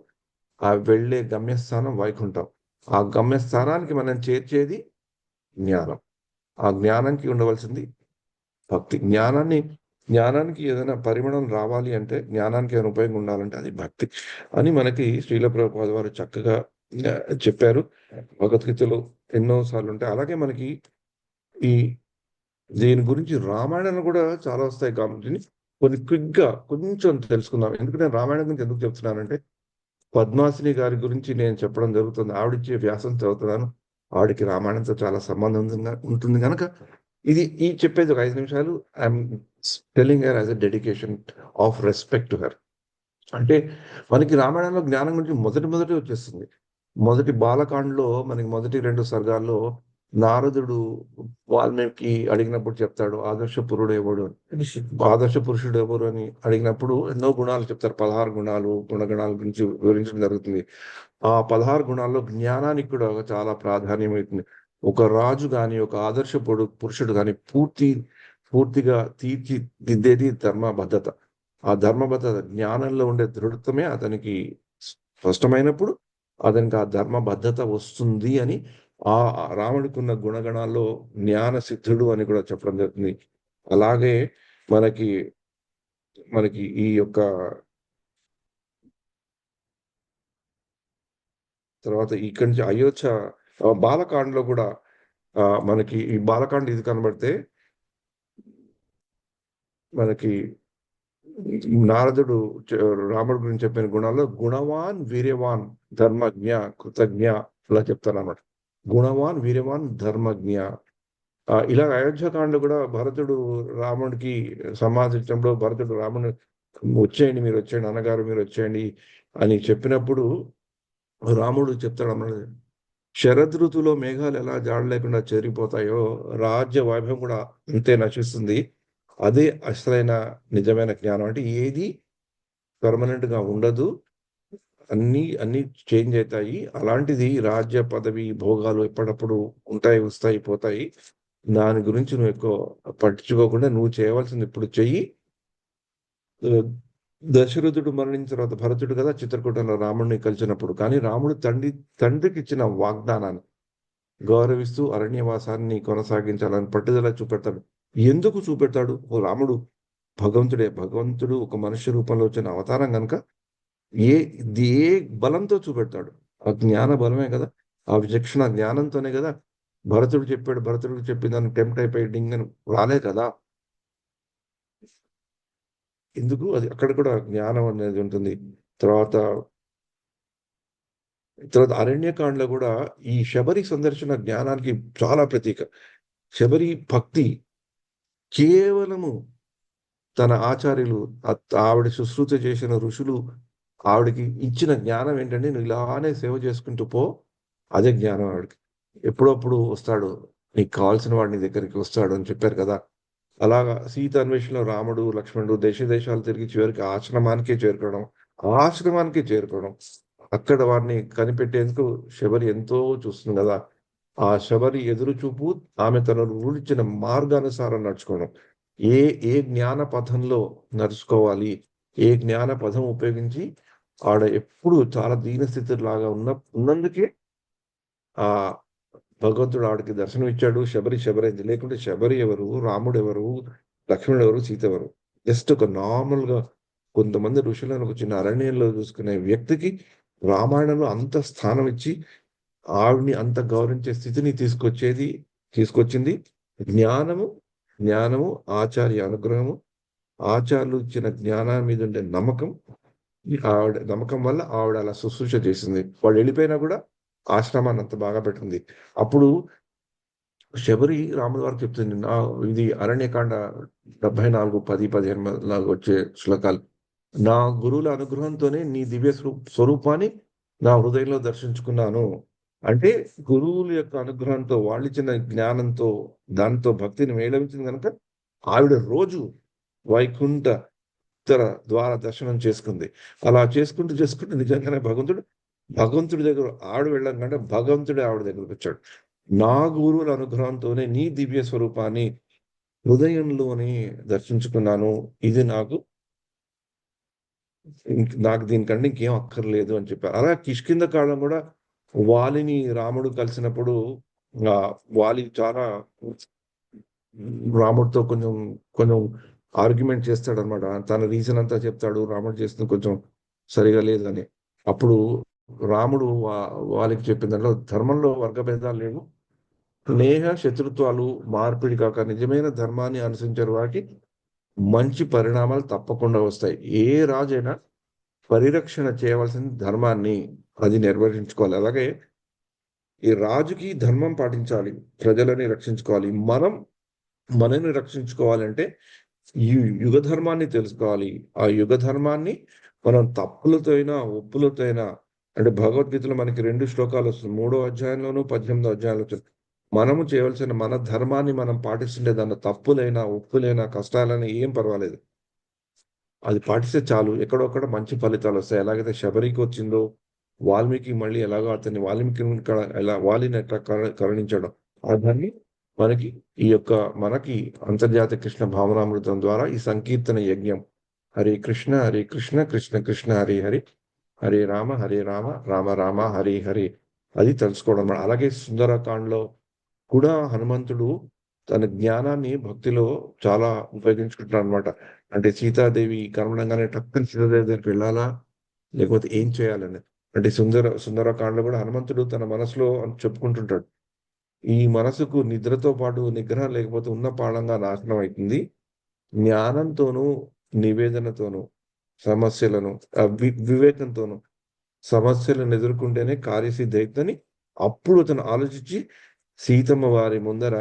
ఆ వెళ్ళే గమ్యస్థానం వైకుంఠం. ఆ గమ్యస్థానానికి మనం చేర్చేది జ్ఞానం. ఆ జ్ఞానానికి ఉండవలసింది భక్తి. జ్ఞానానికి ఏదైనా పరిమళం రావాలి అంటే, జ్ఞానానికి ఏదైనా ఉపయోగం ఉండాలంటే అది భక్తి అని మనకి శ్రీల ప్రభుపాద వారు చక్కగా చెప్పారు. భగవద్గీతలో ఎన్నో సార్లు ఉంటాయి. అలాగే మనకి ఈ దీని గురించి రామాయణంలో కూడా చాలా వస్తాయి కాబట్టి కొన్ని క్విక్‌గా కొంచెం తెలుసుకుందాం. ఎందుకంటే రామాయణం గురించి ఎందుకు చెప్తున్నానంటే, పద్మాసిని గారి గురించి నేను చెప్పడం జరుగుతుంది. ఆవిడిచ్చే వ్యాసం చదువుతున్నాను. ఆవిడకి రామాయణంతో చాలా సంబంధం ఉంటుంది గనక ఈ చెప్పేది ఒక 5 నిమిషాలు I'm telling her as a dedication of respect to her. అంటే మనకి రామాయణంలో జ్ఞానం గురించి మొదటి వచ్చేస్తుంది. మొదటి బాలకాండలో మనకి మొదటి 2 సర్గాల్లో నారదుడు వాల్మీకి అడిగినప్పుడు చెప్తాడు ఆదర్శ పురుడు ఎవడు అని. ఆదర్శ పురుషుడు ఎవరు అని అడిగినప్పుడు ఎన్నో గుణాలు చెప్తారు. 16 గుణాలు, గుణగణాల గురించి వివరించడం జరుగుతుంది. ఆ 16 గుణాల్లో జ్ఞానానికి కూడా చాలా ప్రాధాన్యం అవుతుంది. ఒక రాజు గాని, ఒక ఆదర్శ పురుషుడు గాని పూర్తిగా తీర్చిదిద్దేది ధర్మబద్ధత. ఆ ధర్మబద్ధత జ్ఞానంలో ఉండే దృఢత్వమే అతనికి స్పష్టమైనప్పుడు అతనికి ఆ ధర్మబద్ధత వస్తుంది అని ఆ రాముడికున్న గుణగణాల్లో జ్ఞాన సిద్ధుడు అని కూడా చెప్పడం జరుగుతుంది. అలాగే మనకి మనకి ఈ యొక్క తర్వాత ఇక్కడి నుంచి అయోధ్య బాలకాండలో కూడా మనకి ఈ బాలకాండ ఇది కనబడితే మనకి నారదుడు రాముడి గురించి చెప్పిన గుణాల్లో గుణవాన్, వీర్యవాన్, ధర్మజ్ఞ, కృతజ్ఞ ఇలా చెప్తారన్నమాట. గుణవాన్, వీర్యవాన్, ధర్మజ్ఞ. ఇలా అయోధ్యకాండలో కూడా భరతుడు రాముడికి సంవాదించడంలో భరతుడు రాముడు వచ్చేయండి, మీరు వచ్చేయండి, అన్నగారు మీరు వచ్చేయండి అని చెప్పినప్పుడు రాముడు చెప్తాడు, శరదృతువులో మేఘాలు ఎలా జాడ లేకుండా చెరిగిపోతాయో రాజ్య వైభవం కూడా అంతే నశిస్తుంది. అదే అసలైన నిజమైన జ్ఞానం. అంటే ఏది పర్మనెంట్ గా ఉండదు, అన్ని చేంజ్ అవుతాయి. అలాంటిది రాజ్య పదవి భోగాలు ఎప్పటికప్పుడు ఉంటాయి, వస్తాయి, పోతాయి. దాని గురించి నువ్వు ఎక్కువ పట్టించుకోకుండా నువ్వు చేయవలసింది ఇప్పుడు చెయ్యి. దశరథుడు మరణించిన తర్వాత భరతుడు కదా చిత్రకూటంలో రాముడిని కలిసినప్పుడు, కానీ రాముడు తండ్రికి ఇచ్చిన వాగ్దానాన్ని గౌరవిస్తూ అరణ్యవాసాన్ని కొనసాగించాలని పట్టుదల చూపెడతాడు. ఎందుకు చూపెడతాడు? ఓ రాముడు భగవంతుడు ఒక మనుష్య రూపంలో వచ్చిన అవతారం కనుక ఏ బలంతో చూపెడతాడు? ఆ జ్ఞాన బలమే కదా, ఆ విచక్షణ జ్ఞానంతోనే కదా. భరతుడికి చెప్పిందని టెంప్ట్ అయిపోయి డింగని రాలే కదా. ఎందుకు? అది అక్కడ కూడా జ్ఞానం అనేది ఉంటుంది. తర్వాత అరణ్యకాండలో కూడా ఈ శబరి సందర్శన జ్ఞానానికి చాలా ప్రతీక. శబరి భక్తి కేవలము తన ఆచార్యులు, ఆవిడ శుశ్రూష చేసిన ఋషులు ఆవిడకి ఇచ్చిన జ్ఞానం ఏంటంటే, నువ్వు ఇలానే సేవ చేసుకుంటూ పో, అదే జ్ఞానం ఆవిడకి. ఎప్పుడప్పుడు వస్తాడు, నీకు కావాల్సిన వాడు నీ దగ్గరికి వస్తాడు అని చెప్పారు కదా. అలాగా సీత అన్వేషణలో రాముడు, లక్ష్మణుడు దేశాలు తిరిగి చివరికి ఆశ్రమానికి చేరుకోవడం, అక్కడ వారిని కనిపెట్టేందుకు శబరి ఎంతో చూస్తుంది కదా. ఆ శబరి ఎదురు చూపు, ఆమె తన రూఢిచ్చిన మార్గానుసారం నడుచుకోవడం, ఏ ఏ జ్ఞాన పథంలో నడుచుకోవాలి, ఏ జ్ఞాన పదం ఉపయోగించి ఆడ ఎప్పుడు చాలా దీనస్థితిలాగా ఉన్నందుకే ఆ భగవంతుడు ఆవిడకి దర్శనం ఇచ్చాడు. శబరి శబరైంది. లేకుంటే శబరి ఎవరు, రాముడు ఎవరు, లక్ష్మణుడు ఎవరు, సీత ఎవరు? జస్ట్ ఒక నార్మల్ గా కొంతమంది ఋషులను ఒక చిన్న అరణ్యంలో చూసుకునే వ్యక్తికి రామాయణంలో అంత స్థానం ఇచ్చి ఆవిడ్ని అంత గౌరవించే స్థితిని తీసుకొచ్చింది జ్ఞానము. జ్ఞానము, ఆచార్య అనుగ్రహము, ఆచార్యులు ఇచ్చిన జ్ఞానం మీద ఉండే నమ్మకం. ఆవిడ నమ్మకం వల్ల ఆవిడ అలా శుశ్రూష చేసింది. వాళ్ళు వెళ్ళిపోయినా కూడా ఆశ్రమాన్ని అంత బాగా పెట్టింది. అప్పుడు శబరి రాముల వారికి చెప్తుంది, ఇది అరణ్యకాండ 74, 10, 15 లాగా వచ్చే శ్లోకాలు. నా గురువుల అనుగ్రహంతోనే నీ దివ్య స్వరూపాన్ని నా హృదయంలో దర్శించుకున్నాను. అంటే గురువుల యొక్క అనుగ్రహంతో, వాళ్ళిచ్చిన జ్ఞానంతో, దాంతో భక్తిని మేళవించింది కనుక ఆవిడ రోజు వైకుంఠ ఉత్తర ద్వార దర్శనం చేసుకుంది. అలా చేసుకుంటూ నిజంగానే భగవంతుడి దగ్గర ఆవిడ వెళ్ళడం కంటే భగవంతుడే ఆవిడ దగ్గరకు వచ్చాడు. నా గురువుల అనుగ్రహంతోనే నీ దివ్య స్వరూపాన్ని హృదయంలోనే దర్శించుకున్నాను. ఇది నాకు దీనికంటే ఇంకేం అక్కర్లేదు అని చెప్పారు. అలా కిష్కింద కాలం కూడా వాలిని రాముడు కలిసినప్పుడు వాలి చాలా రాముడితో కొంచెం కొంచెం ఆర్గ్యుమెంట్ చేస్తాడనమాట. తన రీజన్ అంతా చెప్తాడు. రాముడు చేస్తుంది కొంచెం సరిగా లేదని. అప్పుడు రాముడు వాళ్ళకి చెప్పిన దాంట్లో ధర్మంలో వర్గభేదాలు లేవు, స్నేహ శత్రుత్వాలు మార్పిడి కాక నిజమైన ధర్మాన్ని అనుసరించారు వారికి మంచి పరిణామాలు తప్పకుండా వస్తాయి. ఏ రాజైనా పరిరక్షణ చేయవలసిన ధర్మాన్ని అది నిర్వహించుకోవాలి. అలాగే ఈ రాజుకి ధర్మం పాటించాలి, ప్రజలని రక్షించుకోవాలి. మనని రక్షించుకోవాలంటే ఈ యుగ ధర్మాన్ని తెలుసుకోవాలి. ఆ యుగ ధర్మాన్ని మనం తప్పులతో అయినా ఒప్పులతో అయినా, అంటే భగవద్గీతలో మనకి 2 శ్లోకాలు వస్తుంది, 3వ అధ్యాయంలోను 18వ అధ్యాయంలో వస్తుంది. మనము చేయవలసిన మన ధర్మాన్ని మనం పాటిస్తుంటే దాన్ని తప్పులైనా ఒప్పులైనా కష్టాలైనా ఏం పర్వాలేదు, అది పాటిస్తే చాలు, ఎక్కడొక్కడ మంచి ఫలితాలు వస్తాయి. ఎలాగైతే శబరికి వచ్చిందో, వాల్మీకి మళ్ళీ ఎలాగో అతన్ని వాలిని ఎట్లా కరుణించడం, దాన్ని మనకి అంతర్జాతీయ కృష్ణ భావనామృతం ద్వారా ఈ సంకీర్తన యజ్ఞం హరే కృష్ణ కృష్ణ కృష్ణ హరి హరి, హరే రామ రామ రామ హరి హరి, అది తెలుసుకోవడం. అలాగే సుందరకాండలో కూడా హనుమంతుడు తన జ్ఞానాన్ని భక్తిలో చాలా ఉపయోగించుకుంటున్నాడు అనమాట. అంటే సీతాదేవి కనబడంగానే టక్కని సీతాదేవి దగ్గరికి వెళ్ళాలా, లేకపోతే ఏం చేయాలని. అంటే సుందరకాండలో కూడా హనుమంతుడు తన మనసులో చెప్పుకుంటుంటాడు, ఈ మనసుకు నిద్రతో పాటు నిగ్రహం లేకపోతే ఉన్న పాడంగా నాశనం అవుతుంది. జ్ఞానంతోనూ నివేదనతోనూ సమస్యలను వివేకంతోనూ సమస్యలను ఎదుర్కొంటేనే కార్యసిద్ధి అవుతుందని అప్పుడు అతను ఆలోచించి సీతమ్మ వారి ముందర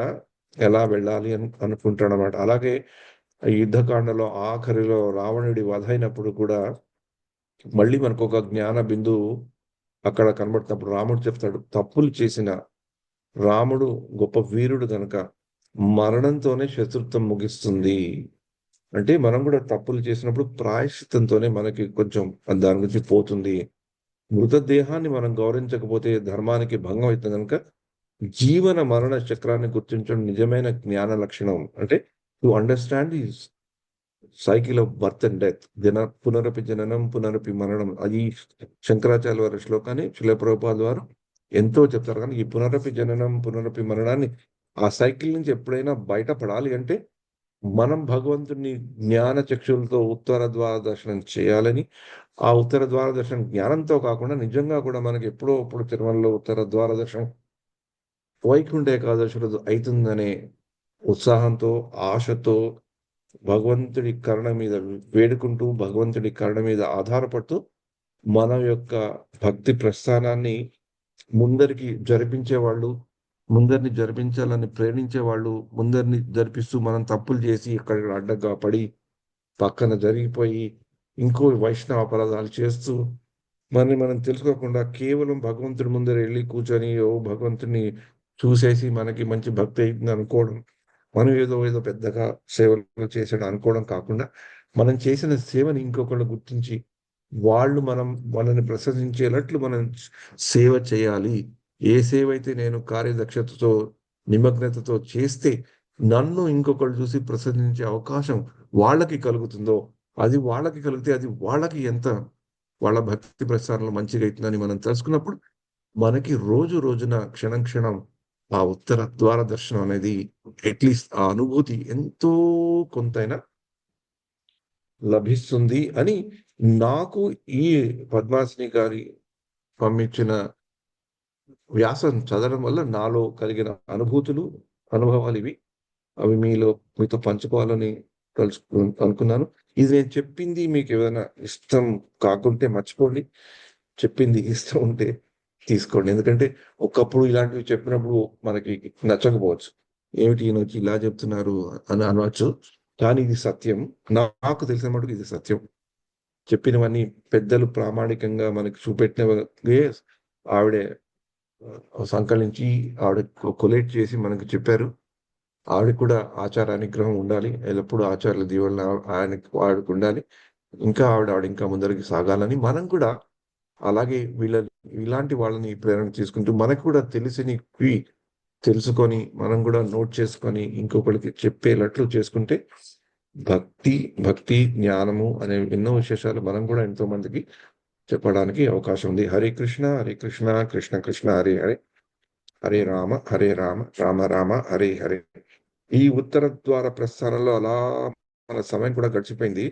ఎలా వెళ్ళాలి అనుకుంటాడు అనమాట. అలాగే యుద్ధకాండలో ఆఖరిలో రావణుడి వధ అయినప్పుడు కూడా మళ్ళీ మనకు ఒక జ్ఞాన బిందువు అక్కడ కనబడుతున్నప్పుడు రాముడు చెప్తాడు, తప్పులు చేసిన రాముడు గొప్ప వీరుడు కనుక మరణంతోనే శత్రుత్వం ముగిస్తుంది. అంటే మనం కూడా తప్పులు చేసినప్పుడు ప్రాయశ్చిత్తంతోనే మనకి కొంచెం దాని గురించి పోతుంది. మృతదేహాన్ని మనం గౌరవించకపోతే ధర్మానికి భంగం అవుతుంది కనుక జీవన మరణ చక్రాన్ని గుర్తించడం నిజమైన జ్ఞాన లక్షణం. అంటే to understand the cycle of birth and death, పునరపి జననం పునరపి మరణం. అది శంకరాచార్య వారి శ్లోకాన్ని శిల ప్రభుపాద వారు ఎంతో చెప్తారు. కానీ ఈ పునరపి జననం పునరపి మరణాన్ని, ఆ సైకిల్ నుంచి ఎప్పుడైనా బయటపడాలి అంటే మనం భగవంతుని జ్ఞాన చక్షులతో ఉత్తర ద్వార దర్శనం చేయాలని, ఆ ఉత్తర ద్వార దర్శనం జ్ఞానంతో కాకుండా నిజంగా కూడా మనకి ఎప్పుడో అప్పుడు తిరుమలలో ఉత్తర ద్వార దర్శనం వైకుంఠ ఏకాదశి రోజు అవుతుందనే ఉత్సాహంతో, ఆశతో, భగవంతుడి కరుణ మీద వేడుకుంటూ, భగవంతుడి కరుణ మీద ఆధారపడుతూ మన యొక్క భక్తి ప్రస్థానాన్ని ముందరికి ముందరిని జరిపించాలని ప్రేరించే వాళ్ళు ముందరిని జరిపిస్తూ, మనం తప్పులు చేసి ఇక్కడ అడ్డంగా పడి పక్కన జరిగిపోయి ఇంకో వైష్ణవ అపరాధాలు చేస్తూ మనం తెలుసుకోకుండా కేవలం భగవంతుడి ముందర వెళ్ళి కూర్చొని భగవంతుడిని చూసేసి మనకి మంచి భక్తి అయింది అనుకోవడం, మనం ఏదో పెద్దగా సేవలు చేసాడు అనుకోవడం కాకుండా, మనం చేసిన సేవని ఇంకొకళ్ళు గుర్తించి వాళ్ళు మనల్ని ప్రశంసించేటట్లు మనం సేవ చేయాలి. ఏ సేవ అయితే నేను కార్యదక్షతతో నిమగ్నతతో చేస్తే నన్ను ఇంకొకళ్ళు చూసి ప్రశంసించే అవకాశం వాళ్ళకి కలుగుతుందో, అది వాళ్ళకి కలిగితే అది వాళ్ళకి ఎంత వాళ్ళ భక్తి ప్రస్థానంలో మంచిగా అవుతుందని మనం తెలుసుకున్నప్పుడు మనకి రోజు రోజున క్షణం క్షణం ఆ ఉత్తర ద్వార దర్శనం అనేది అట్లీస్ట్ ఆ అనుభూతి ఎంతో కొంతైనా లభిస్తుంది అని నాకు ఈ పద్మాసిని గారి పంపించిన వ్యాసం చదవడం వల్ల నాలో కలిగిన అనుభూతులు, అనుభవాలు ఇవి. అవి మీతో పంచుకోవాలని అనుకున్నాను. ఇది నేను చెప్పింది మీకు ఏదైనా ఇష్టం కాకుంటే మర్చిపోండి. చెప్పింది ఇష్టం ఉంటే తీసుకోండి. ఎందుకంటే ఒకప్పుడు ఇలాంటివి చెప్పినప్పుడు మనకి నచ్చకపోవచ్చు. ఏమిటి ఈయన వచ్చి ఇలా చెప్తున్నారు అని అనవచ్చు. కానీ ఇది సత్యం. నాకు తెలిసిన మటుకు ఇది సత్యం. చెప్పినవన్నీ పెద్దలు ప్రామాణికంగా మనకి చూపెట్టినవే ఆవిడే సంకలించి ఆవిడ కొలేట్ చేసి మనకు చెప్పారు. ఆవిడకి కూడా ఆచార అనుగ్రహం ఉండాలి. ఎల్లప్పుడూ ఆచార్యుల దీవెనలు ఆయనకి ఆవిడకు ఉండాలి. ఇంకా ఆవిడ ఇంకా ముందరికి సాగాలని మనం కూడా అలాగే ఇలాంటి వాళ్ళని ప్రేరణ తీసుకుంటూ మనకు కూడా తెలిసినవి తెలుసుకొని మనం కూడా నోట్ చేసుకొని ఇంకొకరికి చెప్పేటట్లు చేసుకుంటే భక్తి జ్ఞానము అనే ఎన్నో విశేషాలు మనం కూడా ఎంతో మందికి చెప్పడానికి అవకాశం ఉంది. హరే కృష్ణ కృష్ణ కృష్ణ హరే హరే, హరే రామ రామ రామ హరే హరే. ఈ ఉత్తర ద్వార ప్రస్థానంలో అలా మన సమయం కూడా గడిచిపోయింది.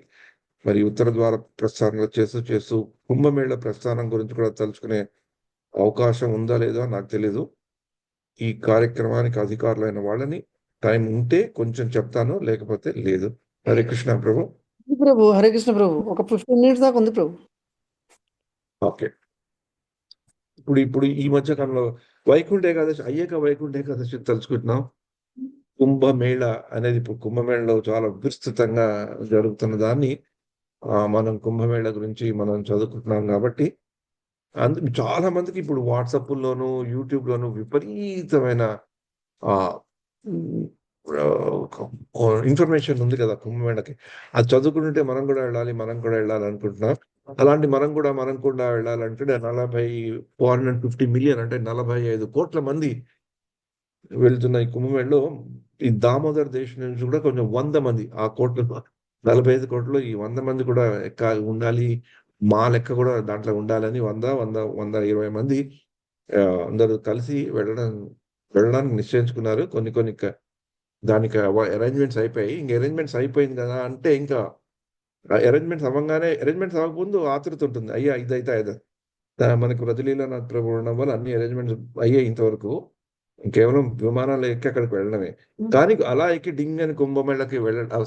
మరి ఉత్తర ద్వార ప్రస్థానంలో చేస్తూ కుంభమేళ ప్రస్థానం గురించి కూడా తలుచుకునే అవకాశం ఉందా లేదా నాకు తెలీదు. ఈ కార్యక్రమానికి అధికారులైన వాళ్ళని టైం ఉంటే కొంచెం చెప్తాను, లేకపోతే లేదు. హరే కృష్ణ ప్రభు. ప్రభు హరే కృష్ణ ప్రభు. ఒక 15 minutes దాకా ఉంది ప్రభు. ఓకే. ఇప్పుడు ఈ మధ్య కాలంలో వైకుంఠ ఏకాదశి అయ్యాక వైకుంఠ ఏకాదశి తలుచుకుంటున్నాం. కుంభమేళ అనేది ఇప్పుడు కుంభమేళలో చాలా విస్తృతంగా జరుగుతున్న దాన్ని మనం కుంభమేళ గురించి మనం చదువుకుంటున్నాం కాబట్టి చాలా మందికి ఇప్పుడు వాట్సాప్లోను యూట్యూబ్లోను విపరీతమైన ఇన్ఫర్మేషన్ ఉంది కదా కుంభమేళకి. అది చదువుకుంటుంటే మనం కూడా వెళ్ళాలి అనుకుంటున్నాం. అలాంటి మనం కూడా వెళ్ళాలంటే 450 మిలియన్ అంటే 45 కోట్ల మంది వెళ్తున్న ఈ కుంభమేళలో ఈ దామోదర్ దేశ్ నుంచి కూడా కొంచెం 100 మంది ఆ కోట్లు 45 కోట్లు ఈ 100 మంది కూడా ఉండాలి. మా లెక్క కూడా దాంట్లో ఉండాలని 120 మంది అందరూ కలిసి వెళ్ళడానికి నిశ్చయించుకున్నారు. కొన్ని దానికి అరేంజ్మెంట్స్ అయిపోయాయి. ఇంక అరేంజ్మెంట్స్ అయిపోయింది కదా అంటే ఇంకా అరేంజ్మెంట్స్ అవ్వకముందు ఆతృత ఉంటుంది. అయ్యా ఇదైతే మనకి వ్రజలీలానాథ్ ప్రభు ఉండడం వల్ల అన్ని అరేంజ్మెంట్స్ అయ్యాయి ఇంతవరకు. కేవలం విమానాలు ఎక్కి అక్కడికి వెళ్ళడమే. కానీ అలా ఎక్కి డింగ్ అని కుంభమేళకి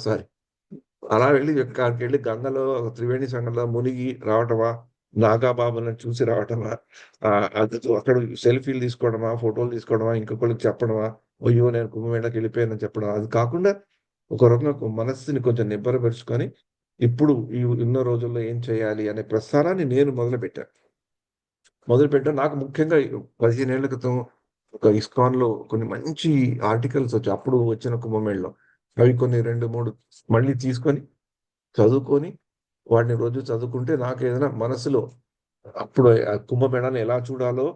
సారీ అలా అక్కడికి వెళ్ళి గంగలో త్రివేణి సంగంలో మునిగి రావటమా, నాగాబాబులను చూసి రావటమా, అక్కడ సెల్ఫీలు తీసుకోవడమా, ఫోటోలు తీసుకోవడమా, ఇంకొకరికి చెప్పడమా, అయ్యో నేను కుంభమేళకి వెళ్ళిపోయానని చెప్పడం. అది కాకుండా ఒక రకంగా మనస్సుని కొంచెం నిబ్బరపరుచుకొని ఇప్పుడు ఉన్న రోజుల్లో ఏం చేయాలి అనే ప్రస్థానాన్ని నేను మొదలుపెట్టాను. నాకు ముఖ్యంగా 15 ఏళ్ల క్రితం ఒక ఇస్కాన్‌లో కొన్ని మంచి ఆర్టికల్స్ వచ్చాయి. అప్పుడు వచ్చిన కుంభమేళలో. అవి కొన్ని 2, 3 మళ్ళీ తీసుకొని, చదువుకొని, వాటిని రోజు చదువుకుంటే నాకేదైనా మనసులో అప్పుడు ఆ కుంభమేళాన్ని ఎలా చూడాలో,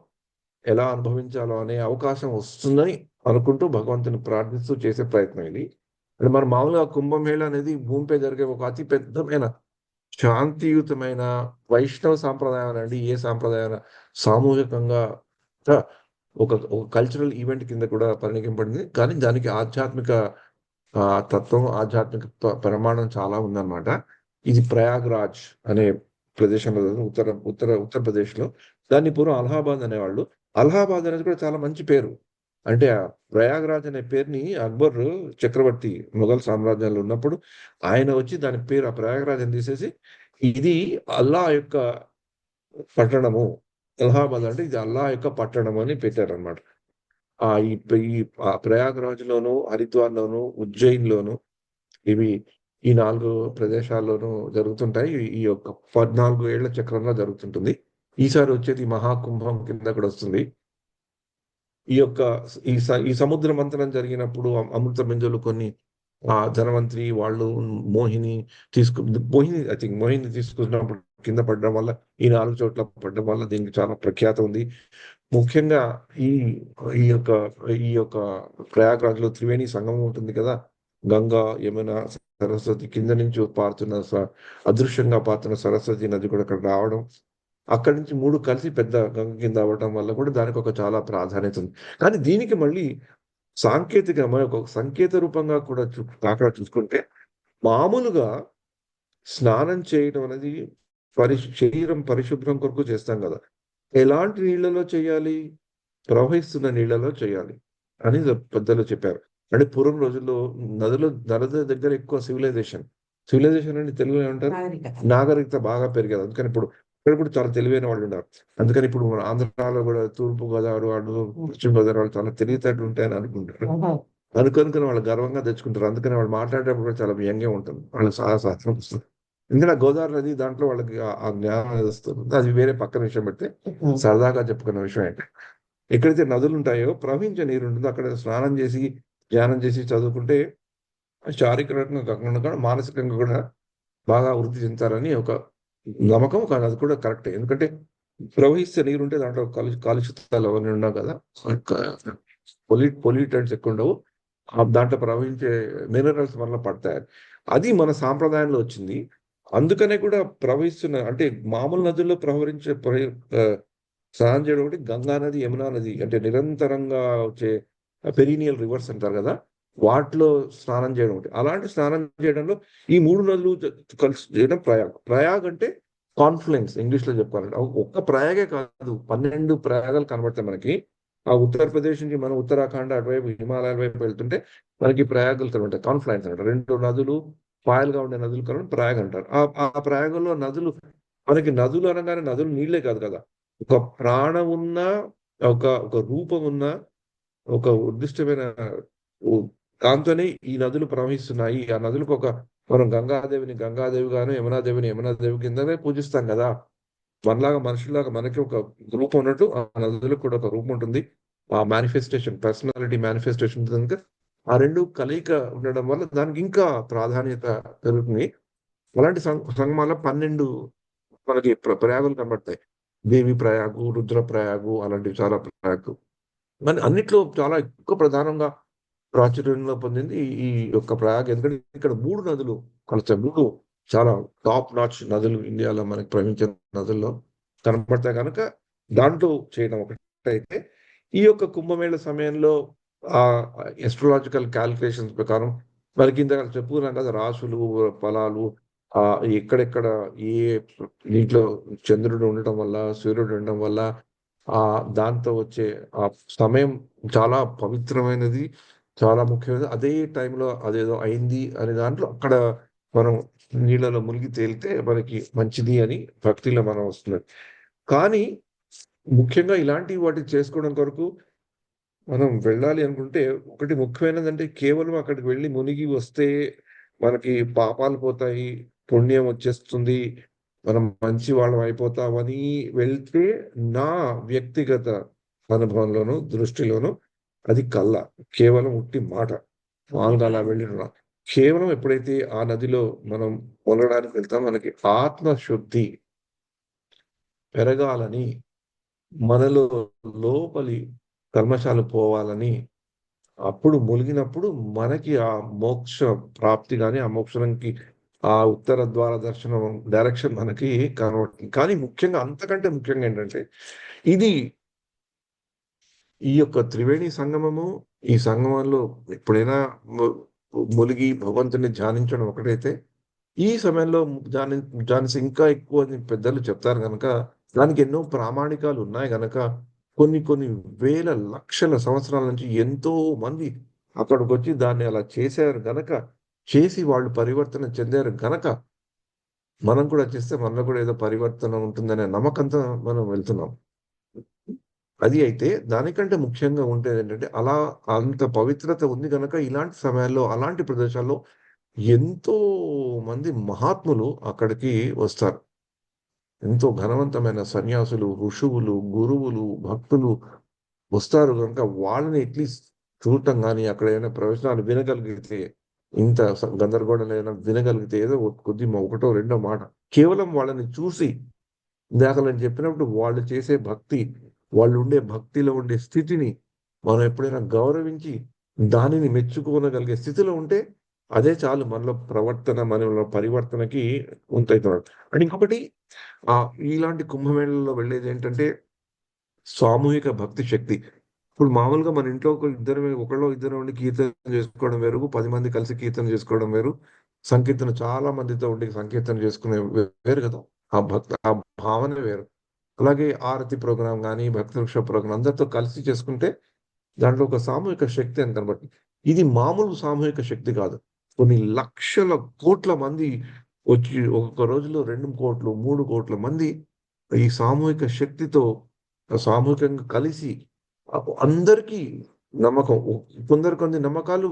ఎలా అనుభవించాలో అనే అవకాశం వస్తుందని అనుకుంటూ భగవంతుని ప్రార్థిస్తూ చేసే ప్రయత్నం ఇది. అంటే మనం మామూలుగా కుంభమేళ అనేది భూమిపై జరిగే ఒక అతి పెద్దమైన శాంతియుతమైన వైష్ణవ సాంప్రదాయం అనండి, ఏ సాంప్రదాయం సామూహికంగా ఒక కల్చరల్ ఈవెంట్ కింద కూడా పరిగణింపబడింది. కానీ దానికి ఆధ్యాత్మిక తత్వం, ఆధ్యాత్మిక ప్రమాణం చాలా ఉందన్నమాట. ఇది ప్రయాగ్రాజ్ అనే ప్రదేశంలో ఉత్తరప్రదేశ్‌లో. దాన్ని పూర్వం అలహాబాద్ అనేవాళ్ళు. అలహాబాద్ అనేది కూడా చాలా మంచి పేరు. అంటే ఆ ప్రయాగ్రాజ్ అనే పేరుని అక్బర్ చక్రవర్తి మొఘల్ సామ్రాజ్యంలో ఉన్నప్పుడు ఆయన వచ్చి దాని పేరు ఆ ప్రయాగ్రాజ్ అని తీసేసి ఇది అల్లా యొక్క పట్టణము, అలహాబాద్ అంటే ఇది అల్లా యొక్క పట్టణం అని పెట్టారనమాట. ఈ ప్రయాగ్రాజ్‌లోను, హరిద్వార్‌లోను, ఉజ్జయిన్‌లోను ఇవి ఈ 4 ప్రదేశాల్లోనూ జరుగుతుంటాయి. ఈ యొక్క 14 ఏళ్ల చక్రంలో జరుగుతుంటుంది. ఈసారి వచ్చేది మహాకుంభం కింద కూడా వస్తుంది. ఈ యొక్క ఈ సముద్ర మంథనం జరిగినప్పుడు అమృత బిందువులు కొన్ని ధనవంతరి వాళ్ళు మోహిని తీసుకున్నప్పుడు కింద పడడం వల్ల ఈ 4 చోట్ల పడడం వల్ల దీనికి చాలా ప్రఖ్యాత ఉంది. ముఖ్యంగా ఈ ఈ యొక్క ఈ యొక్క ప్రయాగ్రాజ్లో త్రివేణి సంగమం ఉంటుంది కదా, గంగా, యమున, సరస్వతి కింద నుంచి పారుతున్న అదృశ్యంగా పారుతున్న సరస్వతి నది కూడా అక్కడ రావడం, అక్కడి నుంచి మూడు కలిసి పెద్ద గంగ కింద అవ్వడం వల్ల కూడా దానికి ఒక చాలా ప్రాధాన్యత ఉంది. కానీ దీనికి మళ్ళీ ఒక సంకేత రూపంగా కూడా అక్కడ చూసుకుంటే, మామూలుగా స్నానం చేయడం అనేది శరీరం పరిశుభ్రం కొరకు చేస్తాం కదా, ఎలాంటి నీళ్ళలో చేయాలి? ప్రవహిస్తున్న నీళ్ళలో చేయాలి అని పెద్దలు చెప్పారు. అంటే పూర్వం రోజుల్లో నదుల దగ్గర ఎక్కువ సివిలైజేషన్ అంటే తెలుగులో ఏమంటారు? నాగరికత బాగా పెరిగేది. అందుకని ఇప్పుడు ఇక్కడ కూడా చాలా తెలివైన వాళ్ళు ఉన్నారు. అందుకని ఇప్పుడు మన ఆంధ్రాలో కూడా తూర్పు గోదావరి వాళ్ళు, పశ్చిమ గోదావరి వాళ్ళు చాలా తెలివితేటలు ఉంటాయని అనుకుంటారు. అనుకొని వాళ్ళు గర్వంగా తెచ్చుకుంటారు. అందుకని వాళ్ళు మాట్లాడేటప్పుడు కూడా చాలా వ్యంగ్యం ఉంటుంది. వాళ్ళు సాహసం వస్తుంది. ఎందుకంటే ఆ గోదావరి నది దాంట్లో వాళ్ళకి ఆ జ్ఞానం అనేది వస్తుంది. అది వేరే పక్కన విషయం పెడితే సరదాగా చెప్పుకున్న విషయం ఏంటి, ఎక్కడైతే నదులు ఉంటాయో ప్రవహించే నీరు ఉంటుందో అక్కడ స్నానం చేసి ధ్యానం చేసి చదువుకుంటే శారీరకంగా కాకుండా కూడా మానసికంగా కూడా బాగా వృద్ధి చెందుతారని ఒక నమ్మకం. కానీ అది కూడా కరెక్టే. ఎందుకంటే ప్రవహిస్తే నీరు ఉంటే దాంట్లో కాలుష్యతాలు అవన్నీ ఉండవు కదా, పొల్యూటెంట్స్ ఎక్కువ ఉండవు. దాంట్లో ప్రవహించే మినరల్స్ వల్ల పడతాయి. అది మన సాంప్రదాయంలో వచ్చింది. అందుకనే కూడా ప్రవహిస్తున్న అంటే మామూలు నదుల్లో ప్రవహించే స్నానం చేయడం ఒకటి, గంగా నది, యమునా నది అంటే నిరంతరంగా వచ్చే పెరీనియల్ రివర్స్ అంటారు కదా, వాటిలో స్నానం చేయడం ఒకటి. అలాంటి స్నానం చేయడంలో ఈ మూడు నదులు కలిసి చేయడం ప్రయాగ్ అంటే కాన్ఫ్లుయెన్స్ ఇంగ్లీష్ లో చెప్పుకోవాలంటే. ఒక్క ప్రయాగే కాదు, 12 ప్రయాగాలు కనబడతాయి మనకి. ఆ ఉత్తరప్రదేశ్ నుంచి మనం ఉత్తరాఖండ్ అటువైపు హిమాలయాల వైపు వెళ్తుంటే మనకి ప్రయాగాలు కనబడతాయి, కాన్ఫ్లుయెన్స్ అంటారు. 2 నదులు పాయలుగా ఉండే నదులు కలవడం ప్రయాగ అంటారు. ఆ ప్రయాగంలో నదులు, మనకి నదులు అనగానే నదులు నీళ్లే కాదు కదా, ఒక ప్రాణం ఉన్న, ఒక రూపం ఉన్న, ఒక నిర్దిష్టమైన దాంతోనే ఈ నదులు ప్రవహిస్తున్నాయి. ఆ నదులకు మనం గంగాదేవిని గంగాదేవి గాను, యమునాదేవిని యమునాదేవి కిందనే పూజిస్తాం కదా. మనలాగా మనుషులాగా మనకి ఒక రూపం ఉన్నట్టు ఆ నదులకు కూడా ఒక రూపం ఉంటుంది. ఆ మేనిఫెస్టేషన్, పర్సనాలిటీ మేనిఫెస్టేషన్ కనుక ఆ రెండు కలయిక ఉండడం వల్ల దానికి ఇంకా ప్రాధాన్యత పెరుగుతుంది. అలాంటి సంగమాల్లో 12 మనకి ప్రయాగులు కనబడతాయి. దేవి ప్రయాగు, రుద్ర ప్రయాగు, అలాంటివి చాలా ప్రయాగు. మన అన్నిట్లో చాలా ఎక్కువ ప్రధానంగా ప్రాచుర్యంలో పొందింది ఈ యొక్క ప్రయాగ. ఎందుకంటే ఇక్కడ 3 నదులు కలుస్తాయి. 3 చాలా టాప్ నాచ్ నదులు ఇండియాలో మనకి ప్రవహించే నదుల్లో కనబడతాయి కనుక దాంట్లో చేయడం ఒకటైతే, ఈ యొక్క కుంభమేళ సమయంలో ఆ ఎస్ట్రాలజికల్ క్యాలిక్యులేషన్స్ ప్రకారం మనకి ఇంత చెప్పుకున్నాం కదా, రాసులు, ఫలాలు, ఎక్కడెక్కడ ఏ దీంట్లో చంద్రుడు ఉండటం వల్ల, సూర్యుడు ఉండటం వల్ల దాంతో వచ్చే ఆ సమయం చాలా పవిత్రమైనది, చాలా ముఖ్యమైనది. అదే టైంలో అదేదో అయింది అనే దాంట్లో అక్కడ మనం నీళ్ళలో మునిగి తేలితే మనకి మంచిది అని భక్తిలో మనం వస్తున్నది. కానీ ముఖ్యంగా ఇలాంటి వాటిని చేసుకోవడం కొరకు మనం వెళ్ళాలి అనుకుంటే ఒకటి ముఖ్యమైనదంటే, కేవలం అక్కడికి వెళ్ళి మునిగి వస్తే మనకి పాపాలు పోతాయి, పుణ్యం వచ్చేస్తుంది, మనం మంచి వాళ్ళం అయిపోతామని వెళ్తే నా వ్యక్తిగత అనుభవంలోను దృష్టిలోను అది కేవలం ఉట్టి మాట. మామూలుగా అలా వెళ్ళిన కేవలం ఎప్పుడైతే ఆ నదిలో మనం మునగడానికి వెళ్తాం, మనకి ఆత్మశుద్ధి పెరగాలని, మనలో లోపలి కల్మషాలు పోవాలని, అప్పుడు మునిగినప్పుడు మనకి ఆ మోక్ష ప్రాప్తి గాని, ఆ మోక్షంకి ఆ ఉత్తర ద్వార దర్శనం డైరెక్షన్ మనకి కనబడుతుంది. కానీ ముఖ్యంగా అంతకంటే ముఖ్యంగా ఏంటంటే, ఇది ఈ యొక్క త్రివేణి సంగమము, ఈ సంగమంలో ఎప్పుడైనా మునిగి భగవంతుని ధ్యానించడం ఒకటైతే, ఈ సమయంలో ధ్యానించి ఇంకా ఎక్కువ పెద్దలు చెప్తారు కనుక, దానికి ఎన్నో ప్రామాణికాలు ఉన్నాయి గనక, కొన్ని వేల లక్షల సంవత్సరాల నుంచి ఎంతో మంది అక్కడికి వచ్చి దాన్ని అలా చేశారు గనక, చేసి వాళ్ళు పరివర్తన చెందారు గనక, మనం కూడా చేస్తే మనలో కూడా ఏదో పరివర్తన ఉంటుందనే నమ్మకంతో మనం వెళ్తున్నాం. అది అయితే దానికంటే ముఖ్యంగా ఉండేది ఏంటంటే, అలా అంత పవిత్రత ఉంది కనుక ఇలాంటి సమయాల్లో, అలాంటి ప్రదేశాల్లో ఎంతో మంది మహాత్ములు అక్కడికి వస్తారు. ఎంతో ఘనవంతమైన సన్యాసులు, ఋషువులు, గురువులు, భక్తులు వస్తారు కనుక వాళ్ళని అట్లీస్ట్ చూడటం కానీ, అక్కడ ఏమైనా ప్రవచనాలు వినగలిగితే, ఇంత గందరగోళం ఏదైనా వినగలిగితే, ఏదో కొద్ది ఒకటో రెండో మాట కేవలం వాళ్ళని చూసి, ఇందాక నేను చెప్పినప్పుడు వాళ్ళు చేసే భక్తి, వాళ్ళు ఉండే భక్తిలో ఉండే స్థితిని మనం ఎప్పుడైనా గౌరవించి దానిని మెచ్చుకోనగలిగే స్థితిలో ఉంటే అదే చాలు మనలో ప్రవర్తన, మనలో పరివర్తనకి ఉంటవుతున్నాడు. అండ్ ఇంకొకటి ఇలాంటి కుంభమేళలో వెళ్ళేది ఏంటంటే సామూహిక భక్తి శక్తి. ఇప్పుడు మామూలుగా మన ఇంట్లో ఒకళ్ళో ఇద్దరు ఉండి కీర్తన చేసుకోవడం వేరు, 10 మంది కలిసి కీర్తన చేసుకోవడం వేరు, సంకీర్తన చాలా మందితో ఉండి సంకీర్తన చేసుకునే వేరు కదా. ఆ భావన వేరు. అలాగే ఆరతి ప్రోగ్రాం కానీ, భక్తి వృక్ష ప్రోగ్రాం అందరితో కలిసి చేసుకుంటే దాంట్లో ఒక సామూహిక శక్తి అని కనబడుతుంది. ఇది మామూలు సామూహిక శక్తి కాదు. కొన్ని లక్షల కోట్ల మంది వచ్చి ఒక్కొక్క రోజులో 2 కోట్లు 3 కోట్ల మంది ఈ సామూహిక శక్తితో సామూహికంగా కలిసి అందరికీ నమ్మకం. కొన్ని నమ్మకాలు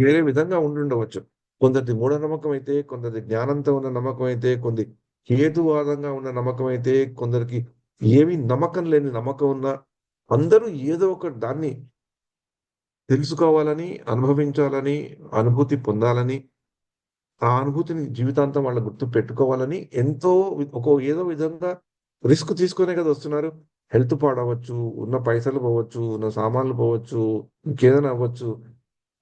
వేరే విధంగా ఉండుండవచ్చు. కొందరిది మూఢనమ్మకం అయితే, కొందరిది జ్ఞానంతో ఉన్న నమ్మకం అయితే, కొందరి హేతువాదంగా ఉన్న నమ్మకం అయితే, కొందరికి ఏవి నమ్మకం లేని నమ్మకం ఉన్నా అందరూ ఏదో ఒక దాన్ని తెలుసుకోవాలని, అనుభవించాలని, అనుభూతి పొందాలని, ఆ అనుభూతిని జీవితాంతం వాళ్ళ గుర్తు పెట్టుకోవాలని ఎంతో ఏదో విధంగా రిస్క్ తీసుకునే కదా వస్తున్నారు. హెల్త్ పాడవచ్చు, ఉన్న పైసలు పోవచ్చు, ఉన్న సామాన్లు పోవచ్చు, ఇంకేదైనా అవ్వచ్చు,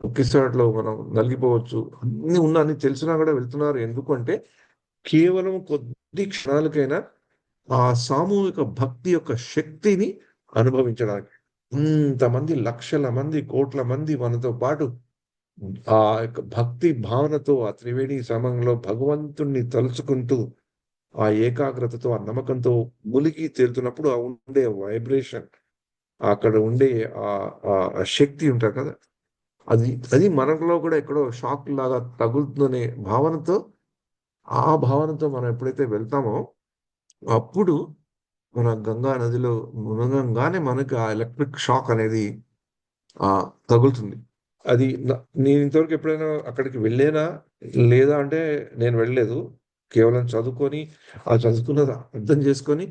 ఒకేసారిలో మనం నలిగిపోవచ్చు, అన్ని తెలిసినా కూడా వెళ్తున్నారు. ఎందుకంటే కేవలం కొద్ది క్షణాలకైనా ఆ సామూహిక భక్తి యొక్క శక్తిని అనుభవించడానికి. ఇంతమంది లక్షల మంది, కోట్ల మంది మనతో పాటు ఆ యొక్క భక్తి భావనతో ఆ త్రివేణి సమయంలో భగవంతుణ్ణి తలుచుకుంటూ ఆ ఏకాగ్రతతో, ఆ నమ్మకంతో మునిగి తేలుతున్నప్పుడు ఆ ఉండే వైబ్రేషన్, అక్కడ ఉండే ఆ శక్తి ఉంటారు కదా, అది మనలో కూడా ఎక్కడో షాక్ లాగా తగులుతుందనే భావనతో, ఆ భావనతో మనం ఎప్పుడైతే వెళ్తామో అప్పుడు మన గంగా నదిలో మునగంగానే మనకి ఆ ఎలక్ట్రిక్ షాక్ అనేది తగులుతుంది. అది నేను ఇంతవరకు ఎప్పుడైనా అక్కడికి వెళ్ళేనా లేదా అంటే నేను వెళ్ళలేదు. కేవలం చదువుకొని, ఆ చదువుకున్నది అర్థం చేసుకొని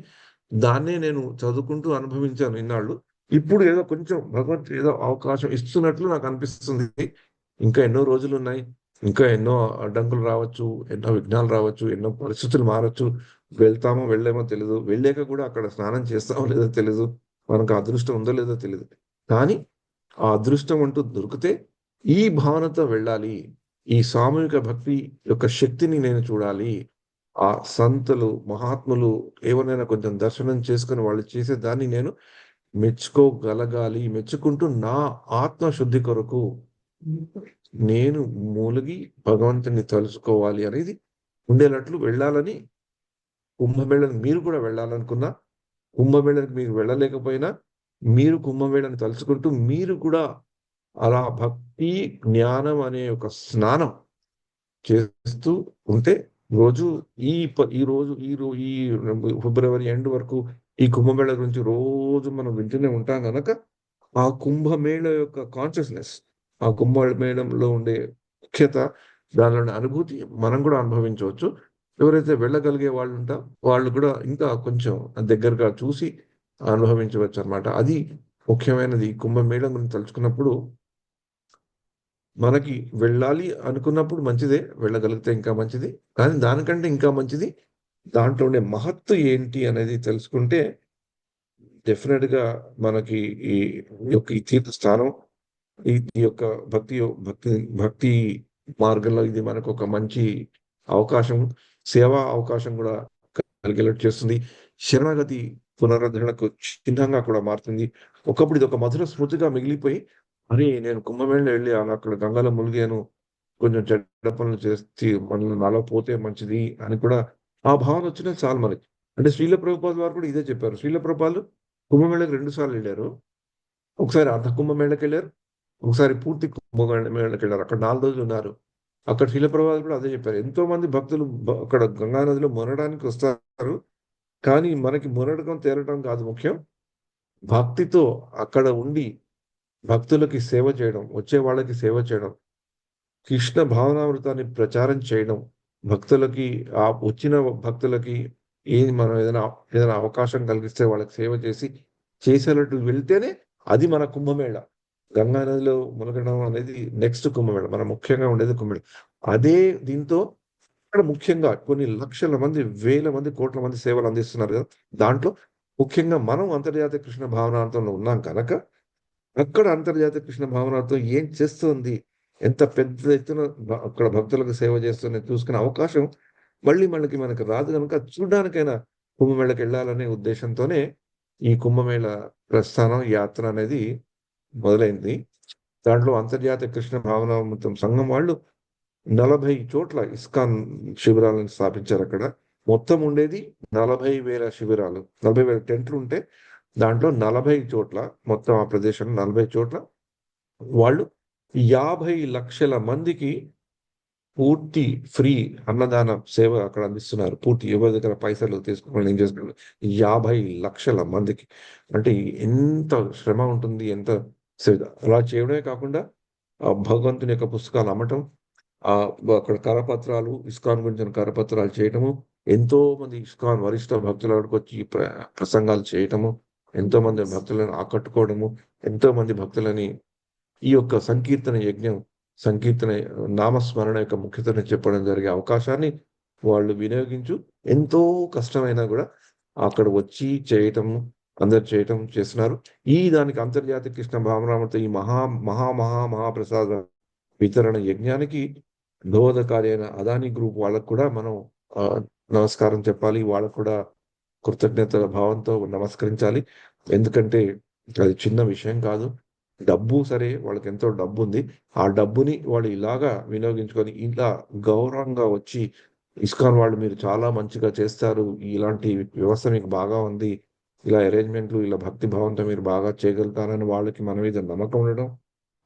దాన్నే నేను చదువుకుంటూ అనుభవించాను ఇన్నాళ్ళు. ఇప్పుడు ఏదో కొంచెం భగవంతుడు ఏదో అవకాశం ఇస్తున్నట్లు నాకు అనిపిస్తుంది. ఇంకా ఎన్నో రోజులున్నాయి. ఇంకా ఎన్నో అడ్డంకులు రావచ్చు, ఎన్నో విఘ్నాలు రావచ్చు, ఎన్నో పరిస్థితులు మారొచ్చు. వెళ్తామో వెళ్ళేమో తెలీదు. వెళ్ళాక కూడా అక్కడ స్నానం చేస్తామో లేదో తెలీదు. మనకు అదృష్టం ఉందో లేదో తెలీదు. కానీ ఆ అదృష్టం అంటూ దొరికితే ఈ భావనతో వెళ్ళాలి. ఈ సామూహిక భక్తి యొక్క శక్తిని నేను చూడాలి. ఆ సంతులు, మహాత్ములు ఎవరినైనా కొంచెం దర్శనం చేసుకుని వాళ్ళు చేసే దాన్ని నేను మెచ్చుకోగలగాలి. మెచ్చుకుంటూ నా ఆత్మశుద్ధి కొరకు నేను మూలిగి భగవంతుని తలుసుకోవాలి అనేది ఉండేటట్లు వెళ్ళాలని కుంభమేళను మీరు కూడా వెళ్ళాలనుకున్నా, కుంభమేళనికి మీరు వెళ్ళలేకపోయినా, మీరు కుంభమేళను తలుచుకుంటూ మీరు కూడా అలా భక్తి, జ్ఞానం అనే ఒక స్నానం చేస్తూ ఉంటే రోజు ఈ ఫిబ్రవరి ఎండ్ వరకు ఈ కుంభమేళ గురించి రోజు మనం వింటూనే ఉంటాం కనుక ఆ కుంభమేళ యొక్క కాన్షియస్నెస్, ఆ కుంభమేళంలో ఉండే ముఖ్యత, దానిలోని అనుభూతి మనం కూడా అనుభవించవచ్చు. ఎవరైతే వెళ్ళగలిగే వాళ్ళు ఉంటారో వాళ్ళు కూడా ఇంకా కొంచెం దగ్గరగా చూసి అనుభవించవచ్చు అనమాట. అది ముఖ్యమైనది. కుంభమేళం గురించి తలుచుకున్నప్పుడు మనకి వెళ్ళాలి అనుకున్నప్పుడు మంచిదే, వెళ్ళగలిగితే ఇంకా మంచిది. కానీ దానికంటే ఇంకా మంచిది దాంట్లో ఉండే మహత్తు ఏంటి అనేది తెలుసుకుంటే డెఫినెట్‌గా మనకి ఈ ఈ తీర్థస్థానం, ఈ యొక్క భక్తి మార్గంలో ఇది మనకు ఒక మంచి అవకాశం, సేవా అవకాశం కూడా కలిగేలా చేస్తుంది. శరణాగతి పునరుద్ధరణకు చిహ్నంగా కూడా మారుతుంది. ఒకప్పుడు ఇది ఒక మధుర స్మృతిగా మిగిలిపోయి, అరే! నేను కుంభమేళలో వెళ్ళి అక్కడ గంగలో మునిగాను, కొంచెం చెడ్డ పనులు చేసి నాలో పోతే మంచిది అని కూడా ఆ భావన వచ్చినా చాలు మనకి. అంటే శ్రీల ప్రభుపాదుల వారు కూడా ఇదే చెప్పారు. శ్రీల ప్రభుపాదులు కుంభమేళకి 2 సార్లు వెళ్ళారు. ఒకసారి అర్ధ కుంభమేళకెళ్ళారు. ఒకసారి పూర్తి కుంభమేళకెళ్ళారు. అక్కడ 4 రోజులు ఉన్నారు. అక్కడ శ్రీల ప్రభుపాదులు కూడా అదే చెప్పారు. ఎంతో మంది భక్తులు అక్కడ గంగా నదిలో మునగడానికి వస్తారు. కానీ మనకి మునగడం, తేలటం కాదు ముఖ్యం. భక్తితో అక్కడ ఉండి భక్తులకి సేవ చేయడం, వచ్చే వాళ్ళకి సేవ చేయడం, కృష్ణ భావనామృతాన్ని ప్రచారం చేయడం, భక్తులకి వచ్చిన భక్తులకి మనం ఏదైనా అవకాశం కలిగిస్తే వాళ్ళకి సేవ చేసేటట్టు వెళ్తేనే అది మన కుంభమేళ. గంగా నదిలో మునగడం అనేది నెక్స్ట్ కుంభమేళ. మనం ముఖ్యంగా ఉండేది కుంభమేళ. అదే దీంతో ఇక్కడ ముఖ్యంగా కొన్ని లక్షల మంది, వేల మంది, కోట్ల మంది సేవలు అందిస్తున్నారు కదా. దాంట్లో ముఖ్యంగా మనం అంతర్జాతీయ కృష్ణ భావనార్థంలో ఉన్నాం కనుక అక్కడ అంతర్జాతీయ కృష్ణ భావనార్థం ఏం చేస్తుంది, ఎంత పెద్ద ఎత్తున అక్కడ భక్తులకు సేవ చేస్తుంది చూసుకునే అవకాశం మళ్ళీ మనకి రాదు కనుక చూడడానికైనా కుంభమేళకి వెళ్ళాలనే ఉద్దేశంతోనే ఈ కుంభమేళ ప్రస్థానం యాత్ర అనేది మొదలైంది. దాంట్లో అంతర్జాతీయ కృష్ణ భావనామృతం సంఘం వాళ్ళు 40 చోట్ల ఇస్కాన్ శిబిరాలను స్థాపించారు అక్కడ. మొత్తం ఉండేది 40,000 శిబిరాలు, 40,000 టెంట్లు ఉంటే దాంట్లో 40 చోట్ల, మొత్తం ఆ ప్రదేశంలో 40 చోట్ల వాళ్ళు 50 లక్షల మందికి పూర్తి ఫ్రీ అన్నదాన సేవ అక్కడ అందిస్తున్నారు. పూర్తి ఎవరి దగ్గర పైసలు తీసుకోవాలి ఏం చేసుకున్నారు 50 లక్షల మందికి. అంటే ఎంత శ్రమ ఉంటుంది, ఎంత అలా చేయడమే కాకుండా ఆ భగవంతుని యొక్క పుస్తకాలు అమ్మటం, అక్కడ కరపత్రాలు, ఇస్కాన్ గురించిన కరపత్రాలు చేయటము, ఎంతో మంది ఇస్కాన్ వరిష్ఠ భక్తుల వరకు వచ్చి ప్రసంగాలు చేయటము, ఎంతో మంది భక్తులను ఆకట్టుకోవడము, ఎంతో మంది భక్తులని ఈ యొక్క సంకీర్తన యజ్ఞం, సంకీర్తన నామస్మరణ యొక్క ముఖ్యతను చెప్పడం జరిగే అవకాశాన్ని వాళ్ళు వినియోగించు ఎంతో కష్టమైనా కూడా అక్కడ వచ్చి చేయటము, అందరు చేయటం చేస్తున్నారు. దానికి అంతర్జాతీయ కృష్ణ భావనామృత ఈ మహాప్రసాద వితరణ యజ్ఞానికి దోహదకారి అయిన అదానీ గ్రూప్ వాళ్ళకు కూడా మనం నమస్కారం చెప్పాలి. వాళ్ళకు కూడా కృతజ్ఞతల భావంతో నమస్కరించాలి. ఎందుకంటే అది చిన్న విషయం కాదు. డబ్బు సరే, వాళ్ళకి ఎంతో డబ్బు ఉంది. ఆ డబ్బుని వాళ్ళు ఇలాగా వినియోగించుకొని ఇలా గౌరవంగా వచ్చి ఇస్కాన్ వాళ్ళు మీరు చాలా మంచిగా చేస్తారు, ఇలాంటి వ్యవస్థ మీకు బాగా ఉంది, ఇలా అరేంజ్మెంట్లు, ఇలా భక్తి భావంతో మీరు బాగా చేయగలుగుతారని వాళ్ళకి మన మీద నమ్మకం ఉండడం,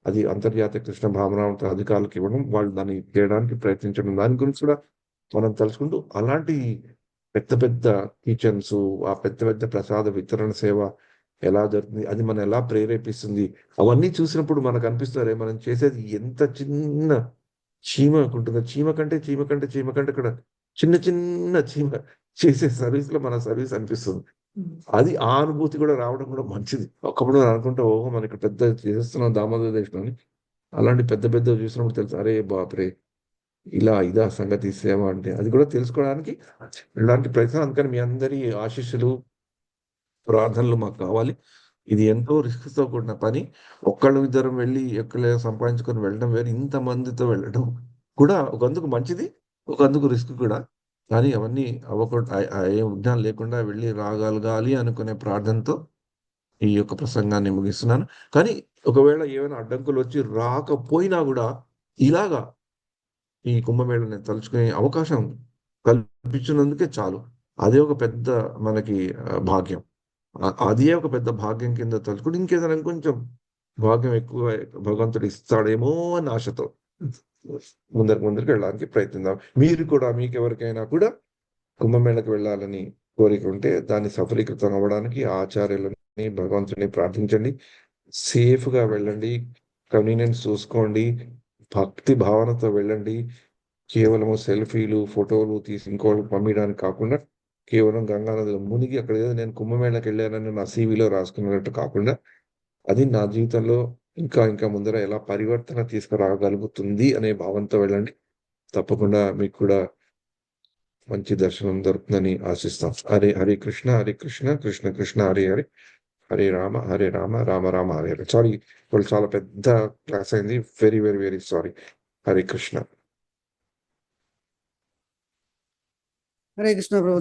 అది అంతర్జాతీయ కృష్ణ భావనామృత అధికారులకు ఇవ్వడం, వాళ్ళు దాన్ని చేయడానికి ప్రయత్నించడం, దాని గురించి కూడా మనం తెలుసుకుంటూ అలాంటి పెద్ద కిచెన్స్, ఆ పెద్ద ప్రసాద వితరణ సేవ ఎలా జరుగుతుంది, అది మనం ఎలా ప్రేరేపిస్తుంది, అవన్నీ చూసినప్పుడు మనకు అనిపిస్తుంది మనం చేసేది ఎంత చిన్న చీమ ఉంటుందో, చీమ కంటే ఇక్కడ చిన్న చీమ చేసే సర్వీస్ లో మన సర్వీస్ అనిపిస్తుంది. అది ఆ అనుభూతి కూడా రావడం కూడా మంచిది. ఒకప్పుడు అనుకుంటే ఓహో మనకి పెద్ద చేస్తున్నాం దామోదర దేశంలో అని. అలాంటి పెద్ద చూసినప్పుడు తెలుసు, అరే బాప్రే ఇదా సంగతి సేవ అంటే, అది కూడా తెలుసుకోవడానికి ఇలాంటి ప్రయత్నం. అందుకని మీ అందరి ఆశీస్సులు, ప్రార్థనలు మాకు కావాలి. ఇది ఎంతో రిస్క్తో కూడిన పని. ఒక్కళ్ళు ఇద్దరు వెళ్ళి ఎక్కడ సంపాదించుకొని వెళ్ళడం వేరు, ఇంతమందితో వెళ్ళడం కూడా ఒకందుకు మంచిది, ఒకందుకు రిస్క్ కూడా. కానీ అవన్నీ అవ్వకుండా ఏ ఉద్యానం లేకుండా వెళ్ళి రాగలగాలి అనుకునే ప్రార్థనతో ఈ యొక్క ప్రసంగాన్ని ముగిస్తున్నాను. కానీ ఒకవేళ ఏమైనా అడ్డంకులు వచ్చి రాకపోయినా కూడా ఇలాగా ఈ కుంభమేళని తలుచుకునే అవకాశం కల్పించినందుకే చాలు. అదే ఒక పెద్ద మనకి భాగ్యం. అదే ఒక పెద్ద భాగ్యం కింద తలుచుకుని ఇంకేదైనా కొంచెం భాగ్యం ఎక్కువ భగవంతుడు ఇస్తాడేమో అని ఆశతో ముందరికి వెళ్ళడానికి ప్రయత్నిద్దాం. మీరు కూడా మీకు ఎవరికైనా కూడా కుంభమేళకు వెళ్ళాలని కోరిక ఉంటే దాన్ని సఫలీకృతం అవ్వడానికి ఆచార్యులని, భగవంతుని ప్రార్థించండి. సేఫ్ గా వెళ్ళండి, కన్వీనియన్స్ చూసుకోండి, భక్తి భావనతో వెళ్ళండి. కేవలము సెల్ఫీలు, ఫోటోలు తీసి ఇంకోళ్ళు పంపించడానికి కాకుండా కేవలం గంగానదిలో మునిగి అక్కడ ఏదో నేను కుంభమేళకి వెళ్ళానని నా సీవీలో రాసుకున్నట్టు కాకుండా అది నా జీవితంలో ఇంకా ముందర ఎలా పరివర్తన తీసుకురాగలుగుతుంది అనే భావంతో వెళ్ళండి. తప్పకుండా మీకు కూడా మంచి దర్శనం దొరుకుతుందని ఆశిస్తాం. హరే కృష్ణ కృష్ణ కృష్ణ హరే హరే, హరే రామ రామ రామ హరే హరే. సారీ, వాళ్ళు చాలా పెద్ద క్లాస్ అయింది. Very very very sorry. Hare Krishna. Hare Krishna ప్రభు.